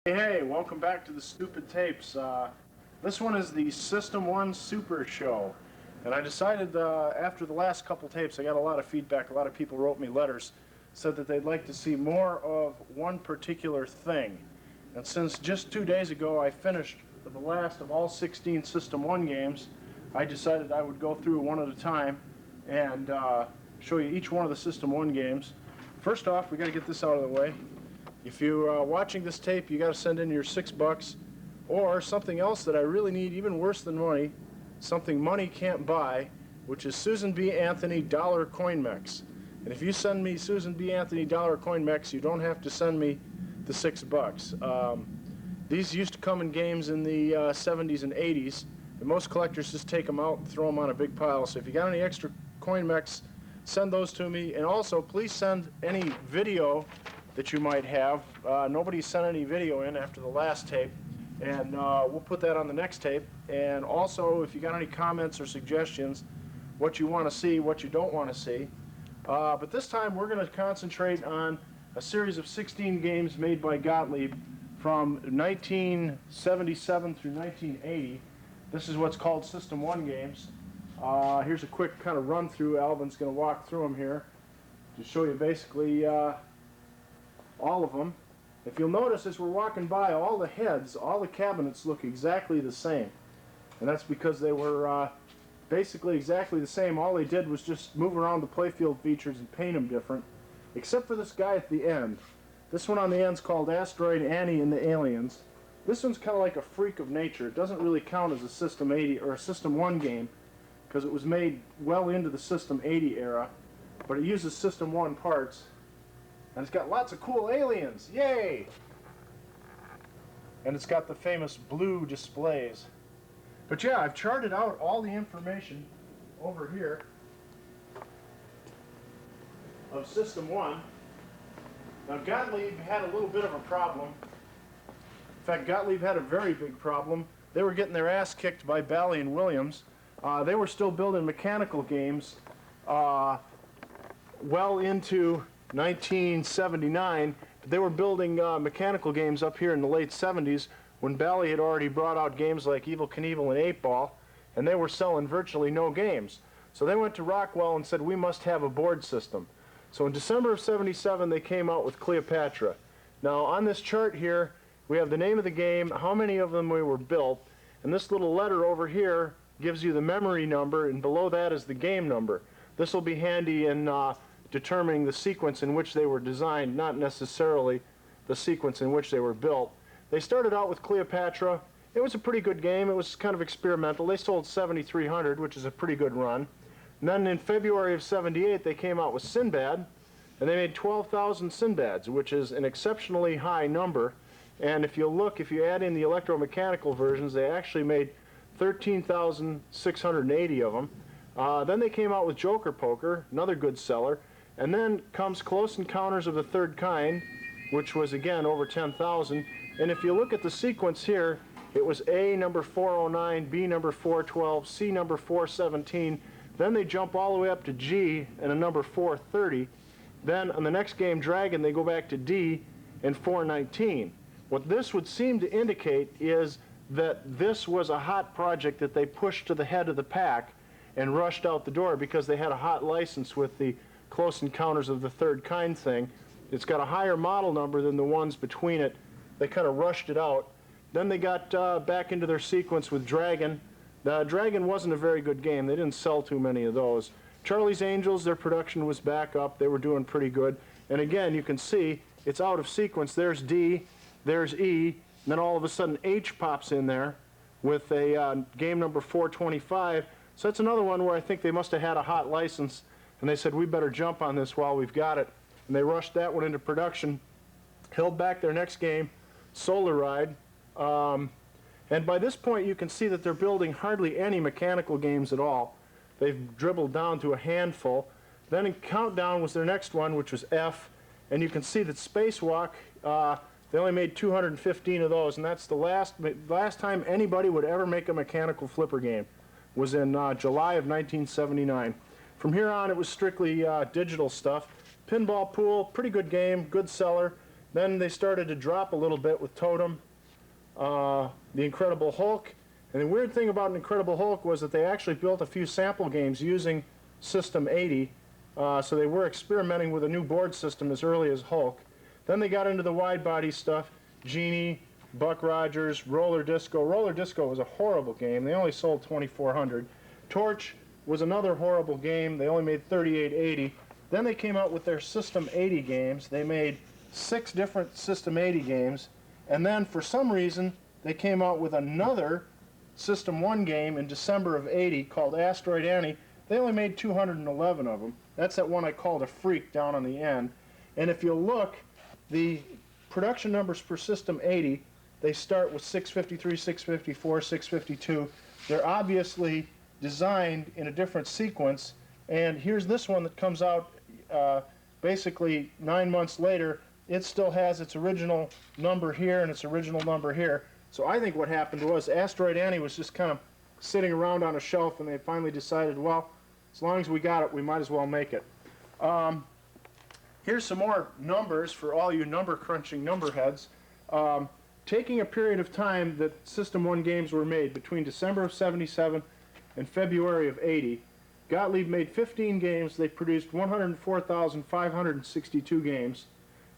Hey, welcome back to the Stupid Tapes. This one is the System 1 Super Show. And I decided after the last couple tapes, I got a lot of feedback. A lot of people wrote me letters, said that they'd like to see more of one particular thing. And since just 2 days ago I finished the last of all 16 System 1 games, I decided I would go through one at a time and show you each one of the System 1 games. First off, we got to get this out of the way. If you're watching this tape, you got to send in your $6, or something else that I really need, even worse than money, something money can't buy, which is Susan B. Anthony dollar coin mechs. And if you send me Susan B. Anthony dollar coin mechs, you don't have to send me the $6. These used to come in games in the 70s and 80s, and most collectors just take them out and throw them on a big pile. So if you got any extra coin mechs, send those to me. And also, please send any video that you might have. Nobody sent any video in after the last tape, and we'll put that on the next tape. And also, if you got any comments or suggestions, what you want to see, what you don't want to see. But this time we're going to concentrate on a series of 16 games made by Gottlieb from 1977 through 1980. This is what's called System 1 games. Here's a quick kind of run through. Alvin's going to walk through them here to show you basically all of them. If you'll notice, as we're walking by, all the heads, all the cabinets look exactly the same. And that's because they were basically exactly the same. All they did was just move around the playfield features and paint them different, except for this guy at the end. This one on the end is called Asteroid Annie and the Aliens. This one's kind of like a freak of nature. It doesn't really count as a System 80 or a System 1 game because it was made well into the System 80 era, but it uses System 1 parts. And it's got lots of cool aliens, yay! And it's got the famous blue displays. But yeah, I've charted out all the information over here of System 1. Now Gottlieb had a little bit of a problem. In fact, Gottlieb had a very big problem. They were getting their ass kicked by Bally and Williams. They were still building mechanical games well into 1979, but they were building mechanical games up here in the late 70s when Bally had already brought out games like Evel Knievel and 8-Ball, and they were selling virtually no games. So they went to Rockwell and said, we must have a board system. So in December of 77, they came out with Cleopatra. Now on this chart here, we have the name of the game, how many of them were built, and this little letter over here gives you the memory number, and below that is the game number. This will be handy in determining the sequence in which they were designed, not necessarily the sequence in which they were built. They started out with Cleopatra. It was a pretty good game. It was kind of experimental. They sold 7,300, which is a pretty good run. And then in February of 78, they came out with Sinbad, and they made 12,000 Sinbads, which is an exceptionally high number. And if you look, if you add in the electromechanical versions, they actually made 13,680 of them. Then they came out with Joker Poker, another good seller. And then comes Close Encounters of the Third Kind, which was again over 10,000. And if you look at the sequence here, it was A number 409, B number 412, C number 417. Then they jump all the way up to G and a number 430. Then on the next game, Dragon, they go back to D and 419. What this would seem to indicate is that this was a hot project that they pushed to the head of the pack and rushed out the door because they had a hot license with the Close Encounters of the Third Kind thing. It's got a higher model number than the ones between it. They kind of rushed it out. Then they got back into their sequence with Dragon. Dragon wasn't a very good game. They didn't sell too many of those. Charlie's Angels, their production was back up. They were doing pretty good. And again, you can see it's out of sequence. There's D, there's E, and then all of a sudden H pops in there with a game number 425. So that's another one where I think they must have had a hot license, and they said, we better jump on this while we've got it. And they rushed that one into production, held back their next game, Solar Ride. And by this point, you can see that they're building hardly any mechanical games at all. They've dribbled down to a handful. Then in Countdown was their next one, which was F. And you can see that Spacewalk, they only made 215 of those. And that's the last time anybody would ever make a mechanical flipper game, was in July of 1979. From here on, it was strictly digital stuff. Pinball Pool, pretty good game, good seller. Then they started to drop a little bit with Totem, The Incredible Hulk. And the weird thing about Incredible Hulk was that they actually built a few sample games using System 80. So they were experimenting with a new board system as early as Hulk. Then they got into the wide body stuff, Genie, Buck Rogers, Roller Disco. Roller Disco was a horrible game. They only sold 2,400. Torch was another horrible game. They only made 3,880. Then they came out with their System 80 games. They made 6 different System 80 games. And then for some reason, they came out with another System 1 game in December of 80 called Asteroid Annie. They only made 211 of them. That's that one I called a freak down on the end. And if you look, the production numbers for System 80, they start with 653, 654, 652. They're obviously designed in a different sequence. And here's this one that comes out basically 9 months later. It still has its original number here and its original number here. So I think what happened was Asteroid Annie was just kind of sitting around on a shelf, and they finally decided, well, as long as we got it, we might as well make it. Here's some more numbers for all you number crunching number heads. Taking a period of time that System 1 games were made between December of 77 and February of 80, Gottlieb made 15 games. They produced 104,562 games.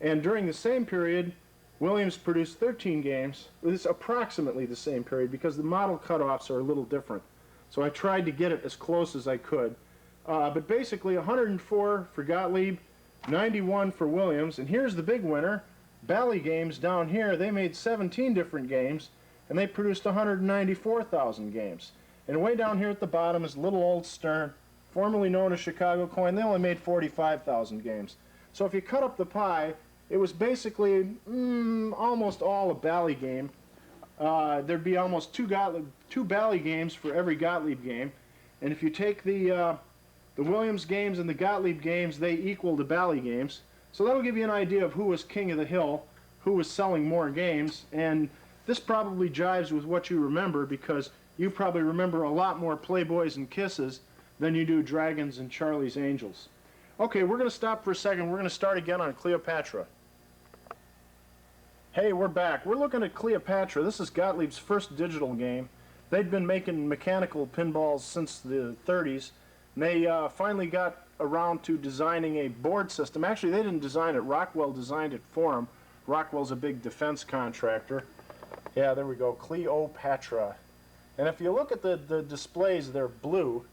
And during the same period, Williams produced 13 games. It's approximately the same period because the model cutoffs are a little different. So I tried to get it as close as I could. But basically 104 for Gottlieb, 91 for Williams. And here's the big winner. Bally Games down here, they made 17 different games, and they produced 194,000 games. And way down here at the bottom is Little Old Stern, formerly known as Chicago Coin. They only made 45,000 games. So if you cut up the pie, it was basically almost all a Bally game. There'd be almost two Bally games for every Gottlieb game. And if you take the Williams games and the Gottlieb games, they equal the Bally games. So that'll give you an idea of who was king of the hill, who was selling more games. And this probably jives with what you remember, because you probably remember a lot more Playboys and Kisses than you do Dragons and Charlie's Angels. Okay, we're going to stop for a second. We're going to start again on Cleopatra. Hey, we're back. We're looking at Cleopatra. This is Gottlieb's first digital game. They'd been making mechanical pinballs since the 30s. And they finally got around to designing a board system. Actually, they didn't design it. Rockwell designed it for them. Rockwell's a big defense contractor. Yeah, there we go. Cleopatra. And if you look at the displays, they're blue.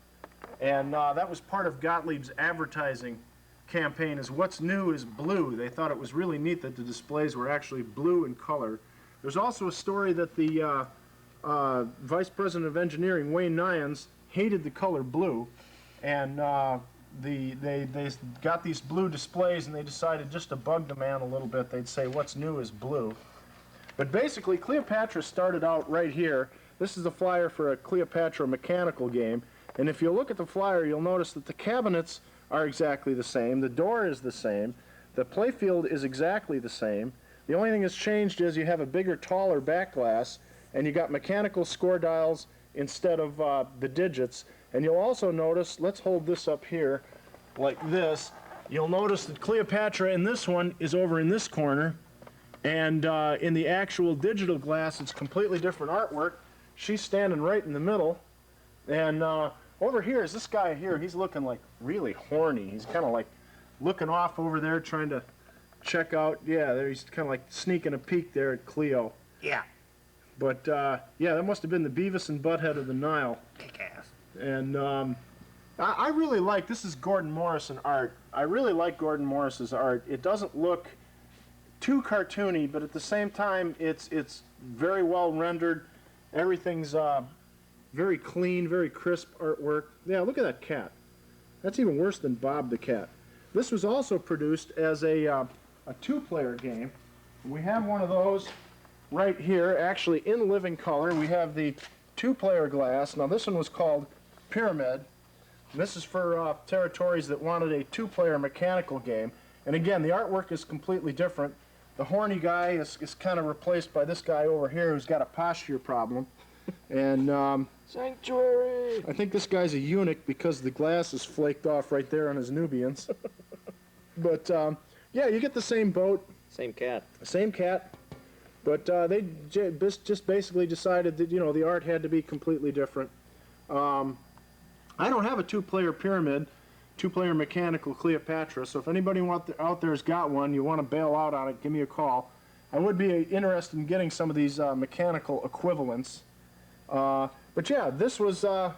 And that was part of Gottlieb's advertising campaign, is what's new is blue. They thought it was really neat that the displays were actually blue in color. There's also a story that the Vice President of Engineering, Wayne Nyans, hated the color blue. And they got these blue displays, and they decided just to bug the man a little bit. They'd say, what's new is blue. But basically, Cleopatra started out right here. This is the flyer for a Cleopatra mechanical game. And if you look at the flyer, you'll notice that the cabinets are exactly the same. The door is the same. The playfield is exactly the same. The only thing that's changed is you have a bigger, taller back glass, and you got mechanical score dials instead of the digits. And you'll also notice, let's hold this up here like this. You'll notice that Cleopatra in this one is over in this corner, and in the actual digital glass, it's completely different artwork. She's standing right in the middle, and over here is this guy here. He's looking like really horny. He's kind of like looking off over there, trying to check out. Yeah, there he's kind of like sneaking a peek there at Cleo. Yeah. But yeah, that must have been the Beavis and Butthead of the Nile. Kick-ass. And I really like, this is Gordon Morrison art. I really like Gordon Morrison's art. It doesn't look too cartoony, but at the same time, it's very well rendered. Everything's very clean, very crisp artwork. Yeah, look at that cat. That's even worse than Bob the Cat. This was also produced as a two-player game. We have one of those right here, actually in living color. We have the two-player glass. Now this one was called Pyramid. This is for territories that wanted a two-player mechanical game. And again, the artwork is completely different. The horny guy is kind of replaced by this guy over here who's got a posture problem. And Sanctuary! I think this guy's a eunuch because the glass is flaked off right there on his Nubians. But yeah, you get the same boat. Same cat. Same cat, but they just basically decided that, you know, the art had to be completely different. I don't have a two-player pyramid, two-player mechanical Cleopatra, so if anybody out there's got one, you want to bail out on it, give me a call. I would be interested in getting some of these mechanical equivalents. But yeah, this was, I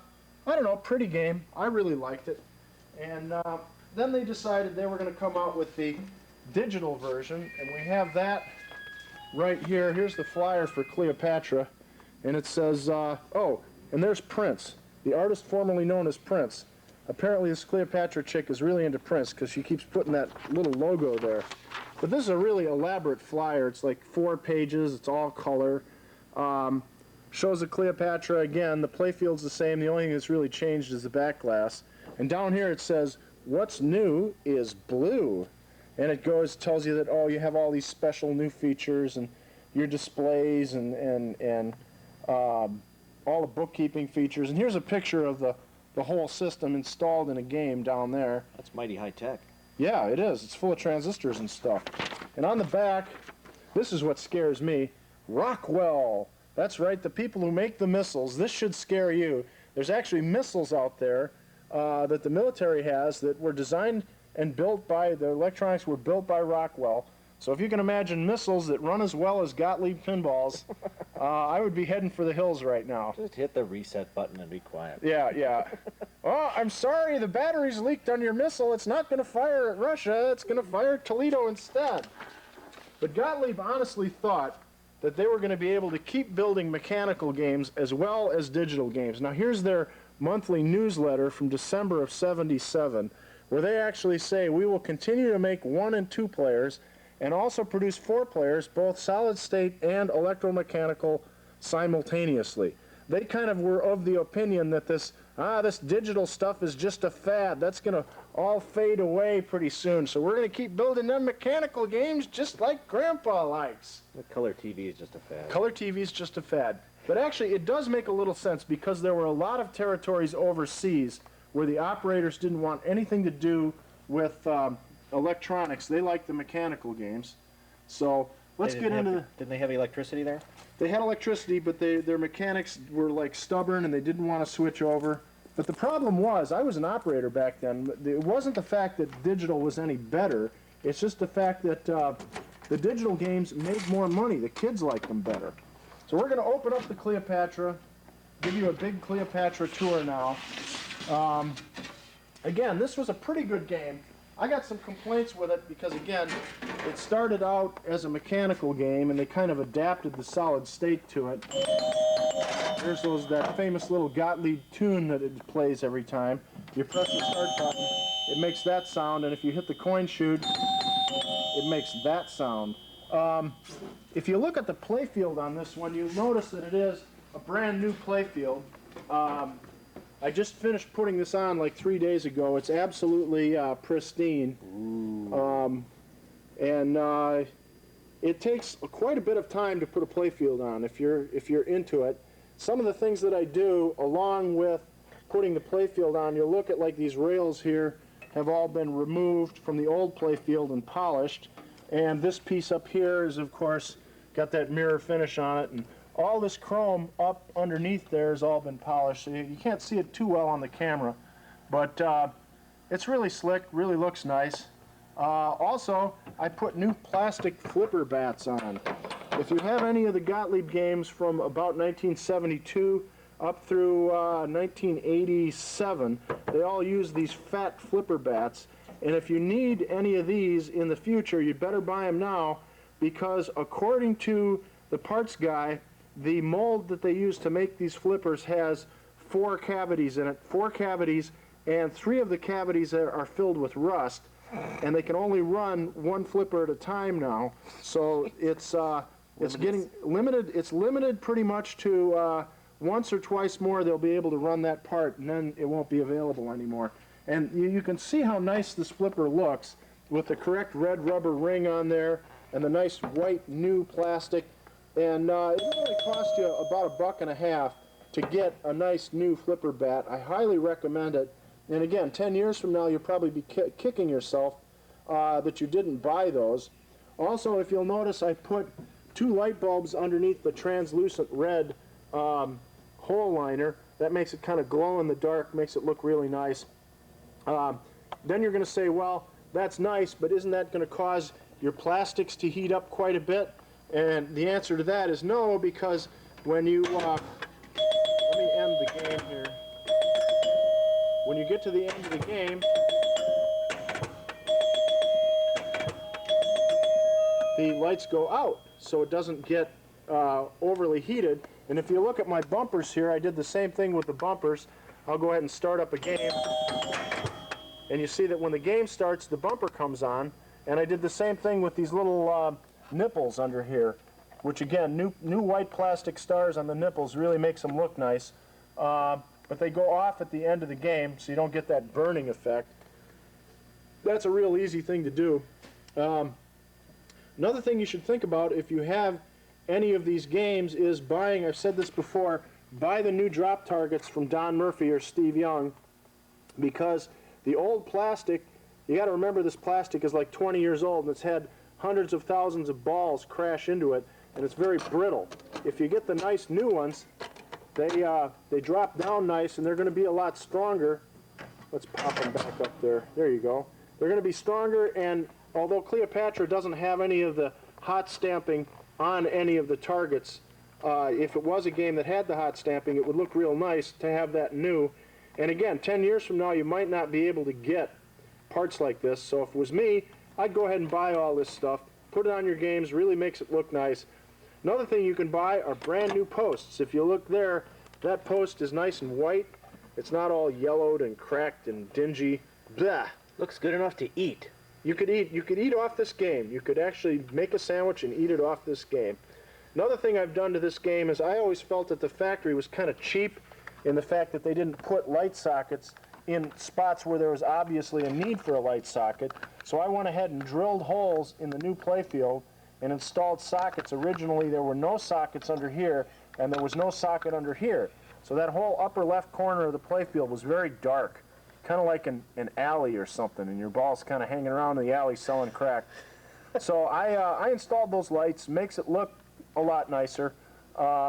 don't know, pretty game. I really liked it. And then they decided they were going to come out with the digital version, and we have that right here. Here's the flyer for Cleopatra, and it says, oh, and there's Prince, the artist formerly known as Prince. Apparently this Cleopatra chick is really into Prince because she keeps putting that little logo there. But this is a really elaborate flyer. It's like 4 pages. It's all color. Shows the Cleopatra again. The playfield's the same. The only thing that's really changed is the back glass. And down here it says, what's new is blue. And it tells you that, oh, you have all these special new features and your displays and all the bookkeeping features. And here's a picture of the whole system installed in a game down there. That's mighty high tech. Yeah, it is. It's full of transistors and stuff. And on the back, this is what scares me, Rockwell. That's right, the people who make the missiles. This should scare you. There's actually missiles out there that the military has that were designed and built by, the electronics were built by Rockwell. So if you can imagine missiles that run as well as Gottlieb pinballs, I would be heading for the hills right now. Just hit the reset button and be quiet. Yeah, yeah. Oh, I'm sorry, the battery's leaked on your missile. It's not going to fire at Russia. It's going to fire at Toledo instead. But Gottlieb honestly thought that they were going to be able to keep building mechanical games as well as digital games. Now here's their monthly newsletter from December of '77, where they actually say, we will continue to make 1 and 2 players and also produce 4 players, both solid state and electromechanical simultaneously. They kind of were of the opinion that this digital stuff is just a fad. That's going to all fade away pretty soon. So we're going to keep building them mechanical games just like Grandpa likes. The color TV is just a fad. Color TV is just a fad. But actually, it does make a little sense because there were a lot of territories overseas where the operators didn't want anything to do with electronics. They liked the mechanical games. So let's get into the... Didn't they have electricity there? They had electricity, but their mechanics were like stubborn and they didn't want to switch over. But the problem was, I was an operator back then. It wasn't the fact that digital was any better. It's just the fact that the digital games made more money. The kids liked them better. So we're going to open up the Cleopatra, give you a big Cleopatra tour now. Again, this was a pretty good game. I got some complaints with it because, again, it started out as a mechanical game and they kind of adapted the solid state to it. There's that famous little Gottlieb tune that it plays every time. You press the start button, it makes that sound, and if you hit the coin chute, it makes that sound. If you look at the playfield on this one, you'll notice that it is a brand new playfield. I just finished putting this on like 3 days ago. It's absolutely pristine. It takes quite a bit of time to put a playfield on if you're into it. Some of the things that I do along with putting the playfield on, you'll look at like these rails here have all been removed from the old playfield and polished. And this piece up here is, of course, got that mirror finish on it. And all this chrome up underneath there has all been polished. So you can't see it too well on the camera. But it's really slick, really looks nice. Also, I put new plastic flipper bats on. If you have any of the Gottlieb games from about 1972 up through 1987, they all use these fat flipper bats. And if you need any of these in the future, you'd better buy them now, because according to the parts guy, the mold that they use to make these flippers has 4 cavities in it, 4 cavities, and 3 of the cavities are filled with rust, and they can only run 1 flipper at a time now. So it's getting limited. It's limited pretty much to once or twice more they'll be able to run that part, and then it won't be available anymore. And you can see how nice this flipper looks with the correct red rubber ring on there and the nice white new plastic. And it only costs you about $1.50 to get a nice new flipper bat. I highly recommend it. And again, 10 years from now, you'll probably be kicking yourself that you didn't buy those. Also, if you'll notice, I put 2 light bulbs underneath the translucent red hole liner. That makes it kind of glow in the dark, makes it look really nice. Then you're going to say, well, that's nice, but isn't that going to cause your plastics to heat up quite a bit? And the answer to that is no, because when you, let me end the game here. When you get to the end of the game, the lights go out, so it doesn't get overly heated. And if you look at my bumpers here, I did the same thing with the bumpers. I'll go ahead and start up a game. And you see that when the game starts, the bumper comes on. And I did the same thing with these little nipples under here, which again, new white plastic stars on the nipples really makes them look nice. But they go off at the end of the game, so you don't get that burning effect. That's a real easy thing to do. Another thing you should think about if you have any of these games is buying, I've said this before, buy the new drop targets from Don Murphy or Steve Young, because the old plastic, you got to remember this plastic is like 20 years old and it's had hundreds of thousands of balls crash into it, and it's very brittle. If you get the nice new ones, they drop down nice and they're going to be a lot stronger. Let's pop them back up there. There you go. They're going to be stronger, and although Cleopatra doesn't have any of the hot stamping on any of the targets, if it was a game that had the hot stamping, it would look real nice to have that new. And again, 10 years from now, you might not be able to get parts like this. So if it was me, I'd go ahead and buy all this stuff, put it on your games, really makes it look nice. Another thing you can buy are brand new posts. If you look there, that post is nice and white. It's not all yellowed and cracked and dingy. Blah. Looks good enough to eat. You could eat off this game. You could actually make a sandwich and eat it off this game. Another thing I've done to this game is I always felt that the factory was kind of cheap in the fact that they didn't put light sockets in spots where there was obviously a need for a light socket. So I went ahead and drilled holes in the new playfield and installed sockets. Originally there were no sockets under here, and there was no socket under here. So that whole upper left corner of the playfield was very dark, kind of like an alley or something, and your ball's kind of hanging around in the alley selling crack. So I installed those lights, makes it look a lot nicer,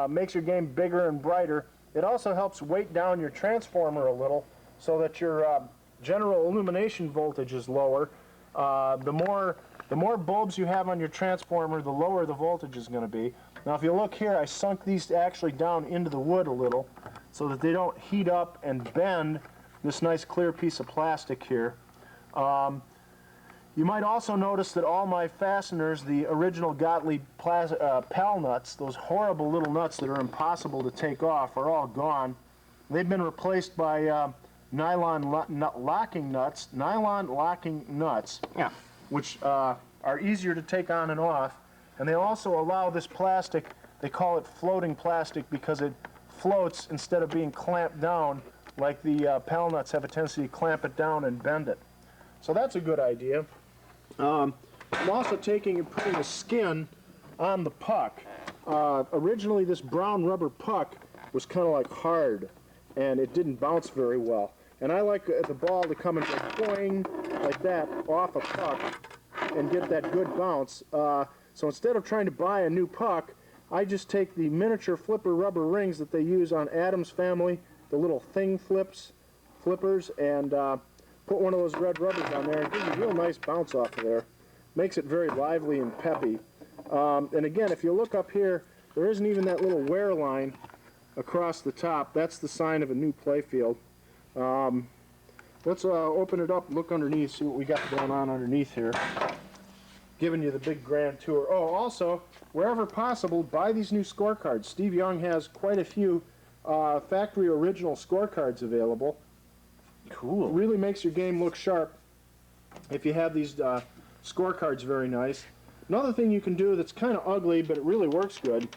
makes your game bigger and brighter. It also helps weight down your transformer a little so that your general illumination voltage is lower. The more bulbs you have on your transformer, the lower the voltage is going to be. Now if you look here, I sunk these actually down into the wood a little so that they don't heat up and bend this nice clear piece of plastic here. You might also notice that all my fasteners, the original Gottlieb PAL nuts, those horrible little nuts that are impossible to take off, are all gone. They've been replaced by nylon locking nuts, Yeah. which are easier to take on and off. And they also allow this plastic, they call it floating plastic because it floats instead of being clamped down like the PAL nuts have a tendency to clamp it down and bend it. So that's a good idea. I'm also taking and putting a skin on the puck. Originally this brown rubber puck was kind of like hard and it didn't bounce very well. And I like the ball to come and go boing like that off a puck and get that good bounce. So instead of trying to buy a new puck, I just take the miniature flipper rubber rings that they use on Adam's Family, the little thing flippers, and put one of those red rubbers on there and gives you a real nice bounce off of there. Makes it very lively and peppy. And again, if you look up here, there isn't even that little wear line across the top. That's the sign of a new playfield. Let's open it up, look underneath, see what we got going on underneath here. Giving you the big grand tour. Oh, also, wherever possible, buy these new scorecards. Steve Young has quite a few factory original scorecards available. Cool. It really makes your game look sharp if you have these scorecards. Very nice. Another thing you can do that's kind of ugly, but it really works good,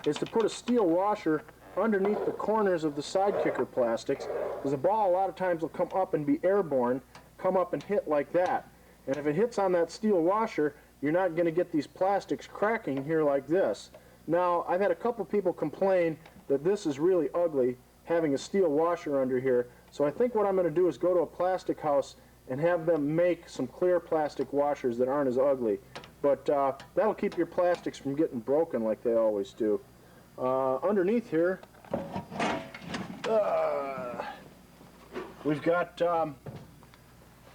is to put a steel washer underneath the corners of the side kicker plastics, because the ball a lot of times will come up and be airborne, come up and hit like that. And if it hits on that steel washer, you're not going to get these plastics cracking here like this. Now, I've had a couple people complain that this is really ugly, having a steel washer under here. So I think what I'm going to do is go to a plastic house and have them make some clear plastic washers that aren't as ugly. but that'll keep your plastics from getting broken like they always do. Underneath here, we've got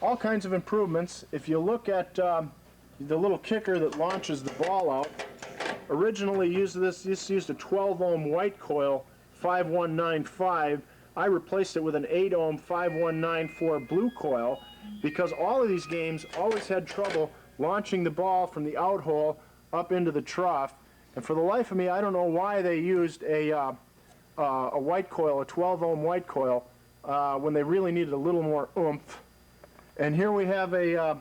all kinds of improvements. If you look at the little kicker that launches the ball out, originally this used a 12 ohm white coil 5195. I replaced it with an 8 ohm 5194 blue coil because all of these games always had trouble launching the ball from the out hole up into the trough. And for the life of me, I don't know why they used a white coil, a 12 ohm white coil, when they really needed a little more oomph. And here we have a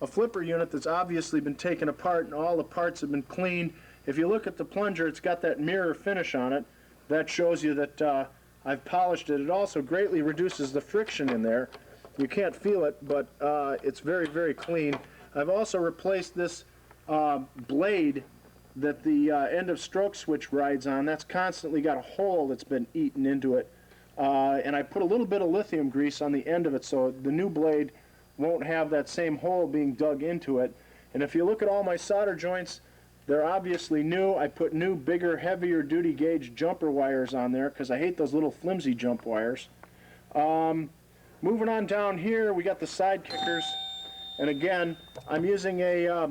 flipper unit that's obviously been taken apart and all the parts have been cleaned. If you look at the plunger, it's got that mirror finish on it. That shows you that I've polished it. It also greatly reduces the friction in there. You can't feel it, but it's very, very clean. I've also replaced this blade that the end of stroke switch rides on. That's constantly got a hole that's been eaten into it. And I put a little bit of lithium grease on the end of it so the new blade won't have that same hole being dug into it. And if you look at all my solder joints, they're obviously new. I put new, bigger, heavier duty gauge jumper wires on there because I hate those little flimsy jump wires. Moving on down here, we got the side kickers. And again, I'm using a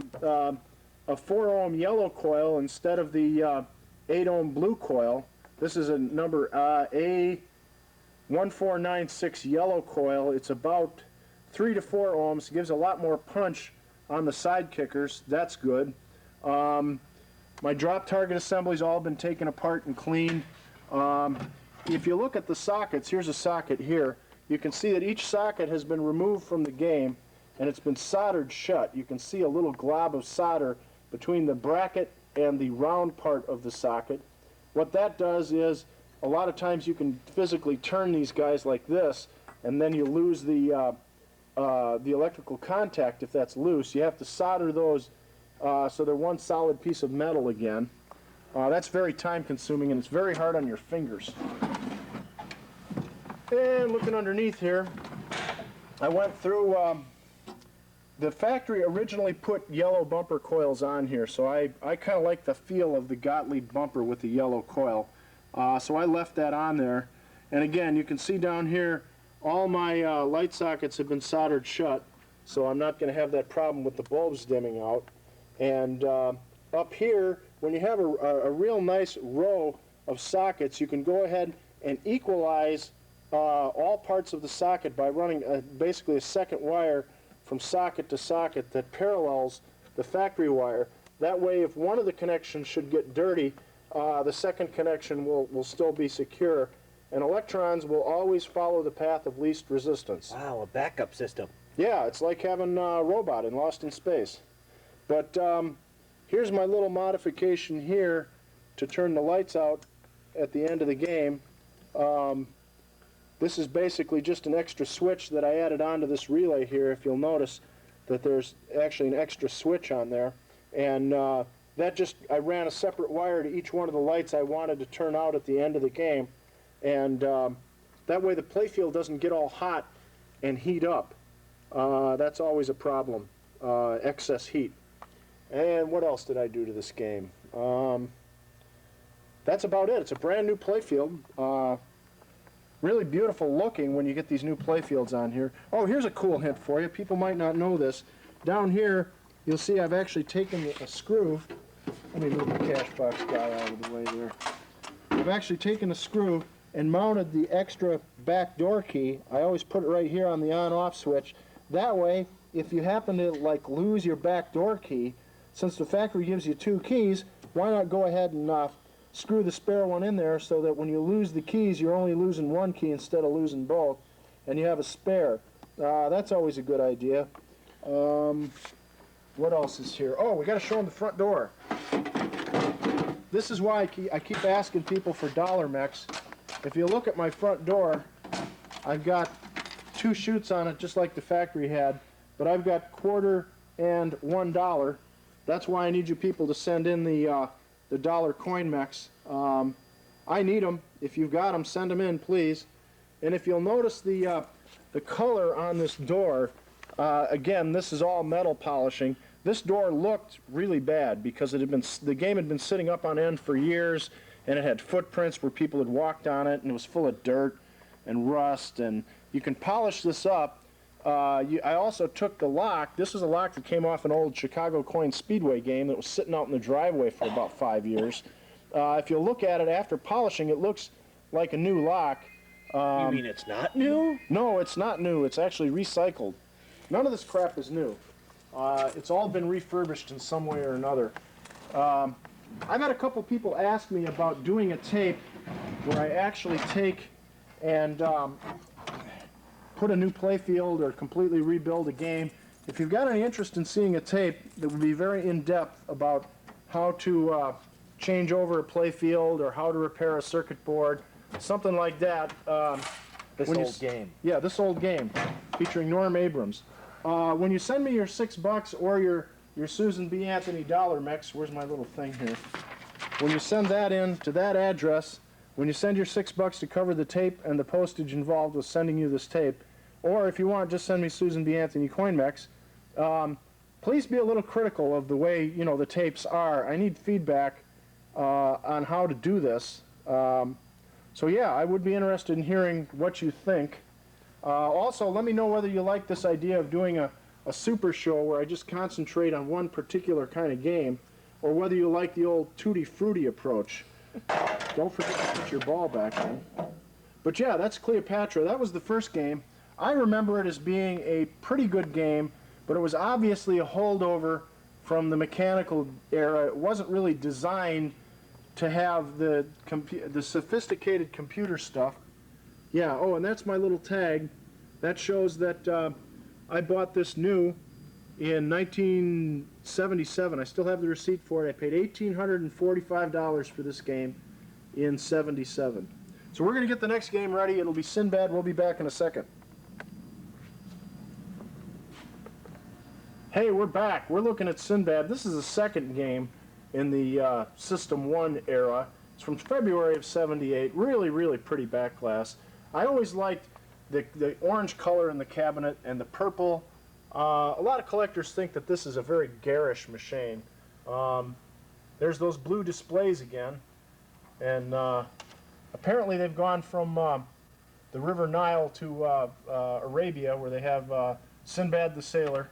4 ohm yellow coil instead of the 8 ohm blue coil. This is a number A1496 yellow coil. It's about 3 to 4 ohms. It gives a lot more punch on the side kickers. That's good. My drop target assembly's all been taken apart and cleaned. If you look at the sockets, here's a socket here. You can see that each socket has been removed from the game and it's been soldered shut. You can see a little glob of solder between the bracket and the round part of the socket. What that does is a lot of times you can physically turn these guys like this and then you lose the electrical contact if that's loose. You have to solder those so they're one solid piece of metal again. That's very time consuming and it's very hard on your fingers. And looking underneath here, I went through, the factory originally put yellow bumper coils on here, so I kind of like the feel of the Gottlieb bumper with the yellow coil. So I left that on there. And again, you can see down here, all my light sockets have been soldered shut, so I'm not going to have that problem with the bulbs dimming out. And up here, when you have a real nice row of sockets, you can go ahead and equalize all parts of the socket by running basically a second wire from socket to socket that parallels the factory wire. That way, if one of the connections should get dirty, the second connection will still be secure. And electrons will always follow the path of least resistance. Wow, a backup system. Yeah, it's like having a robot in Lost in Space. But here's my little modification here to turn the lights out at the end of the game. This is basically just an extra switch that I added onto this relay here. If you'll notice that there's actually an extra switch on there. And I ran a separate wire to each one of the lights I wanted to turn out at the end of the game. And that way the playfield doesn't get all hot and heat up. That's always a problem, excess heat. And what else did I do to this game? That's about it. It's a brand new playfield. Really beautiful looking when you get these new playfields on here. Oh, here's a cool hint for you. People might not know this. Down here, you'll see I've actually taken a screw. Let me move the cash box guy out of the way there. I've actually taken a screw and mounted the extra back door key. I always put it right here on the on-off switch. That way, if you happen to lose your back door key, since the factory gives you 2 keys, why not go ahead and screw the spare one in there so that when you lose the keys, you're only losing 1 key instead of losing both, and you have a spare. That's always a good idea. What else is here? Oh, we got to show them the front door. This is why I keep asking people for dollar mechs. If you look at my front door, I've got 2 chutes on it just like the factory had, but I've got quarter and $1. That's why I need you people to send in the dollar coin mechs. I need them. If you've got them, send them in, please. And if you'll notice the color on this door, again, this is all metal polishing. this door looked really bad because the game had been sitting up on end for years, and it had footprints where people had walked on it, and it was full of dirt and rust. And you can polish this up. I also took the lock. This was a lock that came off an old Chicago Coin Speedway game that was sitting out in the driveway for about 5 years. If you look at it after polishing, it looks like a new lock. You mean it's not new? No, it's not new. It's actually recycled. None of this crap is new. It's all been refurbished in some way or another. I've had a couple people ask me about doing a tape where I actually take and put a new playfield or completely rebuild a game. If you've got any interest in seeing a tape that would be very in-depth about how to change over a playfield or how to repair a circuit board, something like that. This old game. Yeah, this old game, featuring Norm Abrams. When you send me your $6 or your Susan B. Anthony dollar mix, where's my little thing here? When you send that in to that address, when you send your $6 to cover the tape and the postage involved with sending you this tape, or if you want, just send me Susan B. Anthony coin mix, please be a little critical of the way, you know, the tapes are. I need feedback on how to do this. So yeah, I would be interested in hearing what you think. Also, let me know whether you like this idea of doing a super show where I just concentrate on one particular kind of game, or whether you like the old tutti frutti approach. Don't forget to put your ball back in. But yeah, that's Cleopatra. That was the first game. I remember it as being a pretty good game, but it was obviously a holdover from the mechanical era. It wasn't really designed to have the sophisticated computer stuff. Yeah, oh, and that's my little tag. That shows that I bought this new in 1977. I still have the receipt for it. I paid $1,845 for this game in '77. So we're going to get the next game ready. It'll be Sinbad. We'll be back in a second. Hey, we're back. We're looking at Sinbad. This is the second game in the System 1 era. It's from February of '78. Really, really pretty back glass. I always liked the orange color in the cabinet and the purple. A lot of collectors think that this is a very garish machine. There's those blue displays again. And apparently they've gone from the River Nile to Arabia, where they have Sinbad the Sailor.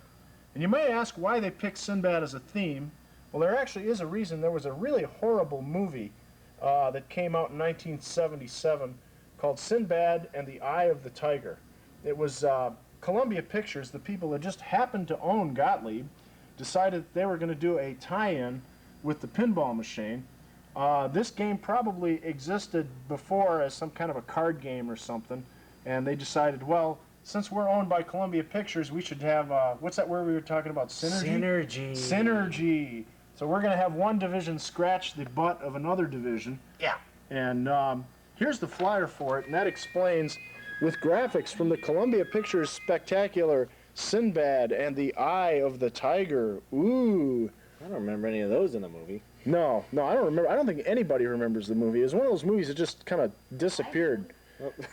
And you may ask why they picked Sinbad as a theme. Well, there actually is a reason. There was a really horrible movie that came out in 1977 called Sinbad and the Eye of the Tiger. It was Columbia Pictures, the people that just happened to own Gottlieb, decided they were going to do a tie-in with the pinball machine. This game probably existed before as some kind of a card game or something, and they decided, well, since we're owned by Columbia Pictures, we should have, what's that word we were talking about? Synergy? Synergy. So we're going to have one division scratch the butt of another division. Yeah. And here's the flyer for it, and that explains, with graphics from the Columbia Pictures spectacular Sinbad and the Eye of the Tiger. Ooh. I don't remember any of those in the movie. No, I don't remember. I don't think anybody remembers the movie. It was one of those movies that just kind of disappeared.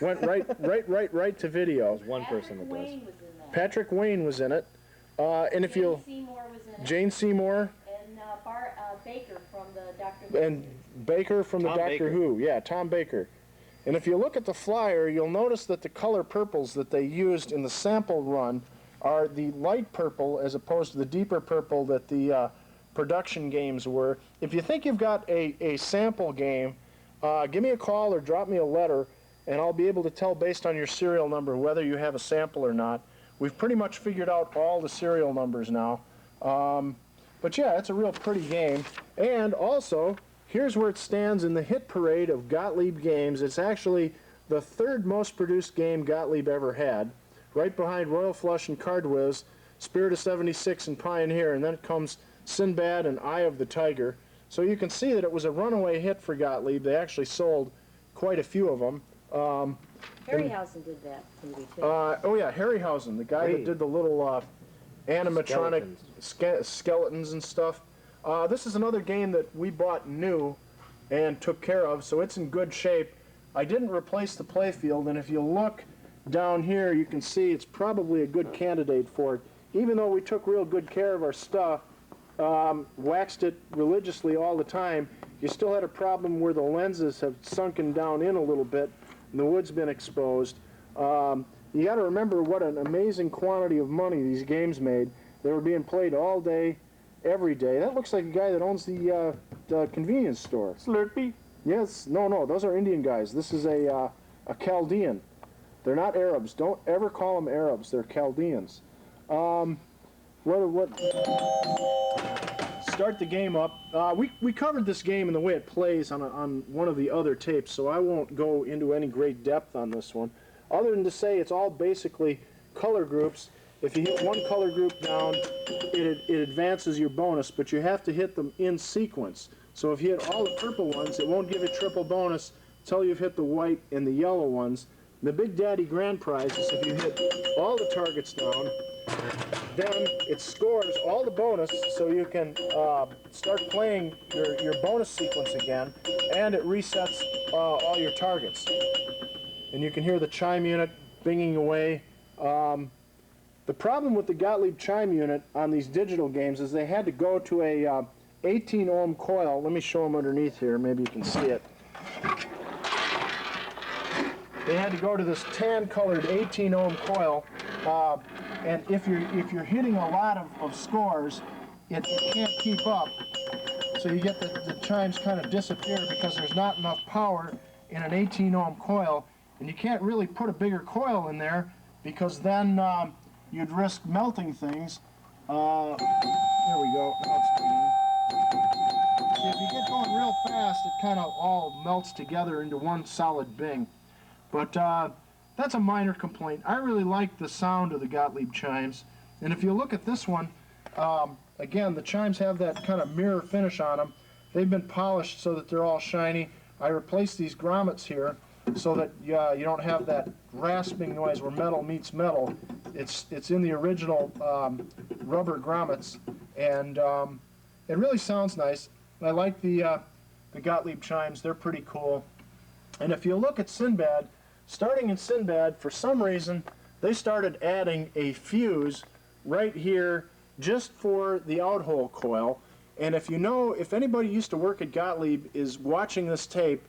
Went right to video. There's one person that does. Wayne was in that. Patrick Wayne was in it. And if you'll... Seymour was in it. Jane Seymour. And Baker from the Doctor Who. And Baker from the Tom Doctor Baker. Who. Yeah, Tom Baker. And if you look at the flyer, you'll notice that the color purples that they used in the sample run are the light purple as opposed to the deeper purple that the production games were. If you think you've got a sample game, give me a call or drop me a letter, and I'll be able to tell based on your serial number whether you have a sample or not. We've pretty much figured out all the serial numbers now. But yeah, it's a real pretty game. And also, here's where it stands in the hit parade of Gottlieb games. It's actually the third most produced game Gottlieb ever had, right behind Royal Flush and Card Whiz, Spirit of '76 and Pioneer, and then it comes Sinbad and Eye of the Tiger. So you can see that it was a runaway hit for Gottlieb. They actually sold quite a few of them. Harryhausen did that movie too. Oh yeah, Harryhausen, the guy that did the little animatronic skeletons and stuff. This is another game that we bought new and took care of, so it's in good shape. I didn't replace the playfield, and if you look down here, you can see it's probably a good candidate for it. even though we took real good care of our stuff, waxed it religiously all the time, you still had a problem where the lenses have sunken down in a little bit and the wood's been exposed. You got to remember what an amazing quantity of money these games made. They were being played all day, every day. That looks like a guy that owns the convenience store. Slurpee? Yes, no, those are Indian guys. This is a Chaldean. They're not Arabs. Don't ever call them Arabs. They're Chaldeans. Start the game up. We covered this game and the way it plays on one of the other tapes, so I won't go into any great depth on this one, other than to say it's all basically color groups. If you hit one color group down, it advances your bonus, but you have to hit them in sequence. So if you hit all the purple ones, it won't give you triple bonus until you've hit the white and the yellow ones. The Big Daddy Grand Prize is if you hit all the targets down, then it scores all the bonus so you can start playing your bonus sequence again, and it resets all your targets. And you can hear the chime unit binging away. The problem with the Gottlieb chime unit on these digital games is they had to go to a 18 ohm coil. Let me show them underneath here, maybe you can see it. They had to go to this tan colored 18 ohm coil, and if you're hitting a lot of scores, it can't keep up, so you get the chimes kind of disappear because there's not enough power in an 18 ohm coil, and you can't really put a bigger coil in there because then you'd risk melting things. There we go. Now it's binging. See, if you get going real fast, it kind of all melts together into one solid bing. But that's a minor complaint. I really like the sound of the Gottlieb chimes. And if you look at this one, again, the chimes have that kind of mirror finish on them. They've been polished so that they're all shiny. I replaced these grommets here so that you don't have that rasping noise where metal meets metal. It's in the original rubber grommets, and it really sounds nice. I like the Gottlieb chimes. They're pretty cool. And if you look at Sinbad, starting in Sinbad, for some reason, they started adding a fuse right here just for the outhole coil. And if anybody used to work at Gottlieb is watching this tape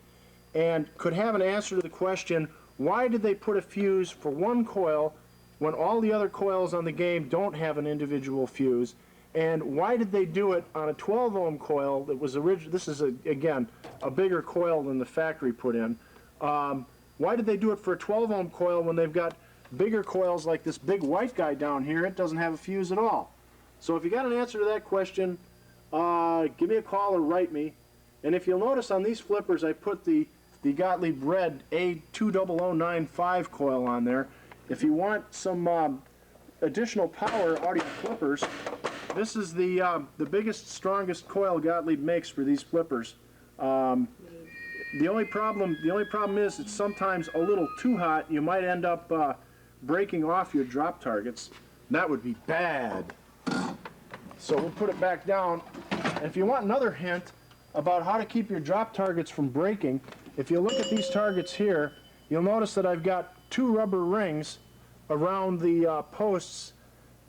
and could have an answer to the question, why did they put a fuse for one coil when all the other coils on the game don't have an individual fuse? And why did they do it on a 12 ohm coil that was original? This is, again, a bigger coil than the factory put in. Why did they do it for a 12 ohm coil when they've got bigger coils like this big white guy down here? It doesn't have a fuse at all. So if you got an answer to that question, give me a call or write me. And if you'll notice on these flippers, I put the Gottlieb Red A20095 coil on there. If you want some additional power out of your flippers, this is the biggest, strongest coil Gottlieb makes for these flippers. The only problem is it's sometimes a little too hot. You might end up breaking off your drop targets. That would be bad. So we'll put it back down. And if you want another hint about how to keep your drop targets from breaking, if you look at these targets here, you'll notice that I've got two rubber rings around the posts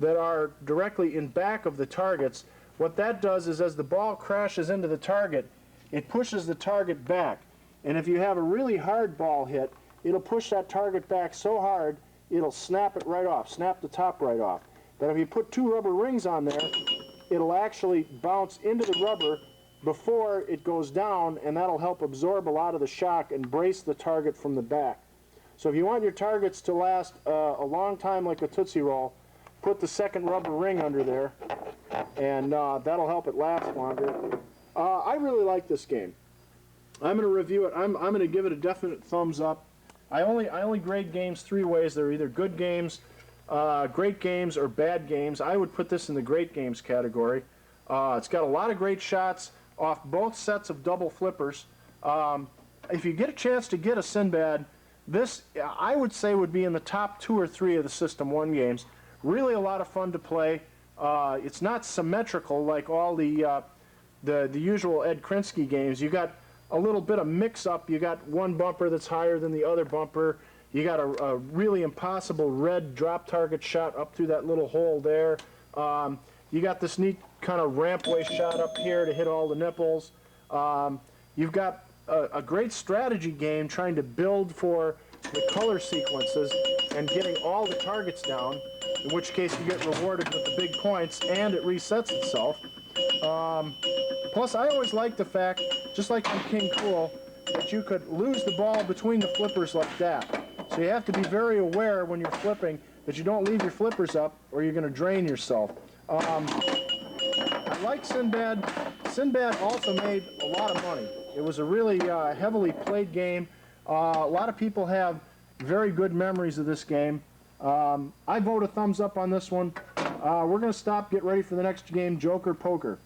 that are directly in back of the targets. What that does is as the ball crashes into the target, it pushes the target back. And if you have a really hard ball hit, it'll push that target back so hard, it'll snap it right off, snap the top right off. But if you put two rubber rings on there, it'll actually bounce into the rubber before it goes down, and that'll help absorb a lot of the shock and brace the target from the back. So if you want your targets to last a long time like a Tootsie Roll, put the second rubber ring under there, and that'll help it last longer. I really like this game. I'm going to review it. I'm going to give it a definite thumbs up. I only grade games three ways. They're either good games, great games, or bad games. I would put this in the great games category. It's got a lot of great shots off both sets of double flippers. If you get a chance to get a Sinbad, this I would say would be in the top 2 or 3 of the System 1 games. Really a lot of fun to play. It's not symmetrical like all the usual Ed Krinsky games. You got a little bit of mix-up. You got one bumper that's higher than the other bumper. You got a really impossible red drop target shot up through that little hole there. You got this neat kind of rampway shot up here to hit all the nipples. You've got a great strategy game trying to build for the color sequences and getting all the targets down, in which case you get rewarded with the big points and it resets itself. Plus, I always like the fact, just like in King Cool, that you could lose the ball between the flippers like that. So you have to be very aware when you're flipping that you don't leave your flippers up or you're going to drain yourself. I like Sinbad. Sinbad also made a lot of money. It was a really heavily played game. A lot of people have very good memories of this game. I vote a thumbs up on this one. We're going to stop, get ready for the next game, Joker Poker.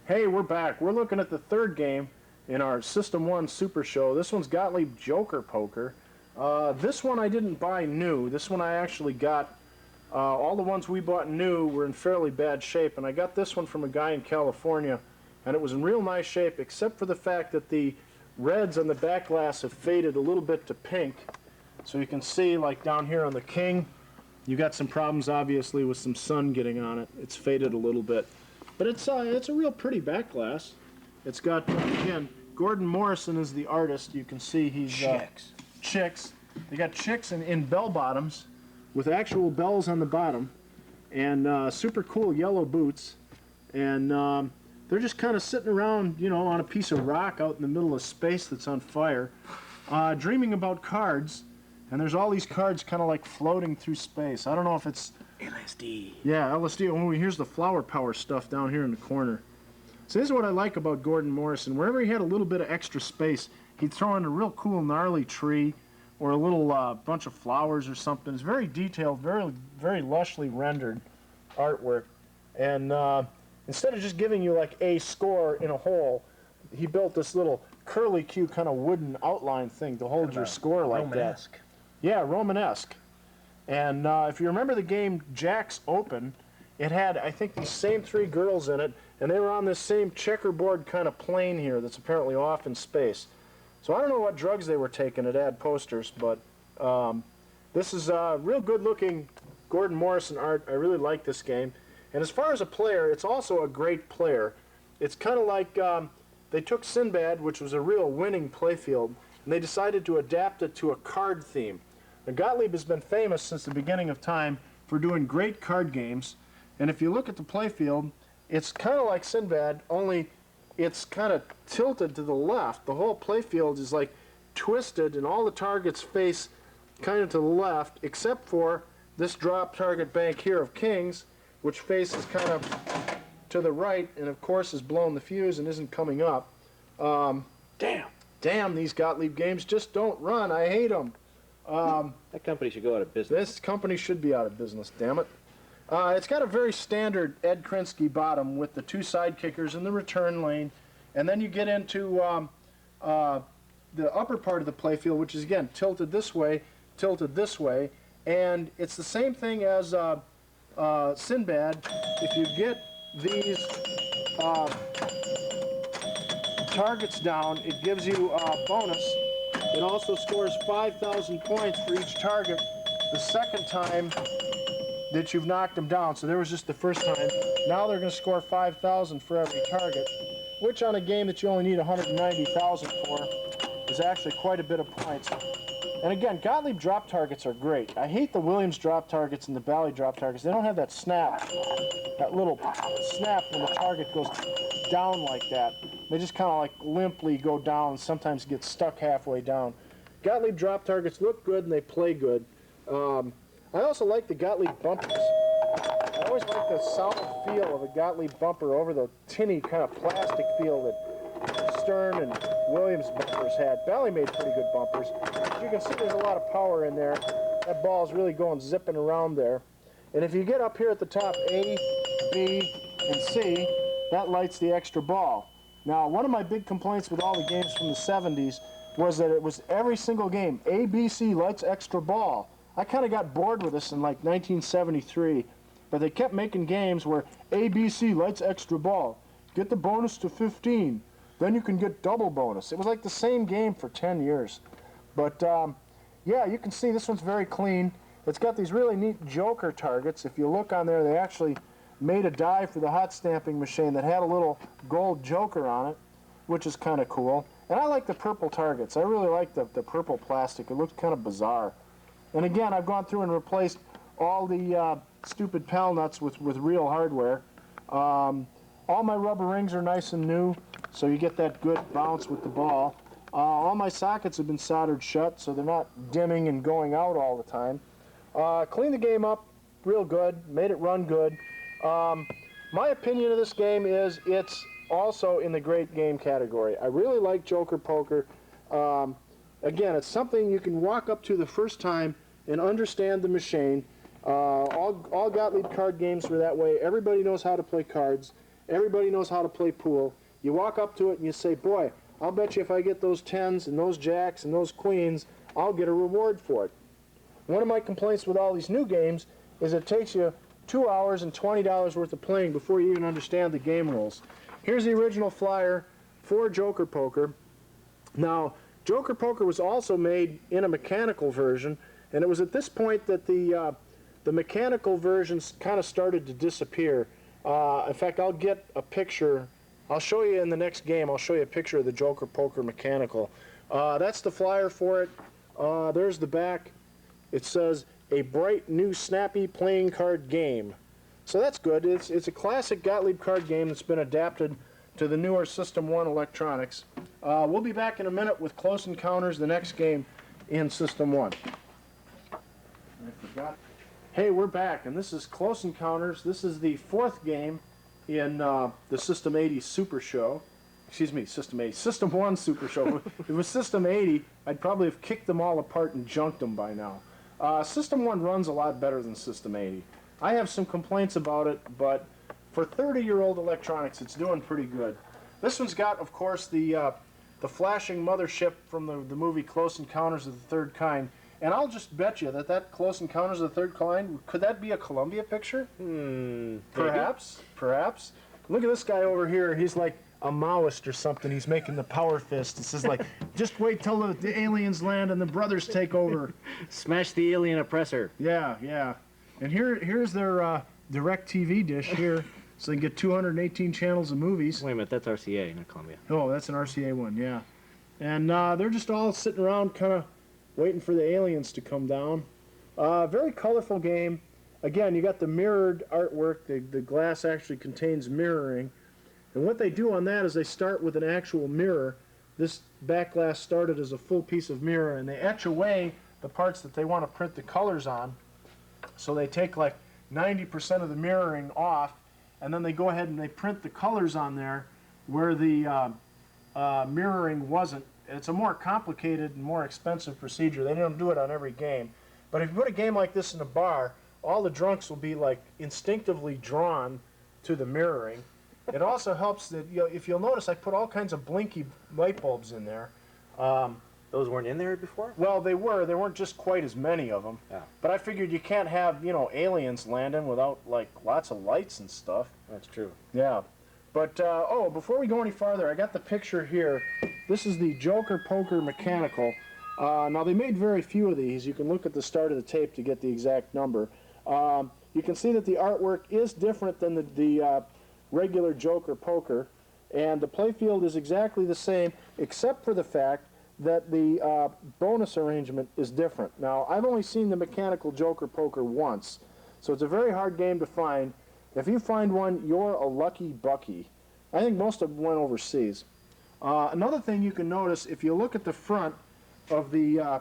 Hey, we're back. We're looking at the third game in our System 1 Super Show. This one's Gottlieb Joker Poker. This one I didn't buy new. This one I actually got. All the ones we bought new were in fairly bad shape, and I got this one from a guy in California, and it was in real nice shape, except for the fact that the reds on the back glass have faded a little bit to pink. So you can see, like down here on the king, you got some problems, obviously, with some sun getting on it. It's faded a little bit. But it's a real pretty back glass. It's got, again, Gordon Morrison is the artist. You can see he's... Chicks. Chicks. They got chicks in bell bottoms with actual bells on the bottom and super cool yellow boots. And they're just kind of sitting around, you know, on a piece of rock out in the middle of space that's on fire, dreaming about cards. And there's all these cards kind of like floating through space. I don't know if it's... LSD. Yeah, LSD. Oh, here's the flower power stuff down here in the corner. So this is what I like about Gordon Morrison. Wherever he had a little bit of extra space, he'd throw in a real cool gnarly tree or a little bunch of flowers or something. It's very detailed, very, very lushly rendered artwork. And instead of just giving you like a score in a hole, he built this little curly-Q kind of wooden outline thing to hold your score like Romanesque. that. Yeah, Romanesque. And if you remember the game Jack's Open, it had, I think, these same three girls in it, and they were on this same checkerboard kind of plane here that's apparently off in space. So I don't know what drugs they were taking to add posters, but this is real good-looking Gordon Morrison art. I really like this game. And as far as a player, it's also a great player. It's kind of like they took Sinbad, which was a real winning playfield, and they decided to adapt it to a card theme. Now, Gottlieb has been famous since the beginning of time for doing great card games. And if you look at the playfield, it's kind of like Sinbad, only it's kind of tilted to the left. The whole playfield is like twisted, and all the targets face kind of to the left, except for this drop target bank here of kings, which faces kind of to the right, and of course has blown the fuse and isn't coming up. Damn, these Gottlieb games just don't run. I hate them. That company should go out of business. This company should be out of business, damn it. It's got a very standard Ed Krinsky bottom with the two side kickers and the return lane. And then you get into the upper part of the playfield, which is, again, tilted this way. And it's the same thing as Sinbad. If you get these targets down, it gives you a bonus. It also scores 5,000 points for each target the second time that you've knocked them down. So there was just the first time. Now they're going to score 5,000 for every target, which on a game that you only need 190,000 for is actually quite a bit of points. And again, Gottlieb drop targets are great. I hate the Williams drop targets and the Bally drop targets. They don't have that snap, that little snap when the target goes down like that. They just kind of like limply go down and sometimes get stuck halfway down. Gottlieb drop targets look good and they play good. I also like the Gottlieb bumpers. I always like the sound feel of a Gottlieb bumper over the tinny kind of plastic feel that Stern and Williams bumpers had. Bally made pretty good bumpers. As you can see, there's a lot of power in there. That ball's really going zipping around there. And if you get up here at the top, A, B, and C, that lights the extra ball. Now, one of my big complaints with all the games from the 70s was that it was every single game, A, B, C, lights extra ball. I kind of got bored with this in like 1973, but they kept making games where A, B, C, lights extra ball. Get the bonus to 15. Then you can get double bonus. It was like the same game for 10 years. But yeah, you can see this one's very clean. It's got these really neat joker targets. If you look on there, they actually made a die for the hot stamping machine that had a little gold joker on it, which is kind of cool. And I like the purple targets. I really like the purple plastic. It looks kind of bizarre. And again, I've gone through and replaced all the stupid pal nuts with real hardware. All my rubber rings are nice and new, so you get that good bounce with the ball. All my sockets have been soldered shut, so they're not dimming and going out all the time. Cleaned the game up real good, made it run good. My opinion of this game is it's also in the great game category. I really like Joker Poker. Again, it's something you can walk up to the first time and understand the machine. All Gottlieb card games were that way. Everybody knows how to play cards. Everybody knows how to play pool. You walk up to it and you say, boy, I'll bet you if I get those tens and those jacks and those queens, I'll get a reward for it. One of my complaints with all these new games is it takes you 2 hours and $20 worth of playing before you even understand the game rules. Here's the original flyer for Joker Poker. Now, Joker Poker was also made in a mechanical version, and it was at this point that the mechanical versions kind of started to disappear. In fact, I'll get a picture. I'll show you in the next game. I'll show you a picture of the Joker Poker mechanical. That's the flyer for it. There's the back. It says, a bright, new, snappy playing card game. So that's good. It's a classic Gottlieb card game that's been adapted to the newer System 1 electronics. We'll be back in a minute with Close Encounters, the next game in System 1. I forgot. Hey, we're back, and this is Close Encounters. This is the fourth game in the System 80 Super Show. Excuse me, System 1 Super Show. If it was System 80, I'd probably have kicked them all apart and junked them by now. System 1 runs a lot better than System 80. I have some complaints about it, but for 30-year-old electronics, it's doing pretty good. This one's got, of course, the flashing mothership from the movie Close Encounters of the Third Kind. And I'll just bet you that Close Encounters of the Third Kind, could that be a Columbia picture? Perhaps. Perhaps. Look at this guy over here. He's like a Maoist or something. He's making the power fist. It says, like, just wait till the aliens land and the brothers take over. Smash the alien oppressor. Yeah, yeah. And here's their direct TV dish here, so they can get 218 channels of movies. Wait a minute, that's RCA, not Columbia. Oh, that's an RCA one, yeah. And they're just all sitting around kind of waiting for the aliens to come down. Very colorful game. Again, you got the mirrored artwork. The glass actually contains mirroring. And what they do on that is they start with an actual mirror. This back glass started as a full piece of mirror, and they etch away the parts that they want to print the colors on. So they take like 90% of the mirroring off, and then they go ahead and they print the colors on there where the mirroring wasn't. It's a more complicated and more expensive procedure. They don't do it on every game. But if you put a game like this in a bar, all the drunks will be like instinctively drawn to the mirroring. It also helps that, if you'll notice, I put all kinds of blinky light bulbs in there. Those weren't in there before? Well, they were. There weren't just quite as many of them. Yeah. But I figured you can't have, aliens landing without, like, lots of lights and stuff. That's true. Yeah. But, before we go any farther, I got the picture here. This is the Joker Poker Mechanical. Now, they made very few of these. You can look at the start of the tape to get the exact number. You can see that the artwork is different than the regular Joker Poker, and the playfield is exactly the same, except for the fact that the bonus arrangement is different. Now, I've only seen the mechanical Joker Poker once, so it's a very hard game to find. If you find one, you're a lucky bucky. I think most of them went overseas. Another thing you can notice, if you look at the front of the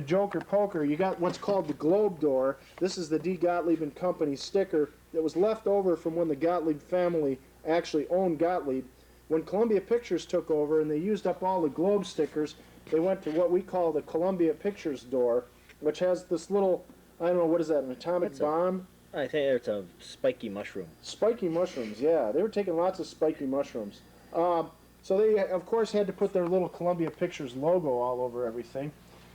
Joker Poker, you got what's called the globe door. This is the D. Gottlieb and Company sticker that was left over from when the Gottlieb family actually owned Gottlieb. When Columbia Pictures took over and they used up all the globe stickers, they went to what we call the Columbia Pictures door, which has this little, I don't know, what is that, an atomic bomb? I think it's a spiky mushroom. Spiky mushrooms, yeah. They were taking lots of spiky mushrooms. So they, of course, had to put their little Columbia Pictures logo all over everything.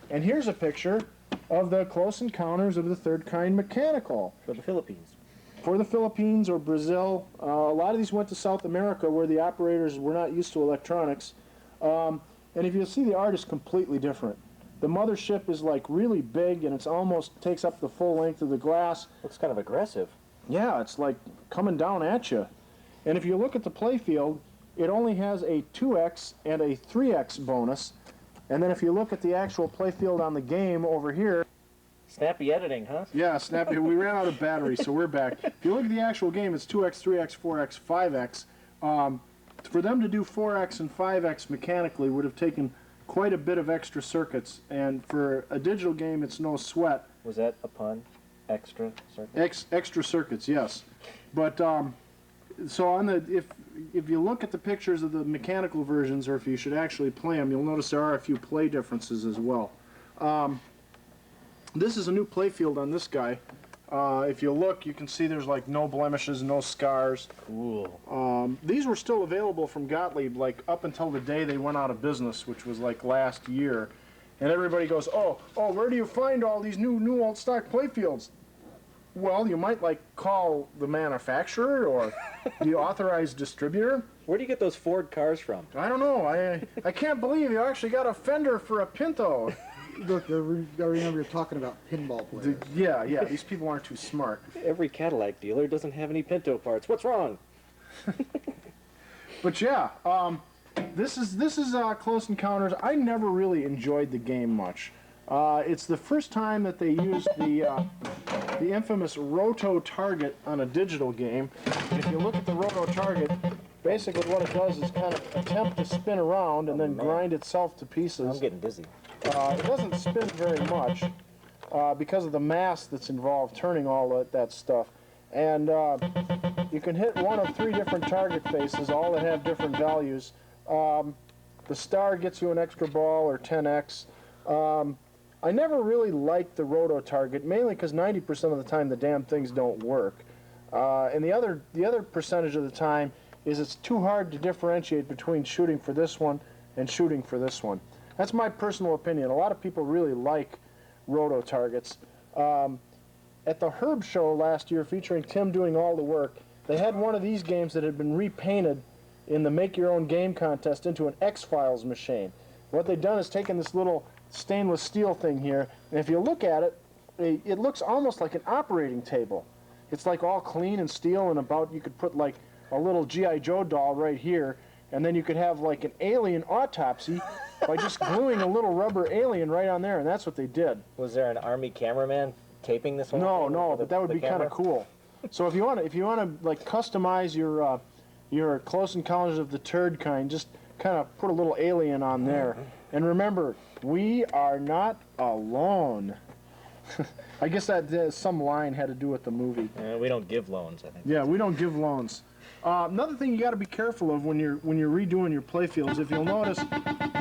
And here's a picture of the Close Encounters of the Third Kind Mechanical. For the Philippines. For the Philippines or Brazil. A lot of these went to South America where the operators were not used to electronics. And if you see, the art is completely different. The mothership is like really big, and it's almost takes up the full length of the glass. Looks kind of aggressive. Yeah, it's like coming down at you. And if you look at the playfield, it only has a 2x and a 3x bonus. And then if you look at the actual playfield on the game over here, Snappy editing, huh? yeah, snappy. We ran out of battery, so we're back. If you look at the actual game, it's 2x, 3x, 4x, 5x. For them to do 4x and 5x mechanically would have taken quite a bit of extra circuits, and for a digital game, it's no sweat. Was that a pun? Extra circuit? Extra circuits, yes. But so on the if you look at the pictures of the mechanical versions, or if you should actually play them, you'll notice there are a few play differences as well. This is a new playfield on this guy. If you look, you can see there's like no blemishes, no scars. Cool. These were still available from Gottlieb like up until the day they went out of business, which was like last year. And everybody goes, oh, where do you find all these new old stock playfields? Well, you might like call the manufacturer or the authorized distributor. Where do you get those Ford cars from? I don't know. I can't believe you actually got a fender for a Pinto. Look, I remember you're talking about pinball players. Yeah, these people aren't too smart. Every Cadillac dealer doesn't have any Pinto parts. What's wrong? But yeah, this is Close Encounters. I never really enjoyed the game much. It's the first time that they used the infamous roto target on a digital game. And if you look at the roto target, basically what it does is kind of attempt to spin around and then grind itself to pieces. I'm getting dizzy. It doesn't spin very much because of the mass that's involved turning all that stuff. And you can hit one of 3 different target faces, all that have different values. The star gets you an extra ball or 10x. I never really liked the roto target, mainly because 90% of the time the damn things don't work. And the other percentage of the time is it's too hard to differentiate between shooting for this one and shooting for this one. That's my personal opinion. A lot of people really like roto targets. At the Herb show last year, featuring Tim doing all the work, they had one of these games that had been repainted in the Make Your Own Game contest into an X-Files machine. What they've done is taken this little stainless steel thing here, and if you look at it, it looks almost like an operating table. It's like all clean and steel, and you could put like a little G.I. Joe doll right here, and then you could have like an alien autopsy by just gluing a little rubber alien right on there, and that's what they did. Was there an army cameraman taping this one? No, but that would be kind of cool. So if you want to like customize your Close Encounters of the Turd kind, just kind of put a little alien on there. And remember, we are not alone. I guess that some line had to do with the movie. We don't give loans, I think. Yeah, we don't give loans. Another thing you got to be careful of when you're redoing your playfields, if you'll notice,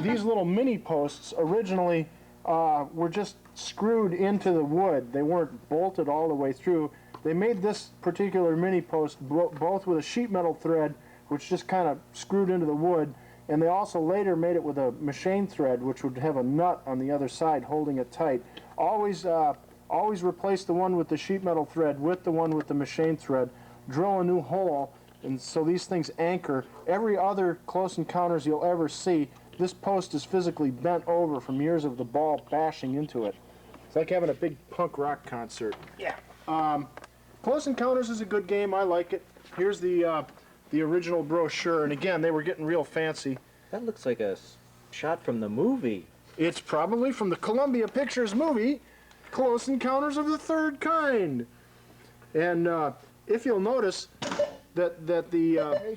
these little mini posts originally were just screwed into the wood. They weren't bolted all the way through. They made this particular mini post both with a sheet metal thread, which just kind of screwed into the wood, and they also later made it with a machine thread, which would have a nut on the other side holding it tight. Always replace the one with the sheet metal thread with the one with the machine thread. Drill a new hole, and so these things anchor. Every other Close Encounters you'll ever see, this post is physically bent over from years of the ball bashing into it. It's like having a big punk rock concert. Yeah. Close Encounters is a good game. I like it. Here's the original brochure, and again, they were getting real fancy. That looks like a shot from the movie. It's probably from the Columbia Pictures movie, Close Encounters of the Third Kind. And if you'll notice that the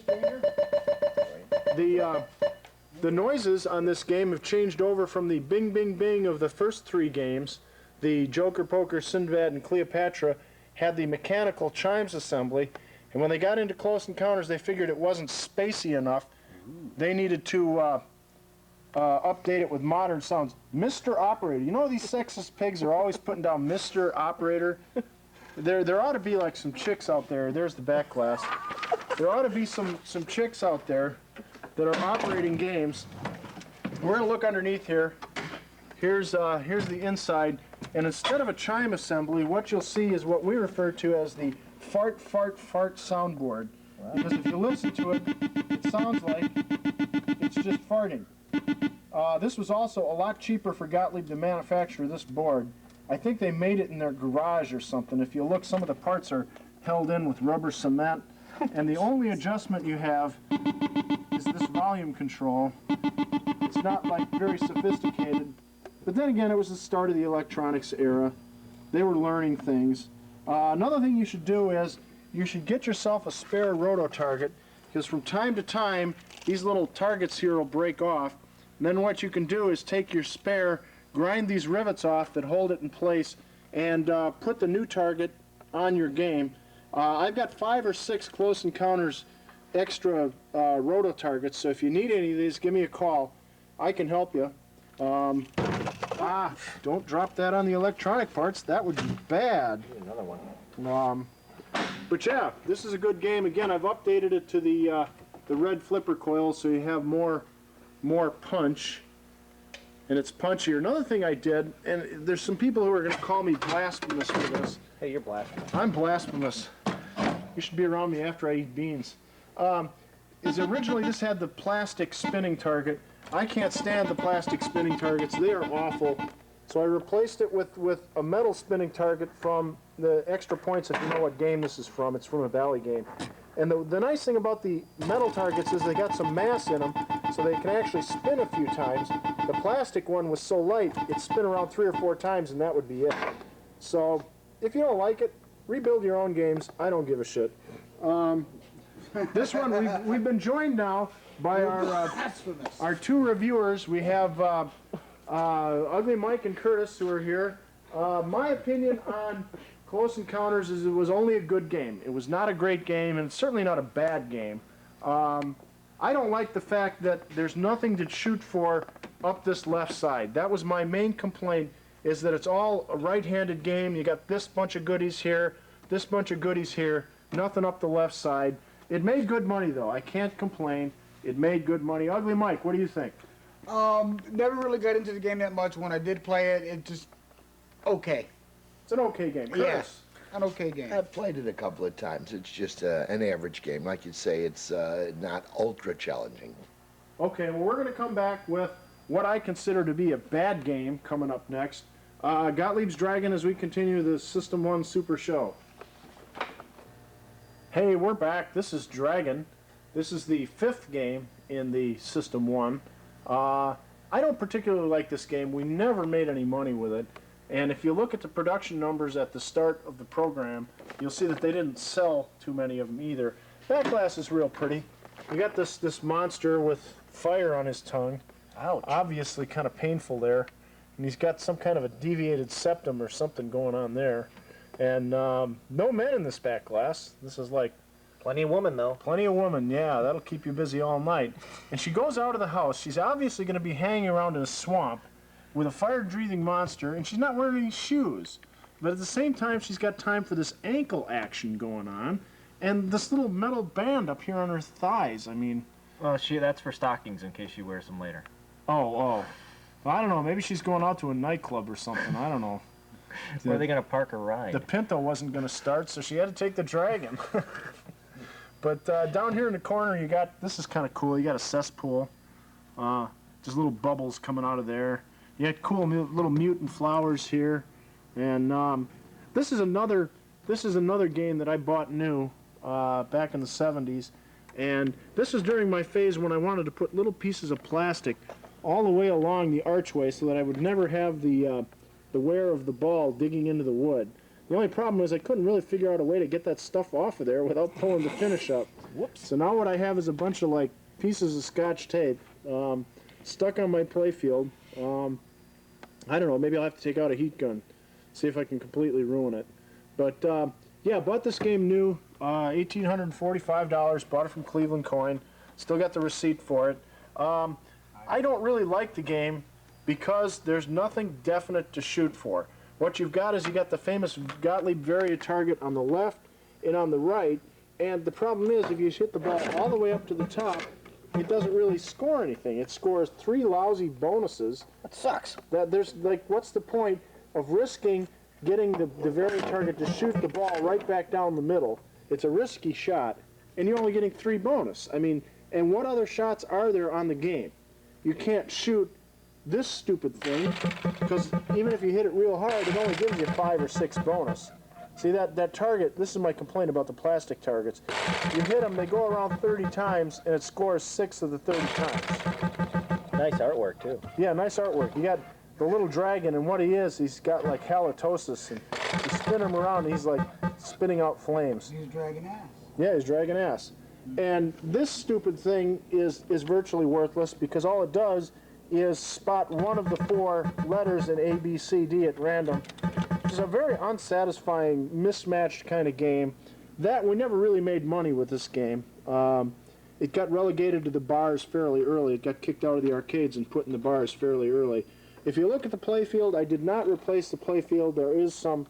noises on this game have changed over from the bing, bing, bing of the first 3 games. The Joker, Poker, Sinbad, and Cleopatra had the mechanical chimes assembly, and when they got into Close Encounters, they figured it wasn't spacey enough. They needed to update it with modern sounds. Mr. Operator. You know these sexist pigs are always putting down Mr. Operator? There ought to be like some chicks out there. There's the back glass. There ought to be some chicks out there that are operating games. We're going to look underneath here. Here's the inside. And instead of a chime assembly, what you'll see is what we refer to as the fart, fart, fart soundboard. Wow. Because if you listen to it, it sounds like it's just farting. This was also a lot cheaper for Gottlieb to manufacture this board. I think they made it in their garage or something. If you look, some of the parts are held in with rubber cement. And the only adjustment you have is this volume control. It's not like very sophisticated. But then again, it was the start of the electronics era. They were learning things. Another thing you should do is you should get yourself a spare roto target, because from time to time these little targets here will break off. And then what you can do is take your spare, grind these rivets off that hold it in place, and put the new target on your game. I've got 5 or 6 close encounters extra roto targets, so if you need any of these, give me a call. I can help you. Don't drop that on the electronic parts. That would be bad. Another one. But yeah, this is a good game. Again, I've updated it to the red flipper coil, so you have more punch, and it's punchier. Another thing I did, and there's some people who are going to call me blasphemous for this. Hey, you're blasphemous. I'm blasphemous. You should be around me after I eat beans. Is originally this had the plastic spinning target. I can't stand the plastic spinning targets. They are awful. So I replaced it with a metal spinning target from the Extra Points, if you know what game this is from. It's from a Valley game. And the nice thing about the metal targets is they got some mass in them, so they can actually spin a few times. The plastic one was so light, it'd spin around 3 or 4 times, and that would be it. So if you don't like it, rebuild your own games. I don't give a shit. This one, we've been joined now by our 2 reviewers. We have Ugly Mike and Curtis, who are here. My opinion on Close Encounters is it was only a good game. It was not a great game, and it's certainly not a bad game. I don't like the fact that there's nothing to shoot for up this left side. That was my main complaint, is that it's all a right-handed game. You got this bunch of goodies here, this bunch of goodies here, nothing up the left side. It made good money, though. I can't complain. It made good money. Ugly Mike, what do you think? Never really got into the game that much. When I did play it, it just okay. It's an okay game. Curtis? Yeah, an okay game. I've played it a couple of times. It's just an average game. Like you say, it's not ultra challenging. Okay, well, we're going to come back with what I consider to be a bad game coming up next. Gottlieb's Dragon as we continue the System 1 Super Show. Hey, we're back. This is Dragon. This is the 5th game in the System 1. I don't particularly like this game. We never made any money with it. And if you look at the production numbers at the start of the program, you'll see that they didn't sell too many of them either. Back glass is real pretty. You got this monster with fire on his tongue. Ouch. Obviously kind of painful there. And he's got some kind of a deviated septum or something going on there. And no men in this back glass. This is like Plenty of woman, though. plenty of women. Yeah, that'll keep you busy all night. And she goes out of the house. She's obviously going to be hanging around in a swamp with a fire-breathing monster, and she's not wearing any shoes. But at the same time, she's got time for this ankle action going on, and this little metal band up here on her thighs. I mean, Well, that's for stockings in case she wears them later. oh. Well, I don't know. Maybe she's going out to a nightclub or something. I don't know. Where are they going to park a ride? The Pinto wasn't going to start, so she had to take the Dragon. But down here in the corner, you got, this is kind of cool, you got a cesspool. Just little bubbles coming out of there. You got cool little mutant flowers here. And this is another game that I bought new back in the 70s. And this is during my phase when I wanted to put little pieces of plastic all the way along the archway so that I would never have the wear of the ball digging into the wood. The only problem was I couldn't really figure out a way to get that stuff off of there without pulling the finish up. Whoops. So now what I have is a bunch of like pieces of Scotch tape stuck on my playfield. I don't know, maybe I'll have to take out a heat gun, see if I can completely ruin it. But yeah, bought this game new, $1,845, bought it from Cleveland Coin, still got the receipt for it. I don't really like the game because there's nothing definite to shoot for. What you've got is you got the famous Gottlieb Varia target on the left and on the right, and the problem is if you hit the ball all the way up to the top, it doesn't really score anything. It scores 3 lousy bonuses. That sucks. There's like, what's the point of risking getting the Varia target to shoot the ball right back down the middle? It's a risky shot, and you're only getting 3 bonus. I mean, and what other shots are there on the game? You can't shoot this stupid thing, because even if you hit it real hard, it only gives you 5 or 6 bonus. See that target, this is my complaint about the plastic targets. You hit them, they go around 30 times, and it scores 6 of the 30 times. Nice artwork, too. Yeah, nice artwork. You got the little dragon, and what he is, he's got like halitosis, and you spin him around, and he's like spitting out flames. He's dragging ass. Yeah, he's dragging ass. And this stupid thing is virtually worthless because all it does is spot one of the 4 letters in A, B, C, D at random. Which is a very unsatisfying, mismatched kind of game. That we never really made money with this game. It got relegated to the bars fairly early. It got kicked out of the arcades and put in the bars fairly early. If you look at the playfield, I did not replace the playfield. There is some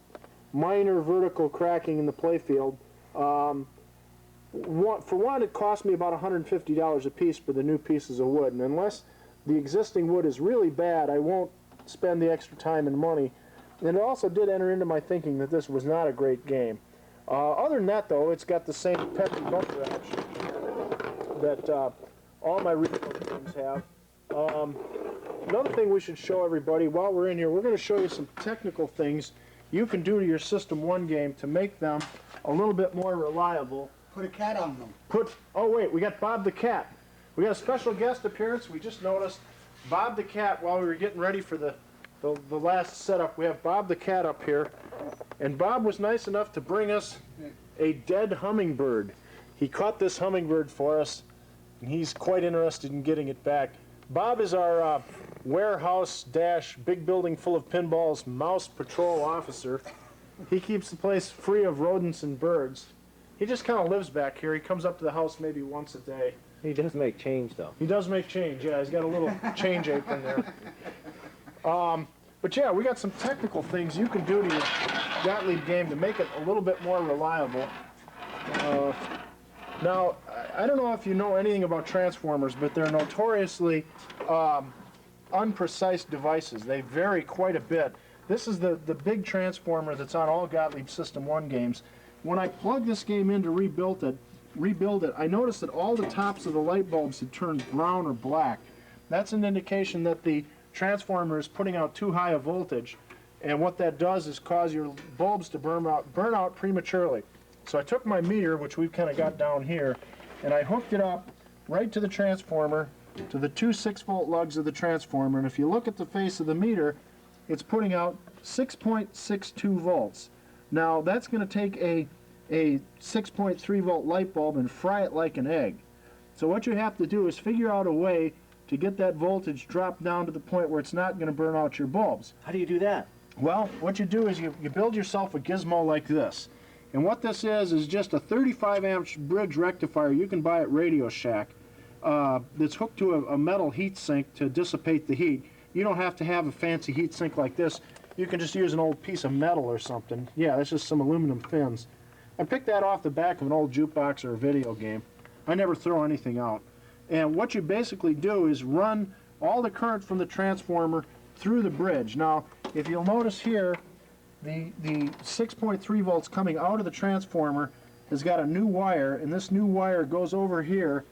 minor vertical cracking in the playfield. For one, it cost me about $150 a piece for the new pieces of wood, and unless the existing wood is really bad, I won't spend the extra time and money. And it also did enter into my thinking that this was not a great game. Other than that, though, it's got the same peppy bumper action that all my regional games have. Another thing we should show everybody while we're in here, we're going to show you some technical things you can do to your System 1 game to make them a little bit more reliable. Put a cat on them. Oh wait, we got Bob the Cat. We got a special guest appearance. We just noticed Bob the Cat while we were getting ready for the last setup. We have Bob the Cat up here, and Bob was nice enough to bring us a dead hummingbird. He caught this hummingbird for us, and he's quite interested in getting it back. Bob is our warehouse-big building full of pinballs mouse patrol officer. He keeps the place free of rodents and birds. He just kind of lives back here. He comes up to the house maybe once a day. He does make change, though. He does make change, yeah. He's got a little change apron there. But yeah, we got some technical things you can do to your Gottlieb game to make it a little bit more reliable. Now, I don't know if you know anything about transformers, but they're notoriously unprecise devices. They vary quite a bit. This is the big transformer that's on all Gottlieb System 1 games. When I plugged this game in to rebuild it, I noticed that all the tops of the light bulbs had turned brown or black. That's an indication that the transformer is putting out too high a voltage, and what that does is cause your bulbs to burn out prematurely. So I took my meter, which we've kind of got down here, and I hooked it up right to the transformer, to the 2 6-volt lugs of the transformer, and if you look at the face of the meter, it's putting out 6.62 volts. Now that's going to take a 6.3 volt light bulb and fry it like an egg. So what you have to do is figure out a way to get that voltage dropped down to the point where it's not going to burn out your bulbs. How do you do that? Well, what you do is you build yourself a gizmo like this. And what this is just a 35 amp bridge rectifier you can buy at Radio Shack that's hooked to a metal heat sink to dissipate the heat. You don't have to have a fancy heat sink like this. You can just use an old piece of metal or something. Yeah, that's just some aluminum fins. I picked that off the back of an old jukebox or a video game. I never throw anything out. And what you basically do is run all the current from the transformer through the bridge. Now, if you'll notice here, the 6.3 volts coming out of the transformer has got a new wire, and this new wire goes over here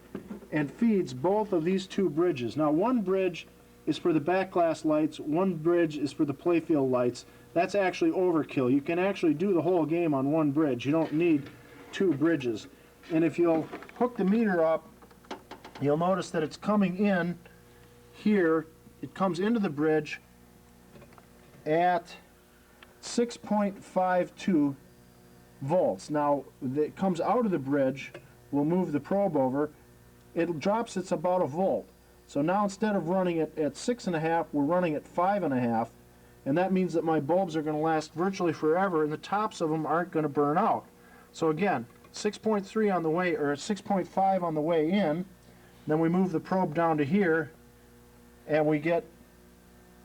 and feeds both of these 2 bridges. Now, one bridge is for the back glass lights, one bridge is for the playfield lights. That's actually overkill. You can actually do the whole game on one bridge. You don't need 2 bridges. And if you'll hook the meter up, you'll notice that it's coming in here. It comes into the bridge at 6.52 volts. Now, it comes out of the bridge. We'll move the probe over. It drops, it's about a volt. So now instead of running it at 6.5, we're running at 5.5. And that means that my bulbs are going to last virtually forever, and the tops of them aren't going to burn out. So again, 6.3 on the way, or 6.5 on the way in. Then we move the probe down to here, and we get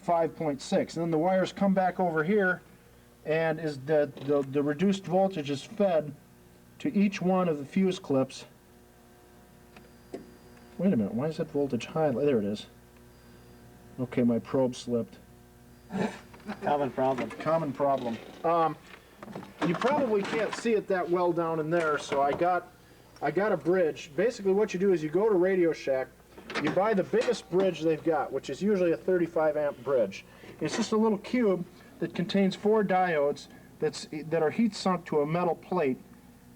5.6. And then the wires come back over here, and the reduced voltage is fed to each one of the fuse clips. Wait a minute, why is that voltage high? There it is. Okay, my probe slipped. Common problem. Common problem. You probably can't see it that well down in there, so I got a bridge. Basically what you do is you go to Radio Shack, you buy the biggest bridge they've got, which is usually a 35 amp bridge. It's just a little cube that contains 4 diodes that are heat sunk to a metal plate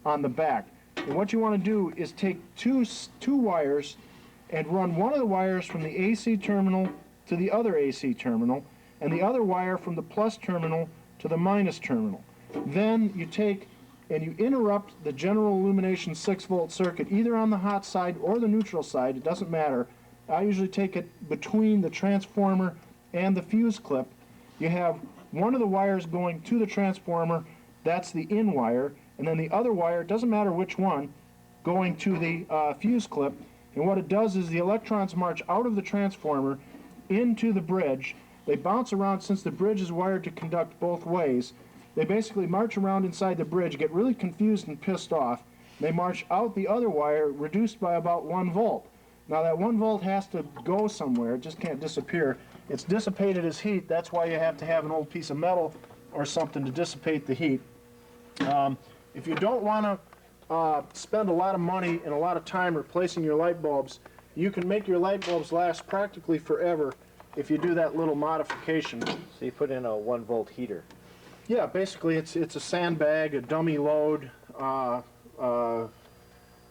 on the back. And what you want to do is take two wires and run one of the wires from the AC terminal to the other AC terminal, and the other wire from the plus terminal to the minus terminal. Then you take and you interrupt the general illumination 6-volt circuit either on the hot side or the neutral side, it doesn't matter. I usually take it between the transformer and the fuse clip. You have one of the wires going to the transformer, that's the in wire, and then the other wire, doesn't matter which one, going to the fuse clip. And what it does is the electrons march out of the transformer into the bridge. They bounce around since the bridge is wired to conduct both ways. They basically march around inside the bridge, get really confused and pissed off. They march out the other wire, reduced by about 1 volt. Now that 1 volt has to go somewhere, it just can't disappear. It's dissipated as heat, that's why you have to have an old piece of metal or something to dissipate the heat. If you don't want to spend a lot of money and a lot of time replacing your light bulbs, you can make your light bulbs last practically forever if you do that little modification. So you put in a 1 volt heater. Yeah, basically it's a sandbag, a dummy load, an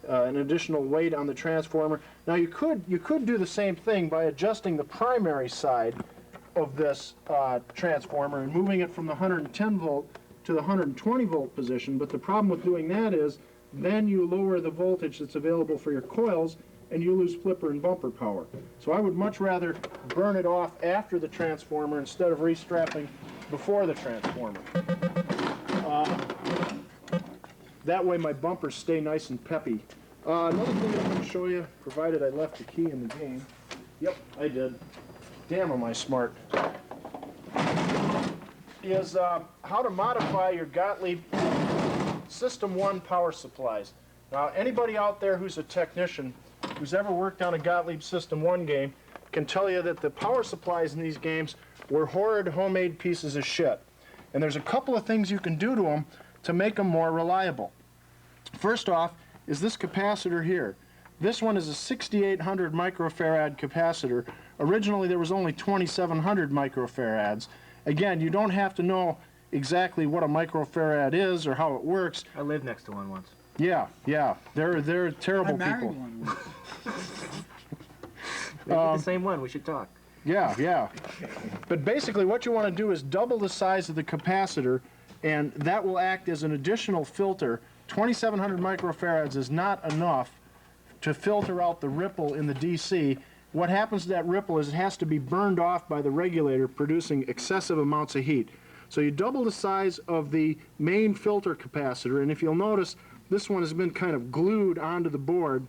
additional weight on the transformer. Now you could do the same thing by adjusting the primary side of this transformer and moving it from the 110 volt to the 120 volt position, but the problem with doing that is then you lower the voltage that's available for your coils and you lose flipper and bumper power. So I would much rather burn it off after the transformer instead of restrapping before the transformer. That way my bumpers stay nice and peppy. Another thing I'm going to show you, provided I left the key in the game. Yep, I did. Damn, am I smart. Is how to modify your Gottlieb System 1 power supplies. Now, anybody out there who's a technician, who's ever worked on a Gottlieb System 1 game, can tell you that the power supplies in these games were horrid homemade pieces of shit. And there's a couple of things you can do to them to make them more reliable. First off is this capacitor here. This one is a 6800 microfarad capacitor. Originally there was only 2700 microfarads. Again, you don't have to know exactly what a microfarad is or how it works. I lived next to one once. Yeah, they're terrible I married people. one. Maybe the same one, we should talk. Yeah. But basically what you want to do is double the size of the capacitor, and that will act as an additional filter. 2700 microfarads is not enough to filter out the ripple in the DC. What happens to that ripple is it has to be burned off by the regulator, producing excessive amounts of heat. So you double the size of the main filter capacitor, and if you'll notice, this one has been kind of glued onto the board,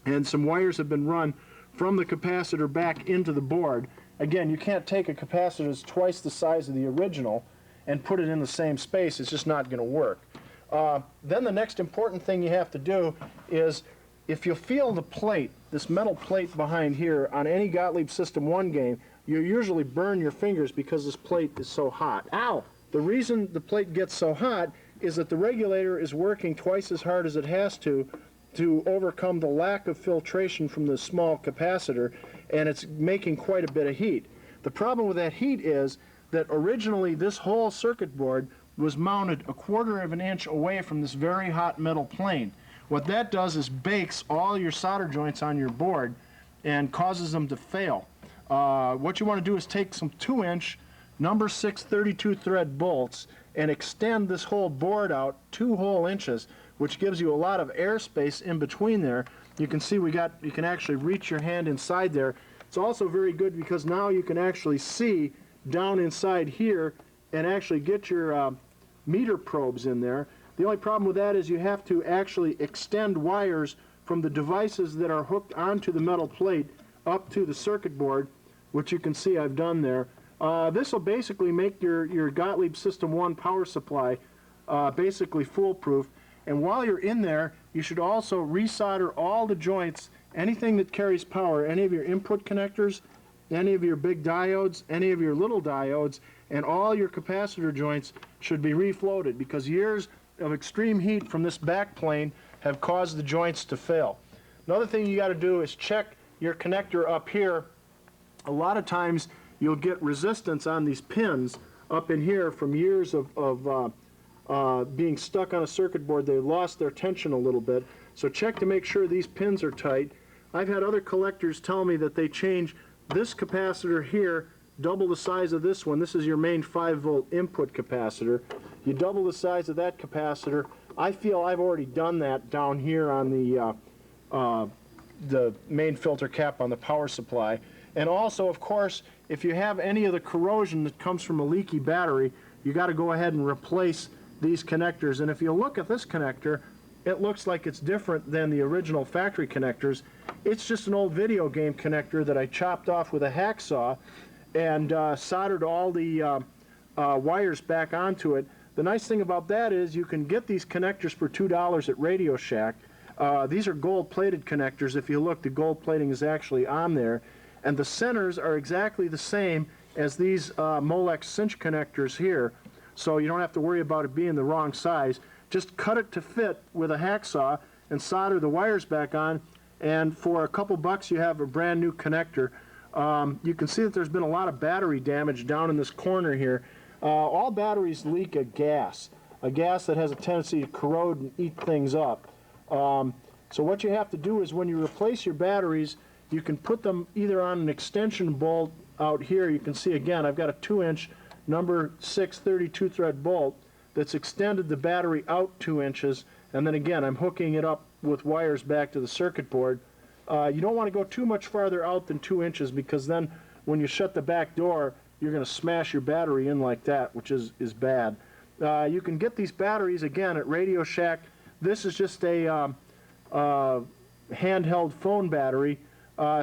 and some wires have been run from the capacitor back into the board. Again, you can't take a capacitor that's twice the size of the original and put it in the same space. It's just not going to work. Then the next important thing you have to do is, if you feel the plate, this metal plate behind here, on any Gottlieb System 1 game, you usually burn your fingers because this plate is so hot. Ow! The reason the plate gets so hot is that the regulator is working twice as hard as it has to overcome the lack of filtration from the small capacitor, and it's making quite a bit of heat. The problem with that heat is that originally this whole circuit board was mounted 1/4 of an inch away from this very hot metal plane. What that does is bakes all your solder joints on your board and causes them to fail. What you want to do is take some 2-inch number 6 32 thread bolts and extend this whole board out 2 whole inches, which gives you a lot of airspace in between there. You can see you can actually reach your hand inside there. It's also very good because now you can actually see down inside here and actually get your meter probes in there. The only problem with that is you have to actually extend wires from the devices that are hooked onto the metal plate up to the circuit board, which you can see I've done there. This will basically make your Gottlieb System 1 power supply basically foolproof. And while you're in there, you should also resolder all the joints, anything that carries power, any of your input connectors, any of your big diodes, any of your little diodes, and all your capacitor joints should be refloated because years of extreme heat from this back plane have caused the joints to fail. Another thing you got to do is check your connector up here, a lot of times you'll get resistance on these pins up in here from years of being stuck on a circuit board. They lost their tension a little bit. So check to make sure these pins are tight. I've had other collectors tell me that they change this capacitor here, double the size of this one. This is your main 5-volt input capacitor. You double the size of that capacitor. I feel I've already done that down here on the main filter cap on the power supply. And also, of course, if you have any of the corrosion that comes from a leaky battery, you got to go ahead and replace these connectors. And if you look at this connector, it looks like it's different than the original factory connectors. It's just an old video game connector that I chopped off with a hacksaw and soldered all the wires back onto it. The nice thing about that is you can get these connectors for $2 at Radio Shack. These are gold-plated connectors. If you look, the gold plating is actually on there. And the centers are exactly the same as these Molex cinch connectors here. So you don't have to worry about it being the wrong size. Just cut it to fit with a hacksaw and solder the wires back on. And for a couple bucks, you have a brand new connector. You can see that there's been a lot of battery damage down in this corner here. All batteries leak a gas that has a tendency to corrode and eat things up. So what you have to do is when you replace your batteries, you can put them either on an extension bolt out here. You can see again, I've got a 2-inch number 6 32 thread bolt that's extended the battery out 2 inches, and then again I'm hooking it up with wires back to the circuit board. You don't want to go too much farther out than 2 inches, because then when you shut the back door, you're going to smash your battery in like that, which is bad. You can get these batteries again at Radio Shack. This is just a handheld phone battery.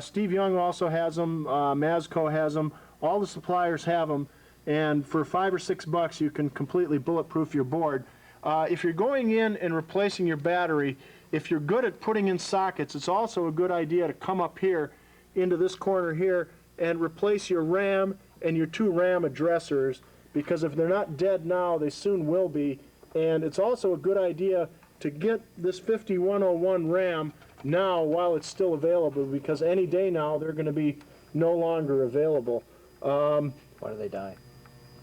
Steve Young also has them. Mazco has them. All the suppliers have them. And for $5 or $6, you can completely bulletproof your board. If you're going in and replacing your battery, if you're good at putting in sockets, it's also a good idea to come up here into this corner here and replace your RAM and your 2 RAM addressers, because if they're not dead now, they soon will be. And it's also a good idea to get this 5101 RAM now while it's still available, because any day now they're going to be no longer available. Why do they die?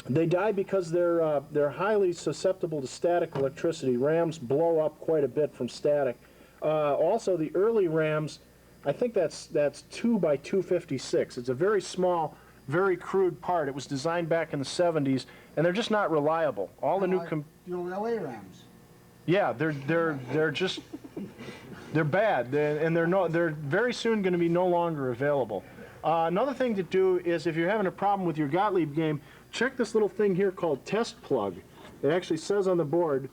They die because they're highly susceptible to static electricity. RAMs blow up quite a bit from static. Also, the early RAMs, I think that's 2 by 256. It's a very small, very crude part. It was designed back in the 70s, and they're just not reliable. All the new the old LA Rams. yeah, they're just they're bad, and they're very soon going to be no longer available. Another thing to do is, if you're having a problem with your Gottlieb game, check this little thing here called test plug. It actually says on the board,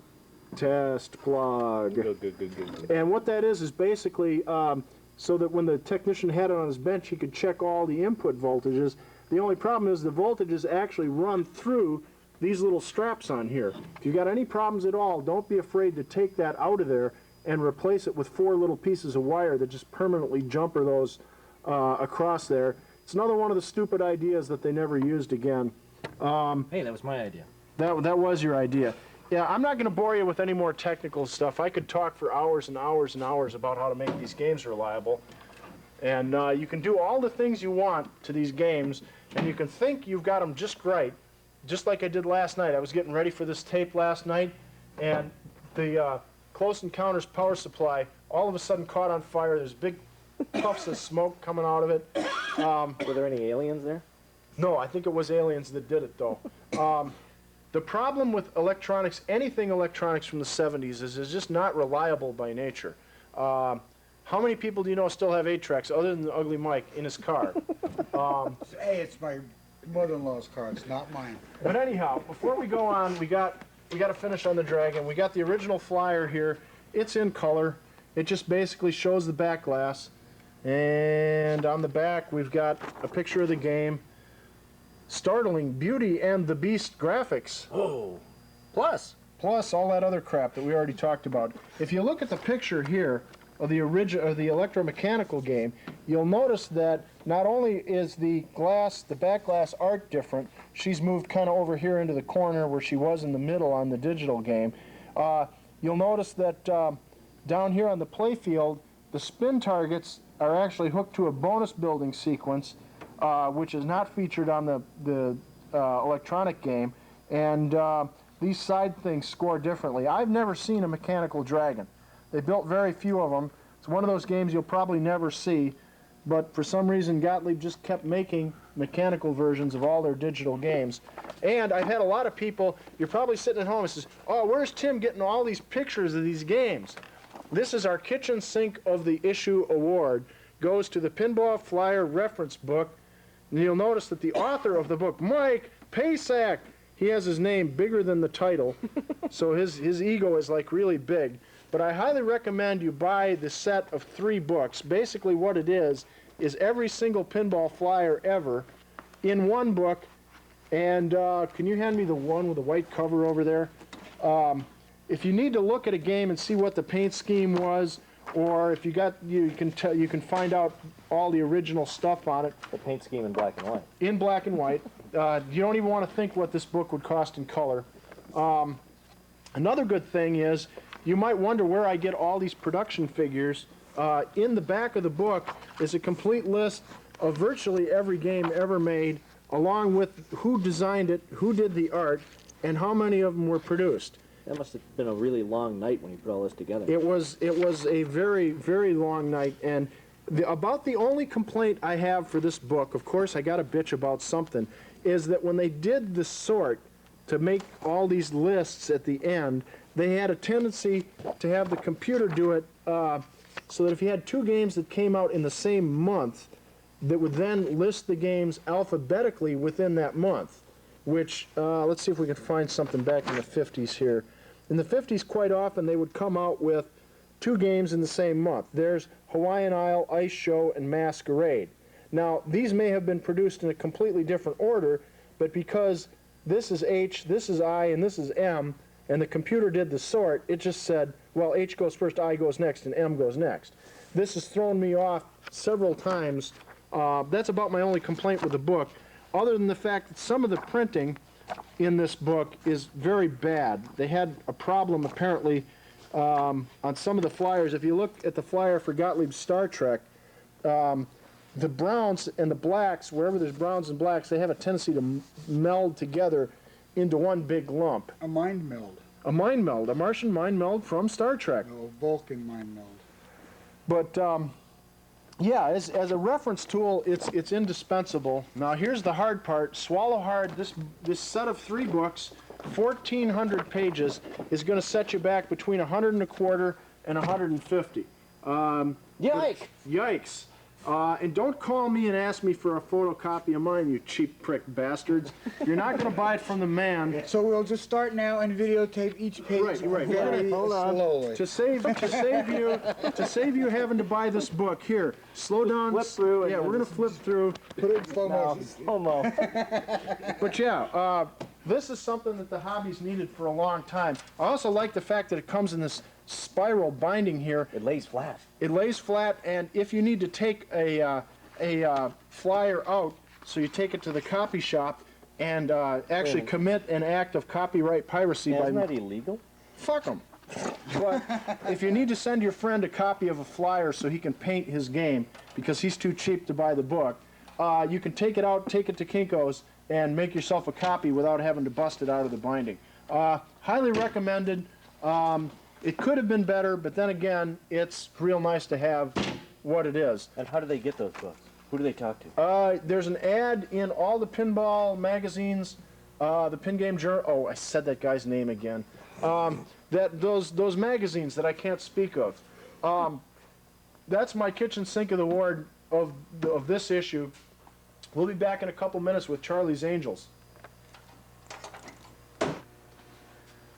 test plug. Good. And what that is basically so that when the technician had it on his bench, he could check all the input voltages. The only problem is the voltages actually run through these little straps on here. If you've got any problems at all, don't be afraid to take that out of there and replace it with 4 little pieces of wire that just permanently jumper those across there. It's another one of the stupid ideas that they never used again. Hey, that was my idea. That was your idea. Yeah, I'm not going to bore you with any more technical stuff. I could talk for hours and hours and hours about how to make these games reliable. And you can do all the things you want to these games, and you can think you've got them just right, just like I did last night. I was getting ready for this tape last night, and the Close Encounters power supply all of a sudden caught on fire. There's big puffs of smoke coming out of it. Were there any aliens there? No, I think it was aliens that did it, though. The problem with electronics, anything electronics from the 70s, is it's just not reliable by nature. How many people do you know still have 8-tracks other than the ugly Mike in his car? Hey, it's my mother-in-law's car. It's not mine. But anyhow, before we go on, we got to finish on the Dragon. We got the original flyer here. It's in color. It just basically shows the back glass. And on the back, we've got a picture of the game. Startling Beauty and the Beast graphics. Oh. Plus all that other crap that we already talked about. If you look at the picture here of the original, the electromechanical game, you'll notice that not only is the back glass art different, she's moved kind of over here into the corner where she was in the middle on the digital game. You'll notice that down here on the playfield, the spin targets are actually hooked to a bonus building sequence, which is not featured on the electronic game, and these side things score differently. I've never seen a mechanical dragon. They built very few of them. It's one of those games you'll probably never see, but for some reason Gottlieb just kept making mechanical versions of all their digital games. And I've had a lot of people, you're probably sitting at home and says, oh, where's Tim getting all these pictures of these games? This is our kitchen sink of the issue award. Goes to the Pinball Flyer reference book. And you'll notice that the author of the book, Mike Paysack, he has his name bigger than the title, so his ego is like really big. But I highly recommend you buy the set of 3 books. Basically what it is every single pinball flyer ever in one book. And can you hand me the one with the white cover over there? If you need to look at a game and see what the paint scheme was, or if you can find out all the original stuff on it. The paint scheme in black and white. In black and white. You don't even want to think what this book would cost in color. Another good thing is, you might wonder where I get all these production figures. In the back of the book is a complete list of virtually every game ever made, along with who designed it, who did the art, and how many of them were produced. That must have been a really long night when you put all this together. It was a very, very long night, and about the only complaint I have for this book, of course I got a bitch about something, is that when they did the sort to make all these lists at the end, they had a tendency to have the computer do it so that if you had 2 games that came out in the same month, that would then list the games alphabetically within that month, which, let's see if we can find something back in the 50s here. In the 50s, quite often, they would come out with 2 games in the same month. There's Hawaiian Isle, Ice Show, and Masquerade. Now, these may have been produced in a completely different order, but because this is H, this is I, and this is M, and the computer did the sort, it just said, well, H goes first, I goes next, and M goes next. This has thrown me off several times. That's about my only complaint with the book, other than the fact that some of the printing in this book is very bad. They had a problem, apparently, on some of the flyers. If you look at the flyer for Gottlieb's Star Trek, the browns and the blacks, wherever there's browns and blacks, they have a tendency to meld together into one big lump. A mind meld. A mind meld, a Martian mind meld from Star Trek. No, Vulcan mind meld. But yeah, as a reference tool, it's indispensable. Now here's the hard part. Swallow hard. This set of 3 books, 1,400 pages, is going to set you back between 125 and 150. Yikes! Yikes! And don't call me and ask me for a photocopy of mine, you cheap prick bastards. You're not going to buy it from the man. So we'll just start now and videotape each page Right. very Hold on. slowly. To save you having to buy this book, here, slow down. Flip through and Yeah, then we're going to flip through. Put it in slow No, motion. slow-mo. But yeah, this is something that the hobby's needed for a long time. I also like the fact that it comes in this spiral binding here. It lays flat. It lays flat, and if you need to take a flyer out, so you take it to the copy shop and actually commit an act of copyright piracy Yeah, by... isn't that illegal? Fuck them. But if you need to send your friend a copy of a flyer so he can paint his game because he's too cheap to buy the book, you can take it out, take it to Kinko's, and make yourself a copy without having to bust it out of the binding. Highly recommended. It could have been better, but then again, it's real nice to have what it is. And how do they get those books? Who do they talk to? There's an ad in all the pinball magazines, the Pin Game Journal. Oh, I said that guy's name again. Those magazines that I can't speak of. That's my kitchen sink of the ward of this issue. We'll be back in a couple minutes with Charlie's Angels.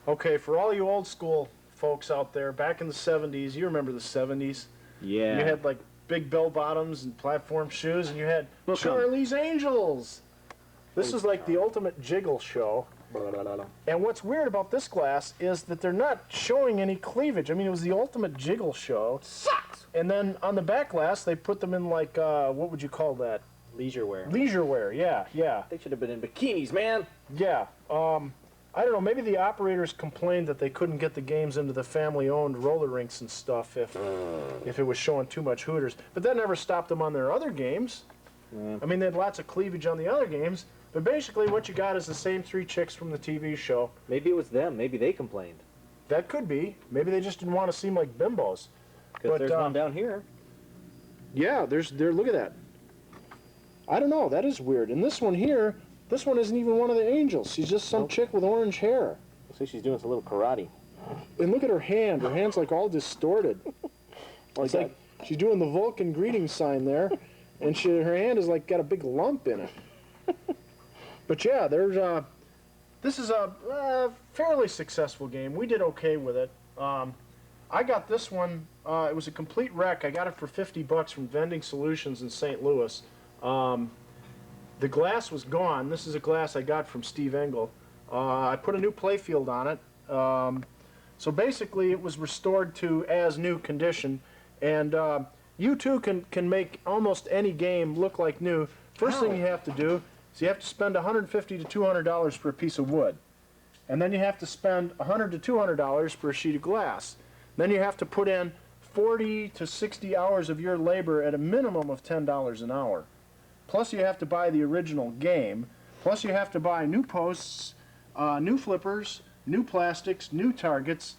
Okay, for all you old school folks out there, back in the 70s, you remember the 70s? Yeah. You had like big bell bottoms and platform shoes, and you had Look, Charlie's Angels. This is like the ultimate jiggle show. And what's weird about this glass is that they're not showing any cleavage. I mean, it was the ultimate jiggle show. Sucks! And then on the back glass, they put them in like, what would you call that? Leisure wear. Leisure wear, yeah. They should have been in bikinis, man. Yeah. I don't know, maybe the operators complained that they couldn't get the games into the family-owned roller rinks and stuff if it was showing too much Hooters. But that never stopped them on their other games. I mean, they had lots of cleavage on the other games, but basically what you got is the same three chicks from the TV show. Maybe it was them. Maybe they complained. That could be. Maybe they just didn't want to seem like bimbos. Because there's one down here. Yeah, look at that. I don't know, that is weird. And this one here, this one isn't even one of the angels. She's just some chick with orange hair. Looks like she's doing some little karate. And look at her hand. Her hand's like all distorted. Like she's doing the Vulcan greeting sign there, and her hand is like got a big lump in it. But yeah, this is a fairly successful game. We did okay with it. I got this one. It was a complete wreck. I got it for $50 from Vending Solutions in St. Louis. The glass was gone. This is a glass I got from Steve Engel. I put a new playfield on it. So basically it was restored to as new condition. And you too can make almost any game look like new. First thing you have to do is you have to spend $150 to $200 for a piece of wood. And then you have to spend $100 to $200 for a sheet of glass. Then you have to put in 40 to 60 hours of your labor at a minimum of $10 an hour. Plus you have to buy the original game. Plus you have to buy new posts, new flippers, new plastics, new targets.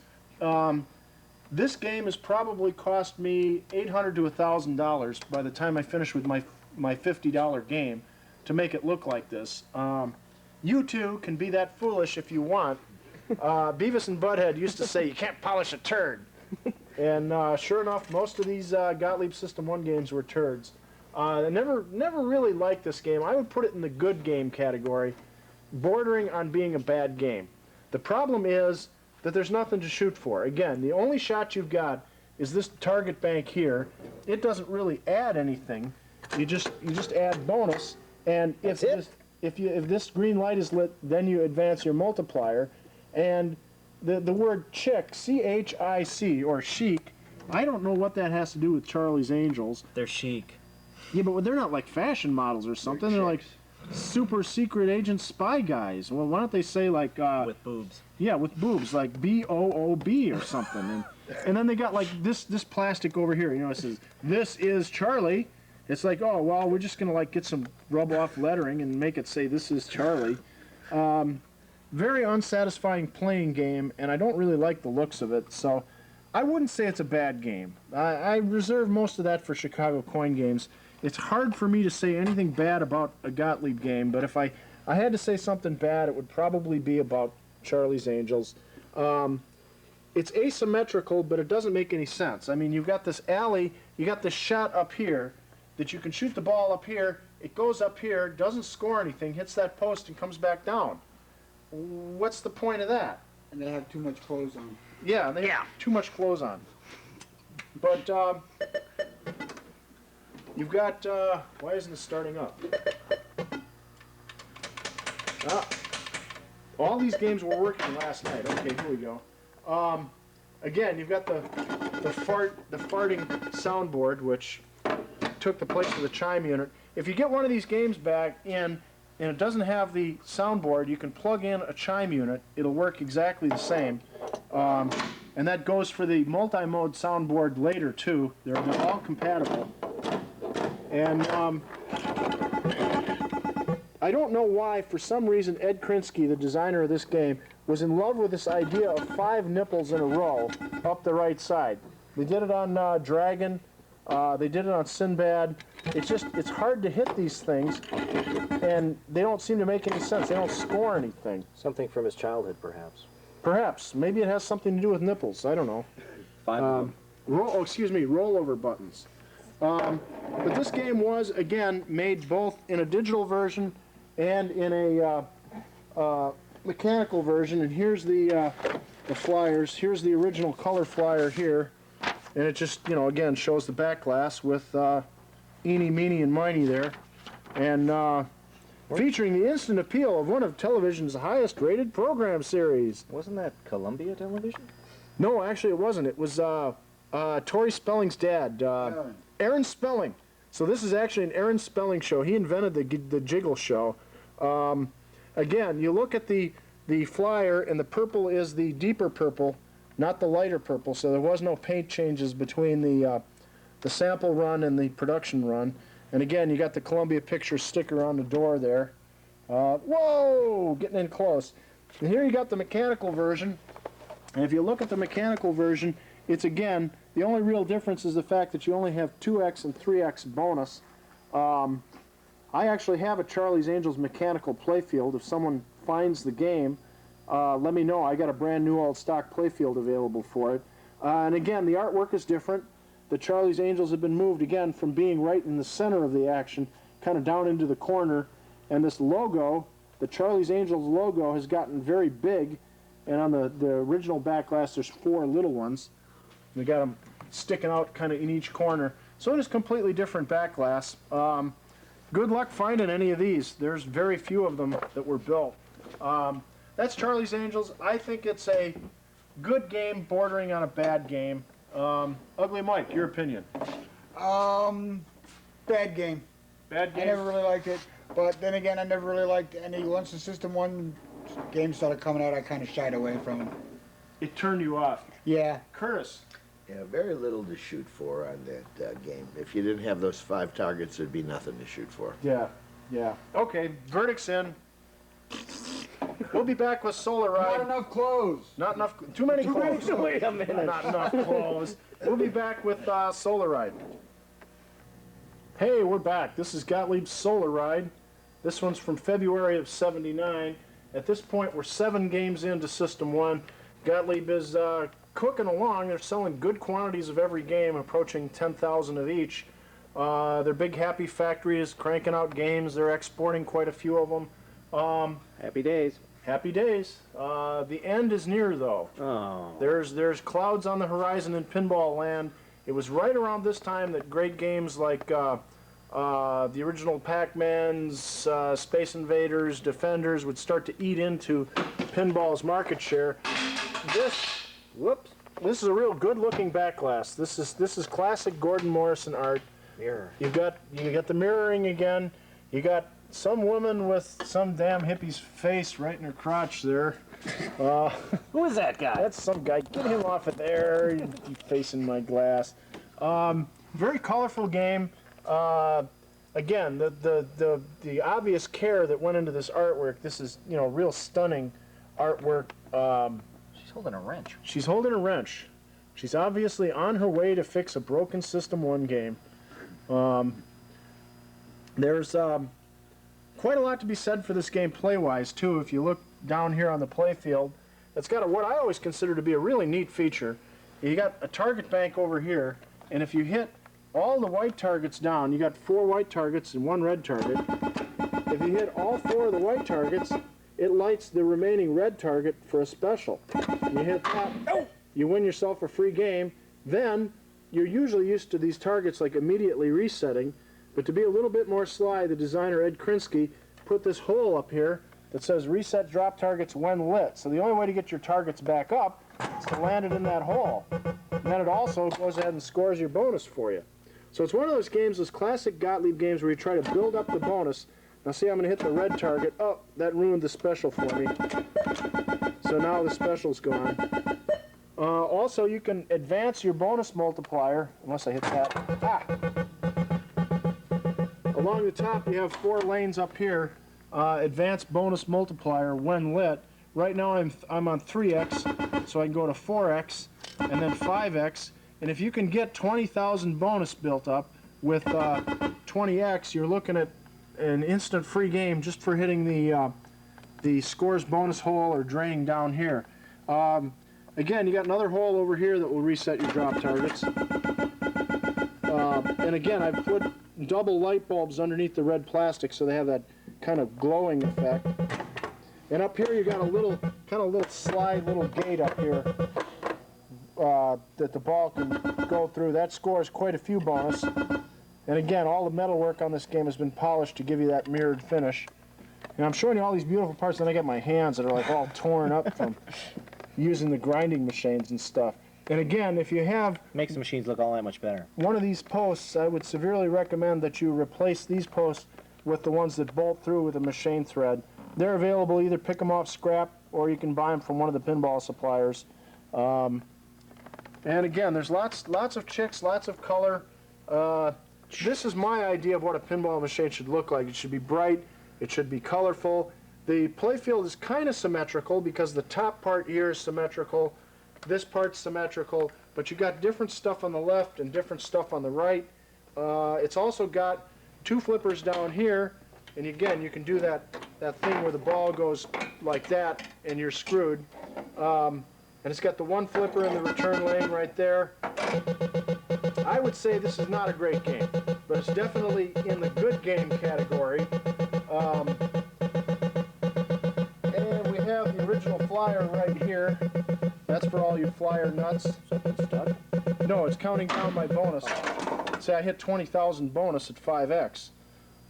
This game has probably cost me $800 to $1,000 by the time I finish with my $50 game to make it look like this. You too can be that foolish if you want. Beavis and Butthead used to say you can't polish a turd. And sure enough, most of these Gottlieb System 1 games were turds. I never really liked this game. I would put it in the good game category, bordering on being a bad game. The problem is that there's nothing to shoot for. Again, the only shot you've got is this target bank here. It doesn't really add anything. You just add bonus, and if this green light is lit, then you advance your multiplier. And the word chick, C-H-I-C, or chic, I don't know what that has to do with Charlie's Angels. They're chic. Yeah, but they're not like fashion models or something. They're like super secret agent spy guys. Well, why don't they say like... with boobs. Yeah, with boobs, like B-O-O-B or something. And then they got like this plastic over here. You know, it says, "This is Charlie." It's like, oh, well, we're just going to like get some rub-off lettering and make it say, "This is Charlie." Very unsatisfying playing game, and I don't really like the looks of it, so I wouldn't say it's a bad game. I reserve most of that for Chicago coin games. It's hard for me to say anything bad about a Gottlieb game, but if I had to say something bad, it would probably be about Charlie's Angels. It's asymmetrical, but it doesn't make any sense. I mean, you've got this alley, you got this shot up here, that you can shoot the ball up here, it goes up here, doesn't score anything, hits that post and comes back down. What's the point of that? And they have too much clothes on. Yeah, they have too much clothes on. But you've got, why isn't it starting up? All these games were working last night. Okay, here we go. Again, you've got the farting soundboard, which took the place of the chime unit. If you get one of these games back in and it doesn't have the soundboard, you can plug in a chime unit. It'll work exactly the same. And that goes for the multi-mode soundboard later, too. They're all compatible. And I don't know why, for some reason, Ed Krinsky, the designer of this game, was in love with this idea of 5 nipples in a row up the right side. They did it on Dragon. They did it on Sinbad. It's hard to hit these things, and they don't seem to make any sense. They don't score anything. Something from his childhood, perhaps. Perhaps. Maybe it has something to do with nipples. I don't know. Rollover buttons. But this game was, again, made both in a digital version and in a mechanical version. And here's the flyers. Here's the original color flyer here. And it just, you know, again, shows the back glass with eeny, meeny, and miny there. And featuring the instant appeal of one of television's highest-rated program series. Wasn't that Columbia Television? No, actually it wasn't. It was Tori Spelling's dad, Aaron Spelling. So this is actually an Aaron Spelling show. He invented the Jiggle show. Again, you look at the the flyer, and the purple is the deeper purple, not the lighter purple, so there was no paint changes between the sample run and the production run. And again, you got the Columbia Pictures sticker on the door there. Whoa! Getting in close. And here you got the mechanical version. And if you look at the mechanical version, it's again, the only real difference is the fact that you only have 2X and 3X bonus. I actually have a Charlie's Angels mechanical playfield. If someone finds the game, let me know. I got a brand new old stock playfield available for it. And again, the artwork is different. The Charlie's Angels have been moved again from being right in the center of the action, kind of down into the corner. And this logo, the Charlie's Angels logo, has gotten very big. And on the original back glass, there's 4 little ones. We got them sticking out kind of in each corner. So it is completely different back glass. Good luck finding any of these. There's very few of them that were built. That's Charlie's Angels. I think it's a good game bordering on a bad game. Ugly Mike, your opinion? Bad game. Bad I game? never really liked it, but then again, I never really liked any. Once the System 1 games started coming out, I kind of shied away from them. It turned you off. Yeah. Curtis? Yeah, very little to shoot for on that game. If you didn't have those 5 targets, there'd be nothing to shoot for. Yeah, yeah. Okay, verdict's in. We'll be back with Solar Ride. Not enough clothes. Not enough. Too many clothes. Wait a minute. Not enough clothes. We'll be back with Solar Ride. Hey, we're back. This is Gottlieb's Solar Ride. This one's from February of '79. At this point, we're 7 games into System 1. Gottlieb is cooking along. They're selling good quantities of every game, approaching 10,000 of each. Their big happy factory is cranking out games. They're exporting quite a few of them. Happy days. Happy days. The end is near, though. Oh. There's clouds on the horizon in pinball land. It was right around this time that great games like the original Pac-Mans, Space Invaders, Defenders would start to eat into pinball's market share. This is a real good-looking back glass. This is classic Gordon Morrison art. Mirror. You got the mirroring again. You got some woman with some damn hippie's face right in her crotch there. Who is that guy? That's some guy. Get him off of there. You're facing my glass. Very colorful game. Again, the obvious care that went into this artwork. This is real stunning artwork. She's holding a wrench. She's holding a wrench. She's obviously on her way to fix a broken System 1 game. There's quite a lot to be said for this game play-wise, too. If you look down here on the playfield, it's got what I always consider to be a really neat feature. You got a target bank over here, and if you hit all the white targets down, you got 4 white targets and 1 red target. If you hit all 4 of the white targets, it lights the remaining red target for a special. You hit that, you win yourself a free game. Then, you're usually used to these targets like immediately resetting, but to be a little bit more sly, the designer Ed Krinsky put this hole up here that says reset drop targets when lit. So the only way to get your targets back up is to land it in that hole. And then it also goes ahead and scores your bonus for you. So it's one of those games, those classic Gottlieb games where you try to build up the bonus. Now see, I'm going to hit the red target. Oh, that ruined the special for me. So now the special's gone. Also, you can advance your bonus multiplier, unless I hit that. Along the top, you have 4 lanes up here. Advanced bonus multiplier when lit. Right now, I'm on 3x, so I can go to 4x and then 5x. And if you can get 20,000 bonus built up with 20x, you're looking at an instant free game just for hitting the scores bonus hole or draining down here. Again, you got another hole over here that will reset your drop targets. And again, I've put double light bulbs underneath the red plastic so they have that kind of glowing effect. And up here you got a little slide little gate up here that the ball can go through. That scores quite a few bonus. And again, all the metal work on this game has been polished to give you that mirrored finish. And I'm showing you all these beautiful parts, and I got my hands that are like all torn up from using the grinding machines and stuff. And again, if you have Makes the machines look all that much better. one of these posts, I would severely recommend that you replace these posts with the ones that bolt through with a machine thread. They're available, either pick them off scrap or you can buy them from one of the pinball suppliers. And again, there's lots of chicks, lots of color. This is my idea of what a pinball machine should look like. It should be bright, it should be colorful. The playfield is kind of symmetrical because the top part here is symmetrical, this part's symmetrical, but you got different stuff on the left and different stuff on the right. It's also got 2 flippers down here, and again, you can do that thing where the ball goes like that and you're screwed. And it's got the 1 flipper in the return lane right there. I would say this is not a great game, but it's definitely in the good game category. And we have the original flyer right here. That's for all you flyer nuts. No, it's counting down my bonus. Say I hit 20,000 bonus at 5x.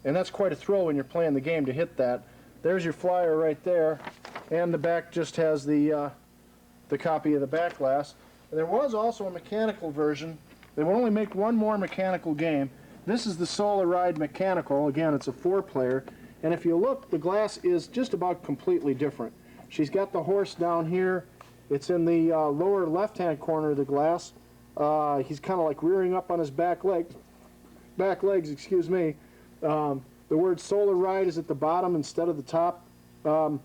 And that's quite a thrill when you're playing the game to hit that. There's your flyer right there. And the back just has the copy of the back glass. And there was also a mechanical version. They would only make one more mechanical game. This is the Solar Ride Mechanical. Again, it's a 4-player. And if you look, the glass is just about completely different. She's got the horse down here. It's in the lower left-hand corner of the glass. He's kind of like rearing up on his back legs, excuse me. The word Solar Ride is at the bottom instead of the top. The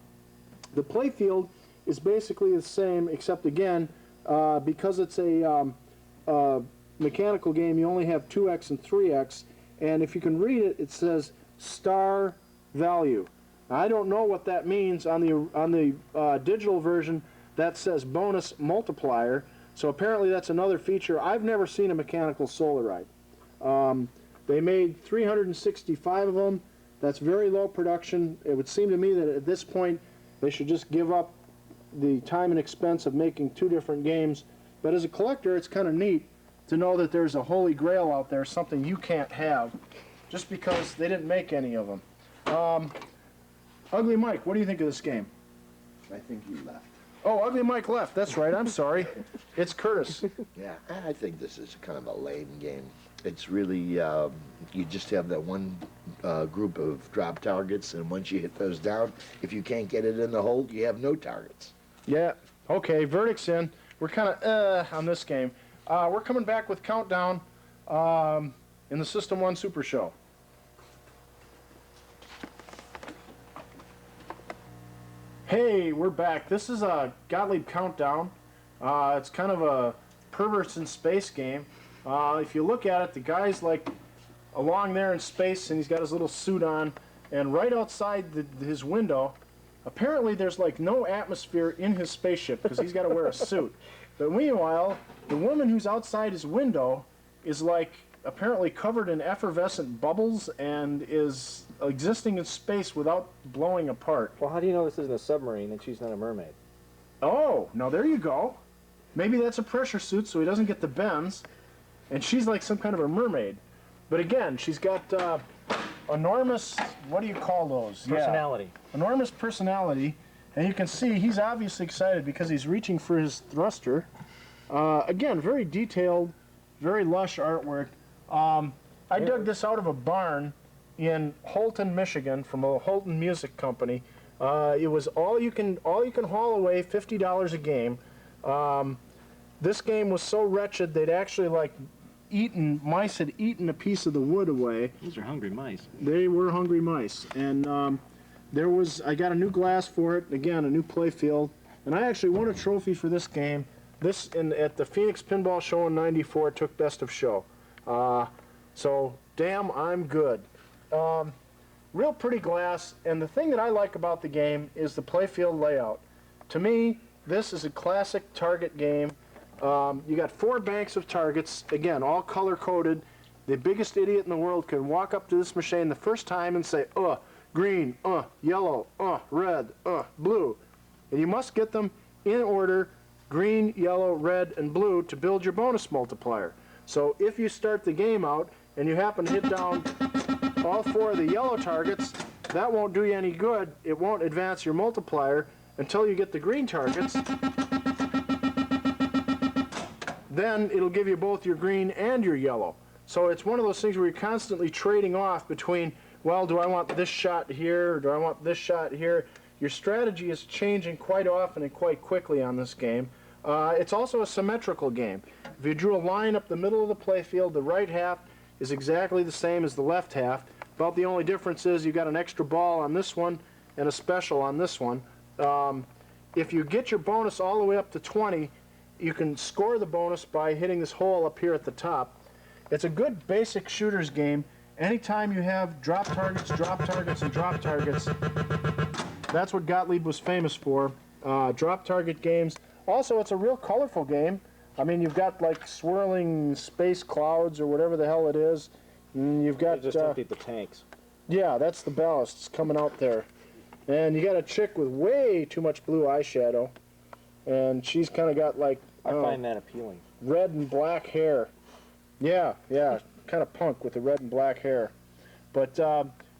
playfield is basically the same, except again, because it's a mechanical game, you only have 2x and 3x, and if you can read it, it says star value. Now, I don't know what that means. On the digital version, that says bonus multiplier, so apparently that's another feature. I've never seen a mechanical Solar Ride. They made 365 of them. That's very low production. It would seem to me that at this point, they should just give up the time and expense of making 2 different games. But as a collector, it's kind of neat to know that there's a holy grail out there, something you can't have, just because they didn't make any of them. Ugly Mike, what do you think of this game? I think he left. Oh, Ugly Mike left. That's right. I'm sorry. It's Curtis. Yeah, I think this is kind of a lame game. It's really, you just have that one group of drop targets, and once you hit those down, if you can't get it in the hole, you have no targets. Yeah. Okay, verdict's in. We're kind of on this game. We're coming back with Countdown in the System 1 Super Show. Hey, we're back. This is a Gottlieb Countdown. It's kind of a perverts in space game. If you look at it, the guy's like along there in space, and he's got his little suit on, and right outside his window, apparently there's like no atmosphere in his spaceship because he's got to wear a suit. But meanwhile, the woman who's outside his window is like apparently covered in effervescent bubbles and is existing in space without blowing apart. Well, how do you know this isn't a submarine and she's not a mermaid? Oh, now there you go. Maybe that's a pressure suit so he doesn't get the bends. And she's like some kind of a mermaid. But again, she's got enormous, what do you call those? Personality. Yeah, enormous personality. And you can see he's obviously excited because he's reaching for his thruster. Again, very detailed, very lush artwork. I dug this out of a barn in Holton, Michigan, from a Holton Music Company. It was all you can haul away, $50 a game. This game was so wretched they'd actually mice had eaten a piece of the wood away. These are hungry mice. They were hungry mice, and I got a new glass for it. Again, a new playfield, and I actually won a trophy for this game. At the Phoenix Pinball Show in '94, took Best of Show. So damn, I'm good. Real pretty glass, and the thing that I like about the game is the playfield layout. To me, this is a classic target game. You got 4 banks of targets, again, all color-coded. The biggest idiot in the world can walk up to this machine the first time and say, green, yellow, red, blue. And you must get them in order, green, yellow, red, and blue, to build your bonus multiplier. So if you start the game out and you happen to hit down all 4 of the yellow targets, that won't do you any good. It won't advance your multiplier until you get the green targets. Then it'll give you both your green and your yellow. So it's one of those things where you're constantly trading off between, well, do I want this shot here, or do I want this shot here? your strategy is changing quite often and quite quickly on this game. It's also a symmetrical game. If you drew a line up the middle of the playfield, the right half is exactly the same as the left half. About the only difference is you got an extra ball on this one and a special on this one. If you get your bonus all the way up to 20, you can score the bonus by hitting this hole up here at the top. It's a good basic shooters game. Anytime you have drop targets, and drop targets, that's what Gottlieb was famous for, drop target games. Also, it's a real colorful game. I mean, you've got like swirling space clouds or whatever the hell it is. And you've got... They just emptied the tanks. Yeah, that's the ballasts coming out there. And you got a chick with way too much blue eyeshadow. And she's kind of got like... I find that appealing. Red and black hair. Yeah, kind of punk with the red and black hair. But,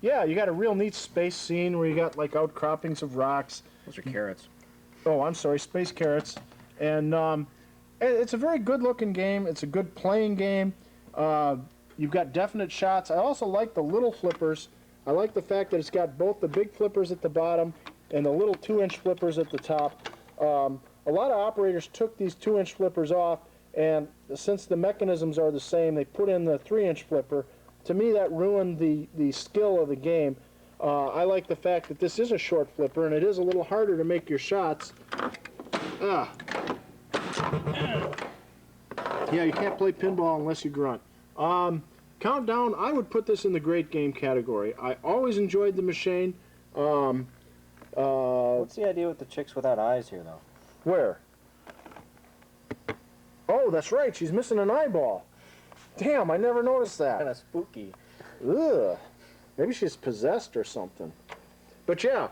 yeah, you got a real neat space scene where you got like outcroppings of rocks. Those are carrots. Oh, I'm sorry, space carrots. And it's a very good-looking game. It's a good playing game. You've got definite shots. I also like the little flippers. I like the fact that it's got both the big flippers at the bottom and the little 2-inch flippers at the top. A lot of operators took these 2-inch flippers off, and since the mechanisms are the same, they put in the 3-inch flipper. To me, that ruined the skill of the game. I like the fact that this is a short flipper, and it is a little harder to make your shots. Yeah, you can't play pinball unless you grunt. Countdown, I would put this in the great game category. I always enjoyed the machine. What's the idea with the chicks without eyes here, though? Where? Oh, that's right, she's missing an eyeball. Damn, I never noticed that. Kind of spooky. Ugh. Maybe she's possessed or something. But yeah,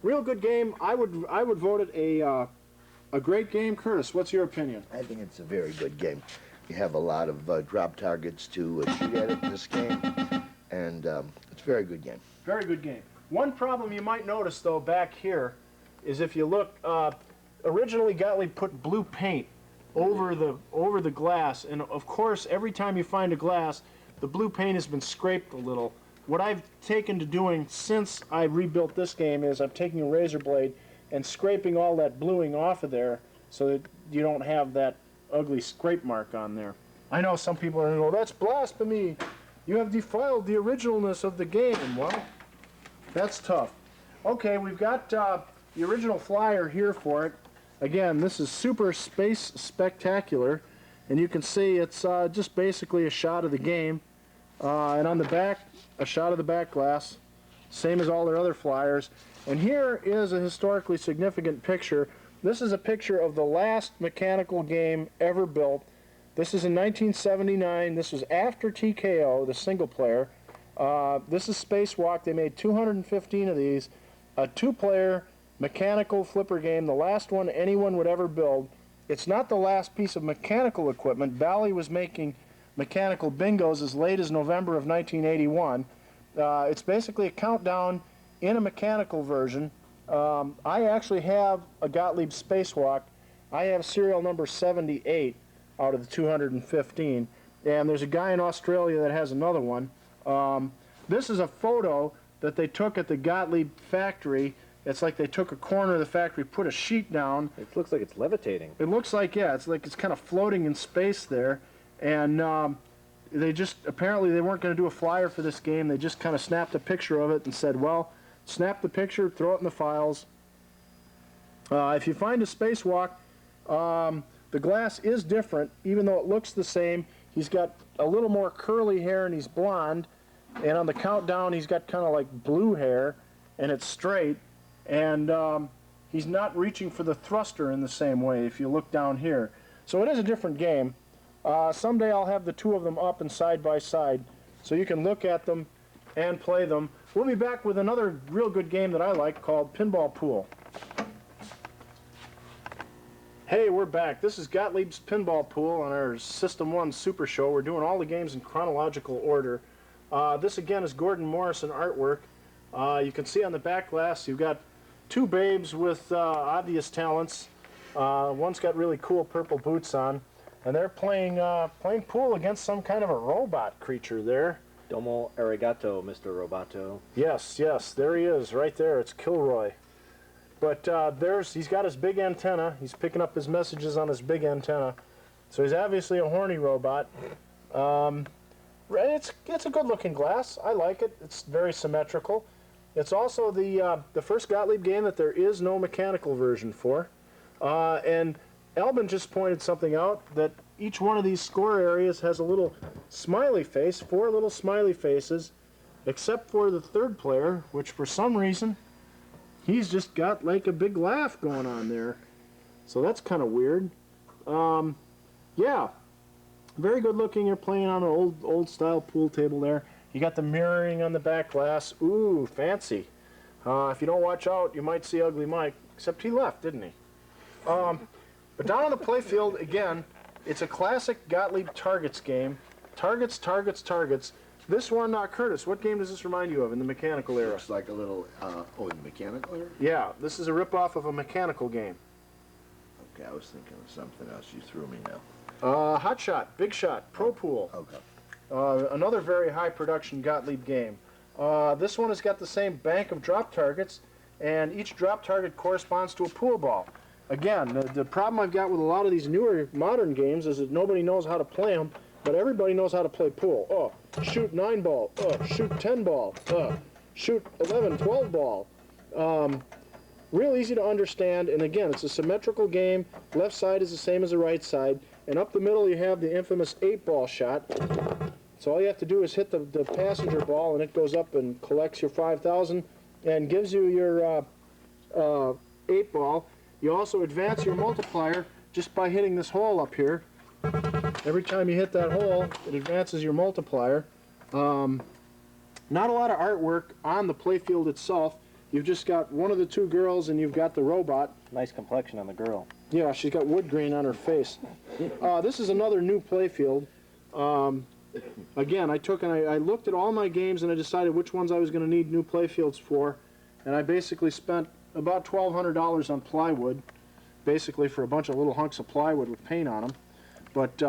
real good game. I would vote it a great game. Curtis, what's your opinion? I think it's a very good game. You have a lot of drop targets to shoot at it in this game, and it's a very good game. Very good game. One problem you might notice, though, back here, is if you look, originally Gottlieb put blue paint over the glass, and of course, every time you find a glass, the blue paint has been scraped a little. What I've taken to doing since I rebuilt this game is I'm taking a razor blade and scraping all that bluing off of there so that you don't have that ugly scrape mark on there. I know some people are going to go, that's blasphemy. You have defiled the originalness of the game. Well, that's tough. Okay, we've got the original flyer here for it. Again, this is Super Space Spectacular, and you can see it's just basically a shot of the game. And on the back, a shot of the back glass, same as all their other flyers. And here is a historically significant picture. This is a picture of the last mechanical game ever built. This is in 1979. This was after TKO, the single player. This is Spacewalk. They made 215 of these. A 2-player mechanical flipper game, the last one anyone would ever build. It's not the last piece of mechanical equipment. Bally was making mechanical bingos as late as November of 1981. It's basically a countdown in a mechanical version. I actually have a Gottlieb Spacewalk. I have serial number 78 out of the 215, and there's a guy in Australia that has another one. This is a photo that they took at the Gottlieb factory. It's like they took a corner of the factory, put a sheet down. It looks like it's levitating. It looks like, yeah, it's like it's kind of floating in space there. And they just, apparently they weren't going to do a flyer for this game. They just kind of snapped a picture of it and said, well, snap the picture, throw it in the files. If you find a Spacewalk, the glass is different, even though it looks the same. He's got a little more curly hair and he's blonde. And on the countdown, he's got kind of like blue hair and it's straight. And he's not reaching for the thruster in the same way if you look down here. So it is a different game. Someday I'll have the two of them up and side by side so you can look at them and play them. We'll be back with another real good game that I like called Pinball Pool. Hey, we're back. This is Gottlieb's Pinball Pool on our System 1 Super Show. We're doing all the games in chronological order. This again is Gordon Morrison artwork. You can see on the back glass you've got two babes with obvious talents. One's got really cool purple boots on, and they're playing pool against some kind of a robot creature there. Domo arigato, Mr. Roboto. Yes, yes, there he is, right there. It's Kilroy. But he's got his big antenna. He's picking up his messages on his big antenna. So he's obviously a horny robot. It's a good-looking glass. I like it. It's very symmetrical. It's also the first Gottlieb game that there is no mechanical version for. And Albin just pointed something out, that each one of these score areas has a little smiley face, 4 little smiley faces, except for the third player, which for some reason, he's just got like a big laugh going on there. So that's kind of weird. Yeah, very good looking. You're playing on an old style pool table there. You got the mirroring on the back glass. Ooh, fancy. If you don't watch out, you might see Ugly Mike, except he left, didn't he? But down on the playfield, again, it's a classic Gottlieb targets game. Targets, targets, targets. This one, Curtis, what game does this remind you of in the mechanical era? Looks like a little, the mechanical era? Yeah, this is a rip-off of a mechanical game. Okay, I was thinking of something else. You threw me now. Hot Shot, Big Shot, Pro Pool. Okay. Another very high production Gottlieb game. This one has got the same bank of drop targets, and each drop target corresponds to a pool ball. Again, the problem I've got with a lot of these newer modern games is that nobody knows how to play them, but everybody knows how to play pool. Oh, shoot 9 ball. Oh, shoot 10 ball. Shoot 11, 12 ball. Real easy to understand, and again, it's a symmetrical game. Left side is the same as the right side, and up the middle you have the infamous 8-ball shot. So all you have to do is hit the passenger ball, and it goes up and collects your 5,000 and gives you your 8-ball. You also advance your multiplier just by hitting this hole up here. Every time you hit that hole, it advances your multiplier. Not a lot of artwork on the playfield itself. You've just got one of the 2 girls, and you've got the robot. Nice complexion on the girl. Yeah, she's got wood grain on her face. This is another new playfield. Again, I looked at all my games, and I decided which ones I was going to need new playfields for, and I basically spent about $1,200 on plywood, basically for a bunch of little hunks of plywood with paint on them. But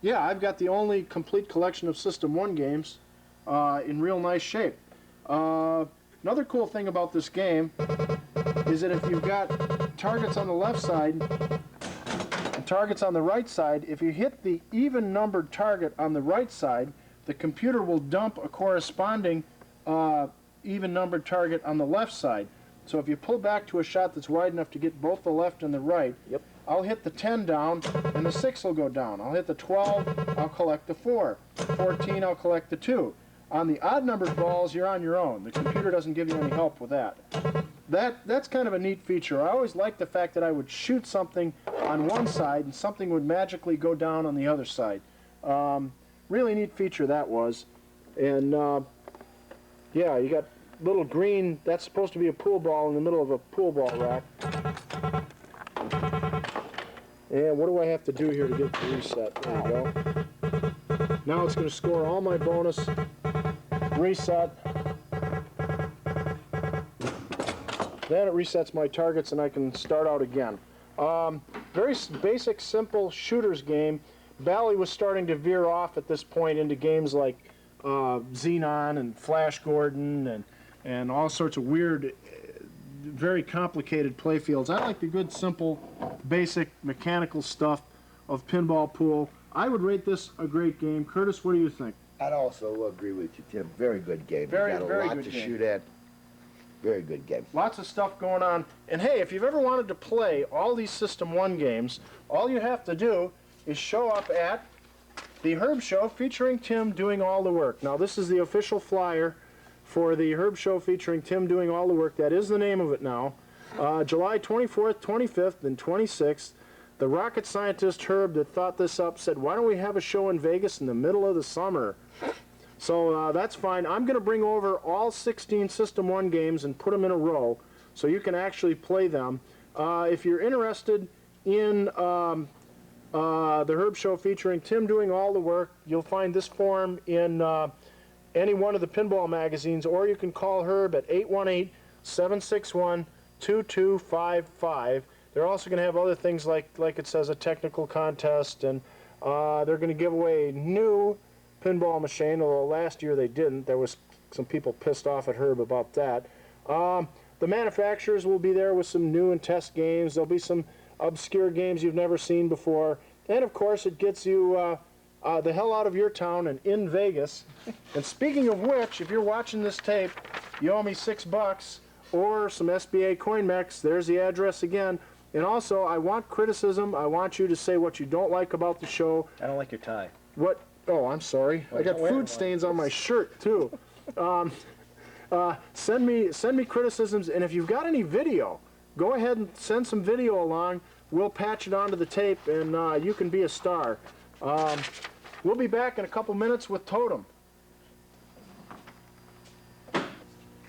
yeah, I've got the only complete collection of System 1 games in real nice shape. Another cool thing about this game is that if you've got targets on the left side and targets on the right side, if you hit the even numbered target on the right side, the computer will dump a corresponding even numbered target on the left side. So if you pull back to a shot that's wide enough to get both the left and the right, Yep. I'll hit the 10 down and the 6 will go down. I'll hit the 12, I'll collect the 4. 14, I'll collect the 2. On the odd numbered balls, you're on your own. The computer doesn't give you any help with that. That's kind of a neat feature. I always liked the fact that I would shoot something on one side and something would magically go down on the other side. Really neat feature that was. And yeah, you got little green, that's supposed to be a pool ball in the middle of a pool ball rack. And what do I have to do here to get the reset? There we go. Now it's going to score all my bonus. Reset. Then it resets my targets and I can start out again. Very basic, simple shooter's game. Bally was starting to veer off at this point into games like Xenon and Flash Gordon and all sorts of weird, very complicated playfields. I like the good, simple, basic mechanical stuff of Pinball Pool. I would rate this a great game. Curtis, what do you think? I'd also agree with you, Tim. Very good game. Very, you got a very lot good to game. shoot at. Very good game. Lots of stuff going on. And hey, if you've ever wanted to play all these System 1 games, all you have to do is show up at the Herb Show featuring Tim doing all the work. Now, this is the official flyer for the Herb Show featuring Tim doing all the work. That is the name of it now. July 24th, 25th, and 26th. The rocket scientist Herb that thought this up said, why don't we have a show in Vegas in the middle of the summer? So that's fine. I'm going to bring over all 16 System 1 games and put them in a row so you can actually play them. If you're interested in the Herb Show featuring Tim doing all the work, you'll find this form in any one of the pinball magazines, or you can call Herb at 818-761-2255. They're also going to have other things like it says, a technical contest, and they're going to give away new pinball machine, although last year they didn't. There was some people pissed off at Herb about that. The manufacturers will be there with some new and test games. There'll be some obscure games you've never seen before. And, of course, it gets you the hell out of your town and in Vegas. And speaking of which, if you're watching this tape, you owe me $6 or some SBA CoinMex. There's the address again. And also, I want criticism. I want you to say what you don't like about the show. I don't like your tie. What? Oh, I'm sorry. I got food stains on my shirt, too. Send me criticisms, and if you've got any video, go ahead and send some video along. We'll patch it onto the tape, and you can be a star. We'll be back in a couple minutes with Totem.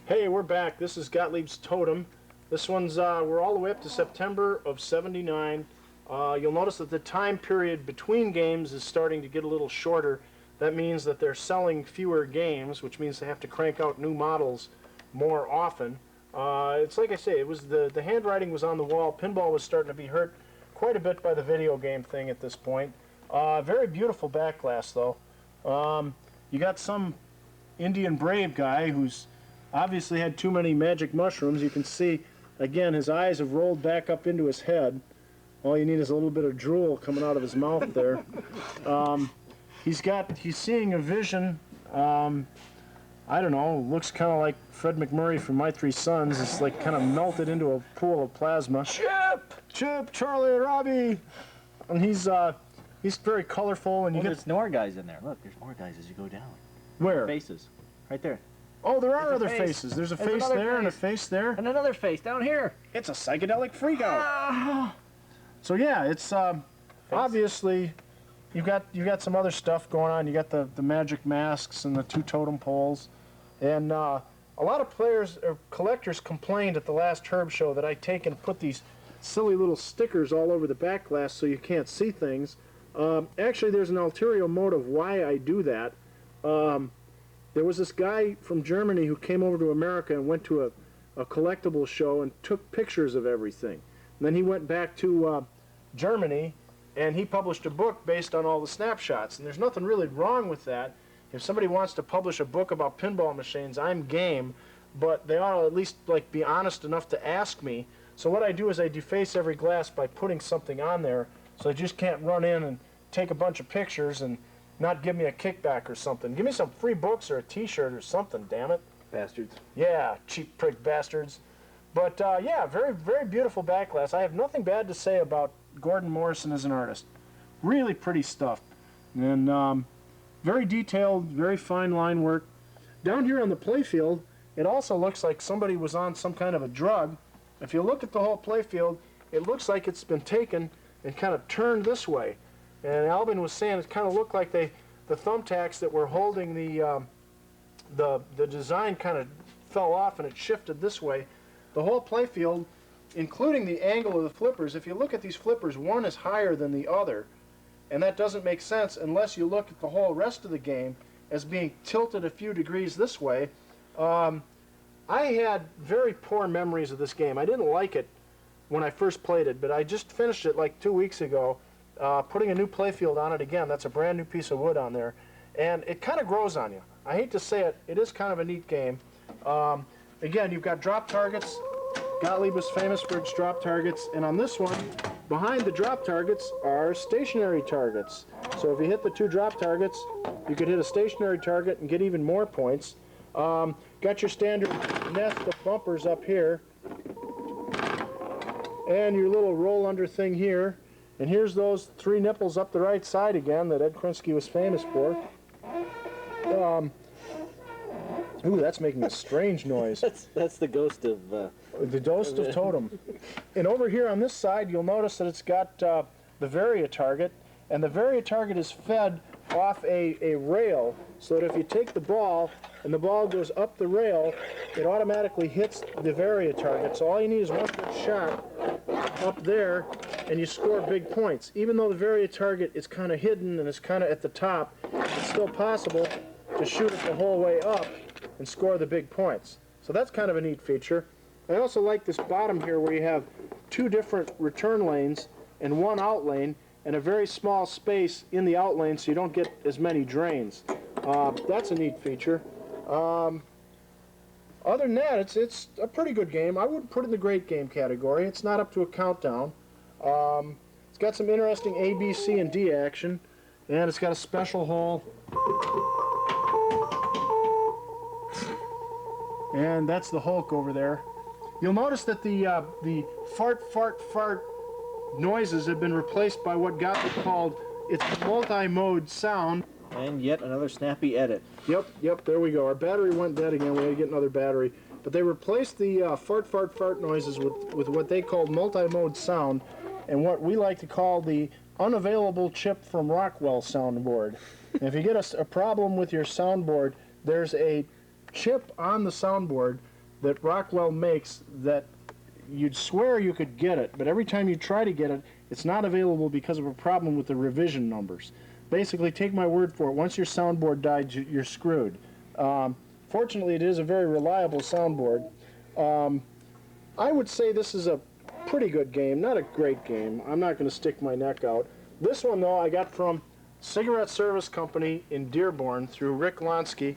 Hey, we're back. This is Gottlieb's Totem. This one's, we're all the way up to September of '79. You'll notice that the time period between games is starting to get a little shorter. That means that they're selling fewer games, which means they have to crank out new models more often. It's like I say, it was the handwriting was on the wall. Pinball was starting to be hurt quite a bit by the video game thing at this point. Very beautiful back glass, though. You got some Indian Brave guy who's obviously had too many magic mushrooms. You can see, again, his eyes have rolled back up into his head. All you need is a little bit of drool coming out of his mouth there. He's seeing a vision. I don't know, looks kind of like Fred McMurray from My Three Sons. It's like kind of melted into a pool of plasma. Chip, Charlie, Robbie. And he's very colorful. And There's more guys in there. Look, there's more guys as you go down. Where? Faces. Right there. Oh, there are There's a other face. faces. There's a There's face another there and a face. face there. And another face down here. It's a psychedelic freakout. So yeah, it's obviously you got some other stuff going on. You got the magic masks and the two totem poles, and a lot of players or collectors complained at the last Herb show that I take and put these silly little stickers all over the back glass so you can't see things. Actually, there's an ulterior motive why I do that. There was this guy from Germany who came over to America and went to a collectible show and took pictures of everything. And then he went back to Germany and he published a book based on all the snapshots. And there's nothing really wrong with that. If somebody wants to publish a book about pinball machines, I'm game, but they ought to at least be honest enough to ask me. So what I do is I deface every glass by putting something on there, so they just can't run in and take a bunch of pictures and not give me a kickback or something. Give me some free books or a t-shirt or something, damn it. Bastards. Yeah, cheap prick bastards. But yeah, very, very beautiful back glass. I have nothing bad to say about Gordon Morrison as an artist. Really pretty stuff. And very detailed, very fine line work. Down here on the playfield, it also looks like somebody was on some kind of a drug. If you look at the whole playfield, it looks like it's been taken and kind of turned this way. And Albin was saying it kind of looked like the thumbtacks that were holding the design kind of fell off and it shifted this way. The whole playfield, including the angle of the flippers, if you look at these flippers, one is higher than the other. And that doesn't make sense unless you look at the whole rest of the game as being tilted a few degrees this way. I had very poor memories of this game. I didn't like it when I first played it, but I just finished it like 2 weeks ago, putting a new playfield on it again. That's a brand new piece of wood on there. And it kind of grows on you. I hate to say it, it is kind of a neat game. Again, you've got drop targets. Gottlieb was famous for its drop targets. And on this one, behind the drop targets are stationary targets. So if you hit the two drop targets, you could hit a stationary target and get even more points. Got your standard nest of bumpers up here. And your little roll under thing here. And here's those three nipples up the right side again that Ed Krinsky was famous for. Ooh, that's making a strange noise. That's the ghost of... The ghost of Totem. And over here on this side, you'll notice that it's got the Varia target. And the Varia target is fed off a rail, so that if you take the ball and the ball goes up the rail, it automatically hits the Varia target. So all you need is one good shot up there, and you score big points. Even though the Varia target is kind of hidden and is kind of at the top, it's still possible to shoot it the whole way up and score the big points. So that's kind of a neat feature. I also like this bottom here where you have two different return lanes and one out lane, and a very small space in the out lane so you don't get as many drains. That's a neat feature. Other than that, it's a pretty good game. I wouldn't put it in the great game category. It's not up to a countdown. It's got some interesting A, B, C, and D action, and it's got a special hole. And that's the Hulk over there. You'll notice that the fart noises have been replaced by what got called its multi-mode sound. And yet another snappy edit. Yep, there we go. Our battery went dead again. We had to get another battery. But they replaced the fart noises with what they called multi-mode sound, and what we like to call the unavailable chip from Rockwell soundboard. And if you get a problem with your soundboard, there's a chip on the soundboard that Rockwell makes that you'd swear you could get it, but every time you try to get it, it's not available because of a problem with the revision numbers. Basically, take my word for it, once your soundboard died, you're screwed. Fortunately, it is a very reliable soundboard. I would say this is a pretty good game, not a great game. I'm not going to stick my neck out. This one, though, I got from Cigarette Service Company in Dearborn through Rick Lonsky.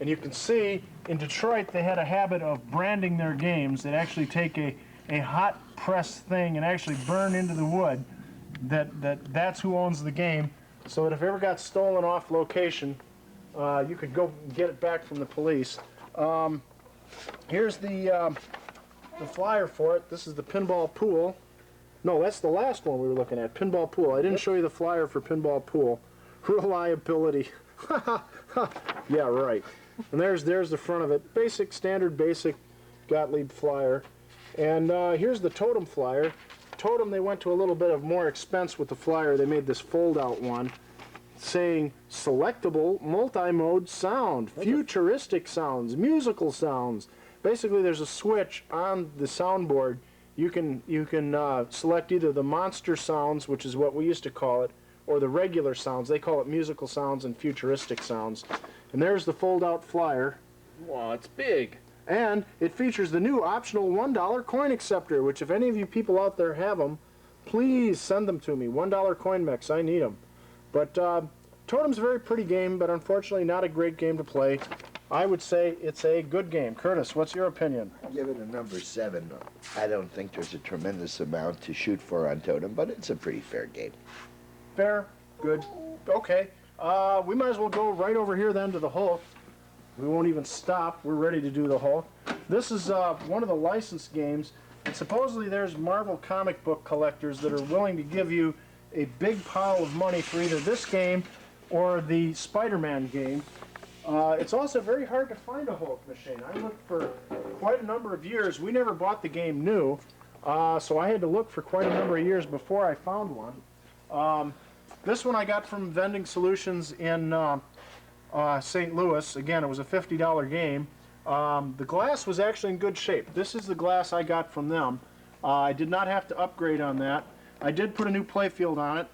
And you can see in Detroit they had a habit of branding their games. They'd actually take a hot press thing and actually burn into the wood that's who owns the game, so that if it ever got stolen off location, you could go get it back from the police. Here's the flyer for it. This is the Pinball Pool. No, that's the last one we were looking at, Pinball Pool. I didn't show you the flyer for Pinball Pool. Reliability. Yeah, right. And there's the front of it. Basic, standard, basic Gottlieb flyer. And here's the Totem flyer. Totem, they went to a little bit of more expense with the flyer. They made this fold-out one saying selectable multi-mode sound, futuristic sounds, musical sounds. Basically, there's a switch on the soundboard. You can select either the monster sounds, which is what we used to call it, or the regular sounds. They call it musical sounds and futuristic sounds. And there's the fold-out flyer. Wow, it's big. And it features the new optional $1 coin acceptor, which if any of you people out there have them, please send them to me. $1 coin mechs, I need them. But Totem's a very pretty game, but unfortunately not a great game to play. I would say it's a good game. Curtis, what's your opinion? Give it a number 7. I don't think there's a tremendous amount to shoot for on Totem, but it's a pretty fair game. Fair, good, okay. We might as well go right over here then to the Hulk. We won't even stop. We're ready to do the Hulk. This is one of the licensed games, and supposedly there's Marvel comic book collectors that are willing to give you a big pile of money for either this game or the Spider-Man game. It's also very hard to find a Hulk machine. I looked for quite a number of years. We never bought the game new, so I had to look for quite a number of years before I found one. This one I got from Vending Solutions in St. Louis. Again, it was a $50 game. The glass was actually in good shape. This is the glass I got from them. I did not have to upgrade on that. I did put a new playfield on it.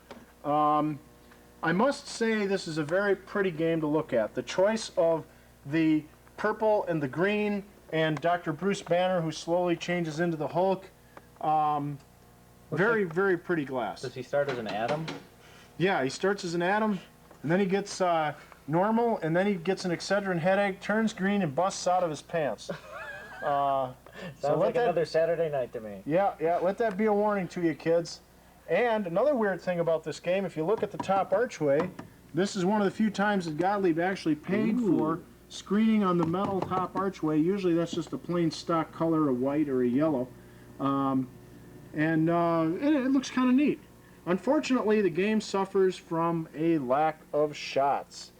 I must say this is a very pretty game to look at. The choice of the purple and the green and Dr. Bruce Banner, who slowly changes into the Hulk. Very, very pretty glass. Does he start as an atom? Yeah, he starts as an atom, and then he gets normal, and then he gets an Excedrin headache, turns green, and busts out of his pants. Sounds like another Saturday night to me. Yeah, let that be a warning to you, kids. And another weird thing about this game, if you look at the top archway, this is one of the few times that Gottlieb actually paid for screening on the metal top archway. Usually that's just a plain stock color, a white or a yellow. It looks kind of neat. Unfortunately, the game suffers from a lack of shots.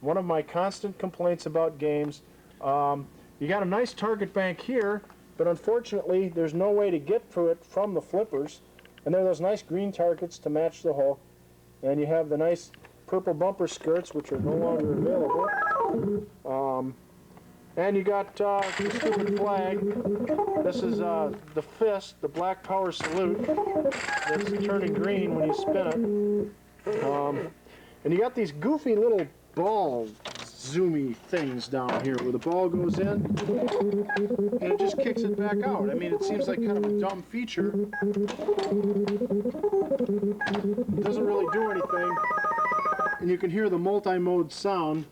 One of my constant complaints about games. You got a nice target bank here, but unfortunately there's no way to get to it from the flippers. And there are those nice green targets to match the Hulk. And you have the nice purple bumper skirts, which are no longer available. And you got the stupid flag. This is the fist, the Black Power salute. That's turning green when you spin it. And you got these goofy little ball zoomy things down here where the ball goes in and it just kicks it back out. I mean, it seems like kind of a dumb feature. It doesn't really do anything. And and you can hear the multi-mode sound.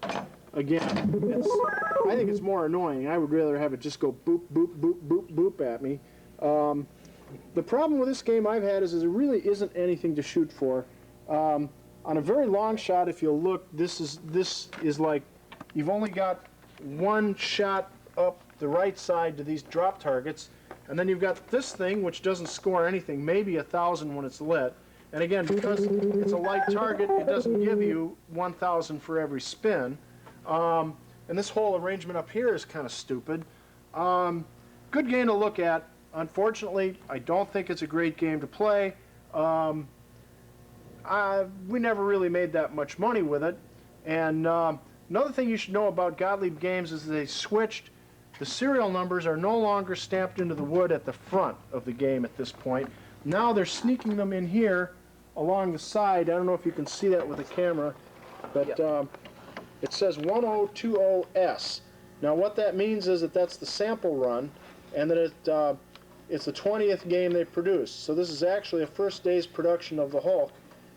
Again, I think it's more annoying. I would rather have it just go boop, boop, boop, boop, boop at me. The problem with this game I've had is there really isn't anything to shoot for. On a very long shot, if you look, this is like you've only got one shot up the right side to these drop targets, and then you've got this thing which doesn't score anything, maybe 1,000 when it's lit. And again, because it's a light target, it doesn't give you 1,000 for every spin. And this whole arrangement up here is kind of stupid. Good game to look at. Unfortunately, I don't think it's a great game to play. We never really made that much money with it. And another thing you should know about Gottlieb games is they switched. The serial numbers are no longer stamped into the wood at the front of the game at this point. Now they're sneaking them in here along the side. I don't know if you can see that with the camera, but it says 1020S. Now what that means is that that's the sample run, and that it's the 20th game they produced. So this is actually a first day's production of the Hulk.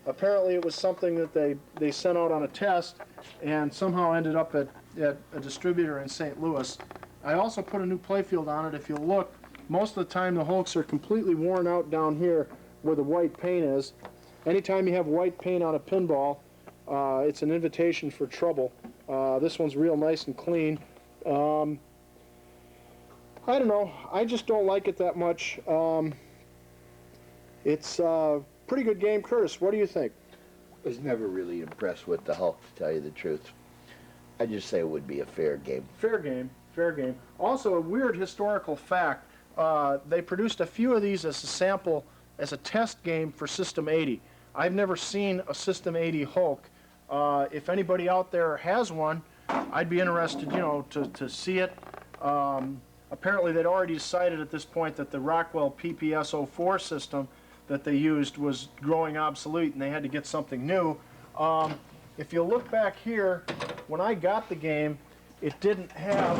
Apparently it was something that they sent out on a test and somehow ended up at a distributor in St. Louis. I also put a new playfield on it. If you look, most of the time the Hulks are completely worn out down here where the white paint is. Anytime you have white paint on a pinball, it's an invitation for trouble. This one's real nice and clean. I don't know. I just don't like it that much. It's a pretty good game. Curtis, what do you think? I was never really impressed with the Hulk, to tell you the truth. I just say it would be a fair game. Fair game. Fair game. Also, a weird historical fact. They produced a few of these as a sample, as a test game for System 80. I've never seen a System 80 Hulk. If anybody out there has one, I'd be interested, you know, to see it. Apparently, they'd already decided at this point that the Rockwell PPS-04 system that they used was growing obsolete, and they had to get something new. If you look back here, when I got the game, it didn't have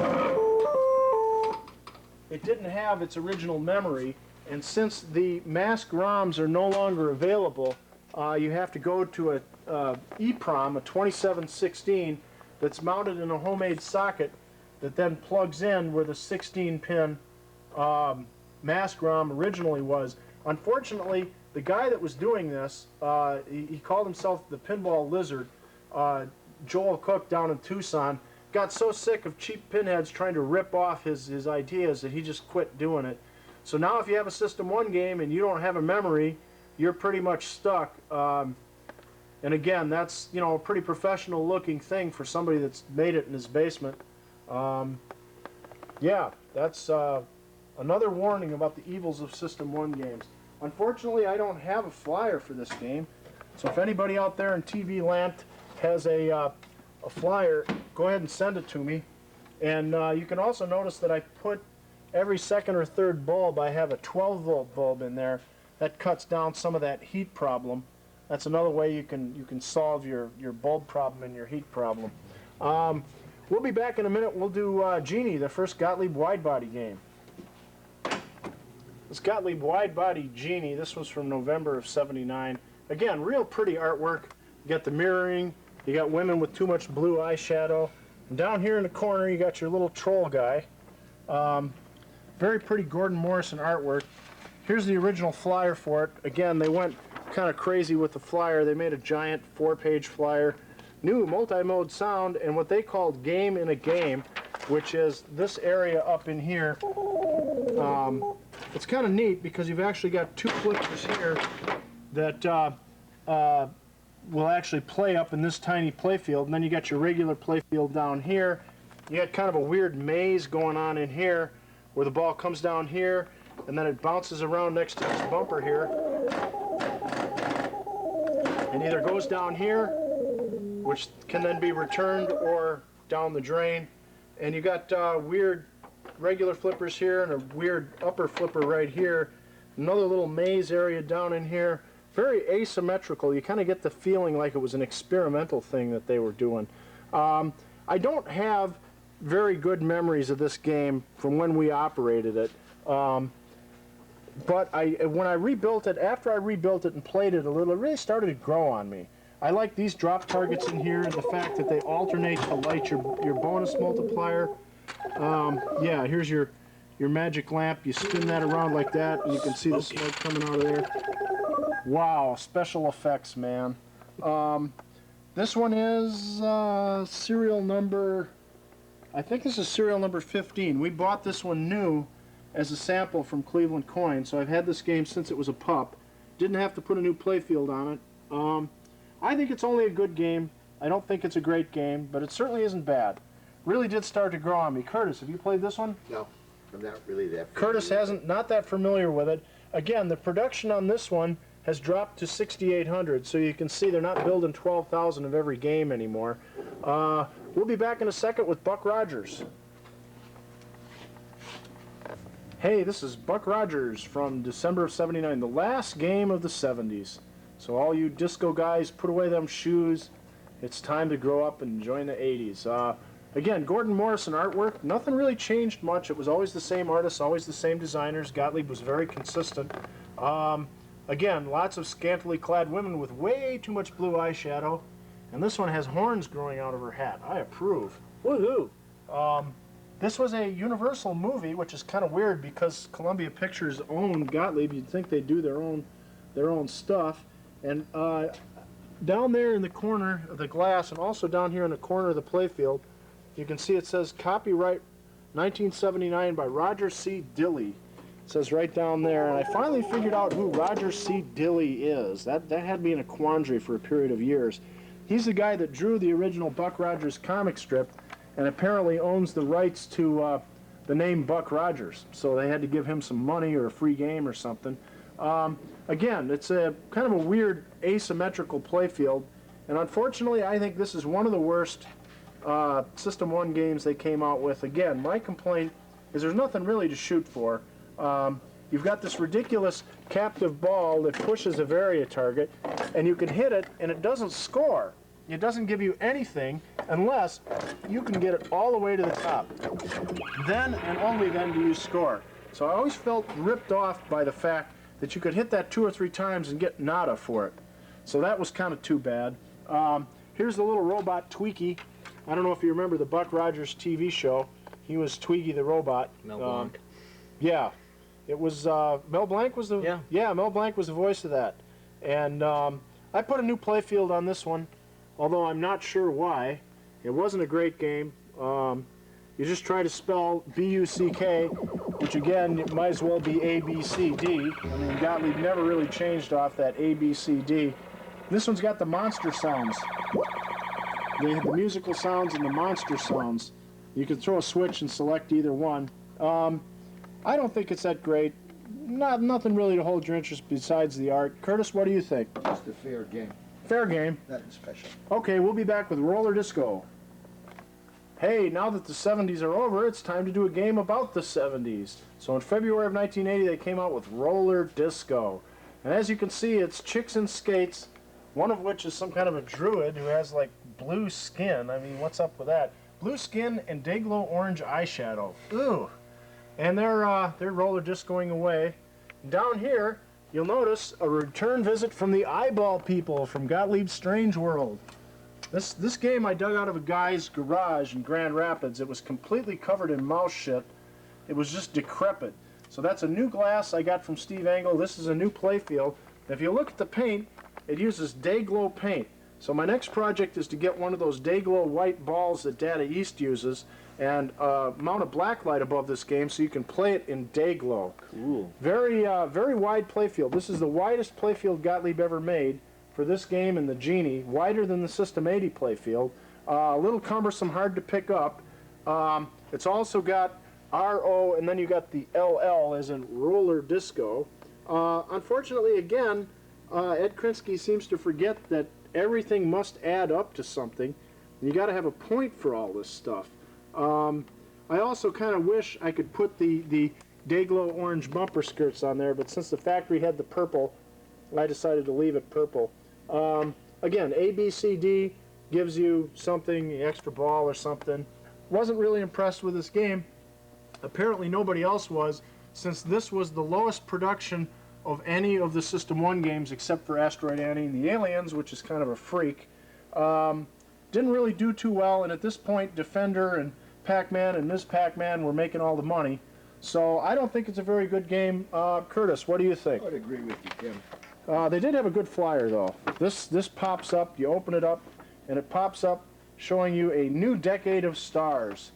its original memory, and since the mask ROMs are no longer available, you have to go to a EEPROM, a 2716, that's mounted in a homemade socket that then plugs in where the 16-pin mask ROM originally was. Unfortunately, the guy that was doing this, he called himself the Pinball Lizard, Joel Cook down in Tucson, got so sick of cheap pinheads trying to rip off his ideas that he just quit doing it. So now if you have a System 1 game and you don't have a memory, you're pretty much stuck. And again, that's, you know, a pretty professional looking thing for somebody that's made it in his basement. Yeah, that's another warning about the evils of System 1 games. Unfortunately, I don't have a flyer for this game, so if anybody out there in TV land has a flyer, go ahead and send it to me. And you can also notice that I put every second or third bulb, I have a 12-volt bulb in there. That cuts down some of that heat problem. That's another way you can solve your bulb problem and your heat problem. We'll be back in a minute. We'll do Genie, the first Gottlieb widebody game. This Gottlieb widebody Genie, this was from November of '79. Again, real pretty artwork. You got the mirroring. You got women with too much blue eyeshadow. And down here in the corner, you got your little troll guy. Very pretty Gordon Morrison artwork. Here's the original flyer for it. Again, they went kind of crazy with the flyer. They made a giant 4-page flyer. New multi-mode sound and what they called game in a game, which is this area up in here. It's kind of neat because you've actually got two flippers here that will actually play up in this tiny playfield, and then you got your regular playfield down here. You got kind of a weird maze going on in here where the ball comes down here and then it bounces around next to this bumper here and either goes down here, which can then be returned, or down the drain. And you got weird regular flippers here and a weird upper flipper right here. Another little maze area down in here. Very asymmetrical. You kind of get the feeling like it was an experimental thing that they were doing. I don't have very good memories of this game from when we operated it. But when I rebuilt it, after I rebuilt it and played it a little, it really started to grow on me. I like these drop targets in here, the fact that they alternate to light your bonus multiplier. Yeah, here's your magic lamp. You spin that around like that, and you can see the smoke coming out of there. Wow, special effects, man. This one is serial number, I think this is serial number 15. We bought this one new as a sample from Cleveland Coin, so I've had this game since it was a pup. Didn't have to put a new playfield on it. I think it's only a good game. I don't think it's a great game, but it certainly isn't bad. Really did start to grow on me. Curtis, have you played this one? No, I'm not really that. Curtis hasn't, not that familiar with it. Again, the production on this one has dropped to 6,800, so you can see they're not building 12,000 of every game anymore. We'll be back in a second with Buck Rogers. Hey, this is Buck Rogers from December of '79, the last game of the '70s. So all you disco guys, put away them shoes. It's time to grow up and join the '80s. Again, Gordon Morrison artwork, nothing really changed much. It was always the same artists, always the same designers. Gottlieb was very consistent. Again, lots of scantily clad women with way too much blue eyeshadow. And this one has horns growing out of her hat. I approve. Woohoo! This was a Universal movie, which is kind of weird because Columbia Pictures owned Gottlieb. You'd think they'd do their own stuff. And down there in the corner of the glass, and also down here in the corner of the playfield, you can see it says copyright 1979 by Roger C. Dilley. It says right down there, and I finally figured out who Roger C. Dilley is. That had me in a quandary for a period of years. He's the guy that drew the original Buck Rogers comic strip, and apparently owns the rights to the name Buck Rogers. So they had to give him some money or a free game or something. Again, it's a kind of a weird asymmetrical playfield, and unfortunately I think this is one of the worst System 1 games they came out with. Again, my complaint is there's nothing really to shoot for. You've got this ridiculous captive ball that pushes a varia target, and you can hit it and it doesn't score. It doesn't give you anything unless you can get it all the way to the top. Then and only then do you score. So I always felt ripped off by the fact that you could hit that 2 or 3 times and get nada for it. So that was kind of too bad. Here's the little robot Tweaky. I don't know if you remember the Buck Rogers TV show. He was Twiggy the robot. Mel Blanc. Yeah. It was, Mel Blanc was the... Yeah, Mel Blanc was the voice of that. And I put a new playfield on this one, although I'm not sure why. It wasn't a great game. You just try to spell B-U-C-K, which again, it might as well be A-B-C-D. I mean, Gottlieb never really changed off that A-B-C-D. This one's got the monster sounds. They have the musical sounds and the monster sounds. You can throw a switch and select either one. I don't think it's that great. Nothing really to hold your interest besides the art. Curtis, what do you think? Just a fair game. Fair game. Nothing special. Okay, we'll be back with Roller Disco. Hey, now that the 70s are over, it's time to do a game about the 70s. So in February of 1980, they came out with Roller Disco. And as you can see, it's chicks in skates, one of which is some kind of a druid who has like blue skin. I mean, what's up with that? Blue skin and day-glow orange eyeshadow. Ooh. And they're roller discoing away. Down here, you'll notice a return visit from the Eyeball people from Gottlieb's Strange World. This game I dug out of a guy's garage in Grand Rapids. It was completely covered in mouse shit. It was just decrepit. So that's a new glass I got from Steve Engel. This is a new playfield. If you look at the paint, it uses day-glow paint. So my next project is to get one of those day-glow white balls that Data East uses and mount a black light above this game so you can play it in day-glow. Cool. Very wide playfield. This is the widest playfield Gottlieb ever made for this game and the Genie, wider than the System 80 playfield. A little cumbersome, hard to pick up. It's also got RO, and then you got the LL as in Roller Disco. Unfortunately, again, Ed Krinsky seems to forget that everything must add up to something. You got to have a point for all this stuff. I also kind of wish I could put the day-glow orange bumper skirts on there, but since the factory had the purple, I decided to leave it purple. Again, ABCD gives you something, an extra ball or something. Wasn't really impressed with this game. Apparently nobody else was, since this was the lowest production of any of the System 1 games except for Asteroid Annie and the Aliens, which is kind of a freak. Didn't really do too well, and at this point, Defender and Pac-Man and Ms. Pac-Man were making all the money. So I don't think it's a very good game. Curtis, what do you think? I would agree with you, Tim. They did have a good flyer, though. This pops up, you open it up, and it pops up showing you a new decade of stars.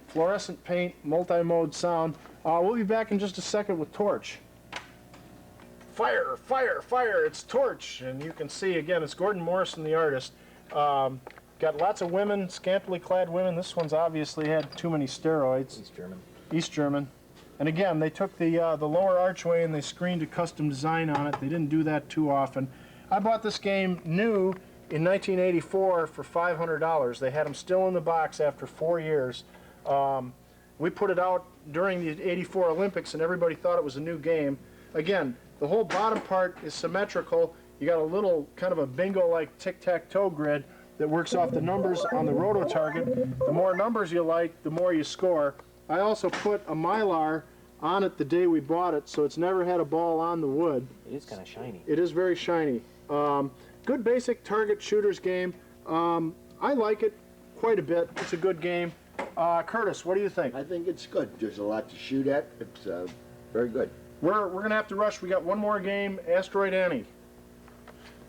Fluorescent paint, multi-mode sound. We'll be back in just a second with Torch. Fire, fire, fire, it's Torch. And you can see, again, it's Gordon Morrison, the artist. Got lots of women, scantily clad women. This one's obviously had too many steroids. East German. East German. And again, they took the lower archway and they screened a custom design on it. They didn't do that too often. I bought this game new in 1984 for $500. They had them still in the box after 4 years. We put it out during the '84 Olympics and everybody thought it was a new game. Again, the whole bottom part is symmetrical. You got a little kind of a bingo-like tic-tac-toe grid that works off the numbers on the roto target. The more numbers you like, the more you score. I also put a Mylar on it the day we bought it, so it's never had a ball on the wood. It is kind of shiny. It is very shiny. Good basic target shooters game. I like it quite a bit. It's a good game. Curtis, what do you think? I think it's good. There's a lot to shoot at. It's very good. We're going to have to rush. We got one more game, Asteroid Annie.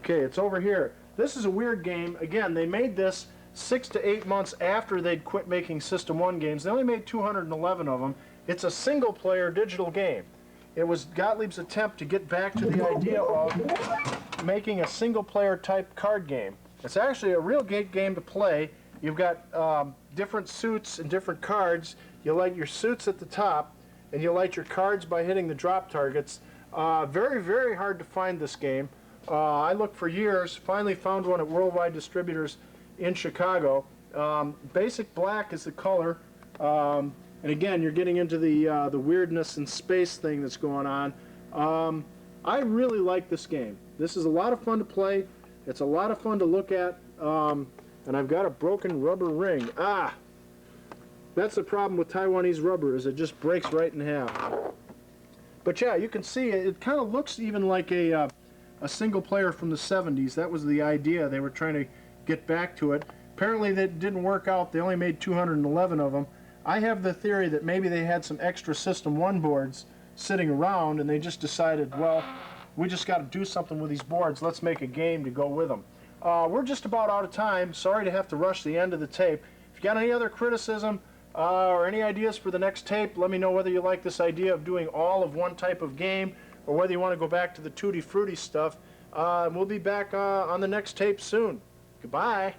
Okay, it's over here. This is a weird game. Again, they made this 6 to 8 months after they'd quit making System 1 games. They only made 211 of them. It's a single-player digital game. It was Gottlieb's attempt to get back to the idea of making a single-player type card game. It's actually a real game to play. You've got different suits and different cards. You light your suits at the top, and you light your cards by hitting the drop targets. Very, very hard to find this game. I looked for years, finally found one at Worldwide Distributors in Chicago. Basic black is the color. And again, you're getting into the weirdness and space thing that's going on. I really like this game. This is a lot of fun to play. It's a lot of fun to look at. And I've got a broken rubber ring. That's the problem with Taiwanese rubber, is it just breaks right in half. But yeah, you can see it kind of looks even like a single player from the 70s. That was the idea. They were trying to get back to it. Apparently that didn't work out. They only made 211 of them. I have the theory that maybe they had some extra System 1 boards sitting around and they just decided, well, we just got to do something with these boards. Let's make a game to go with them. We're just about out of time. Sorry to have to rush the end of the tape. If you got any other criticism or any ideas for the next tape, let me know whether you like this idea of doing all of one type of game or whether you want to go back to the Tutti Frutti stuff. We'll be back on the next tape soon. Goodbye.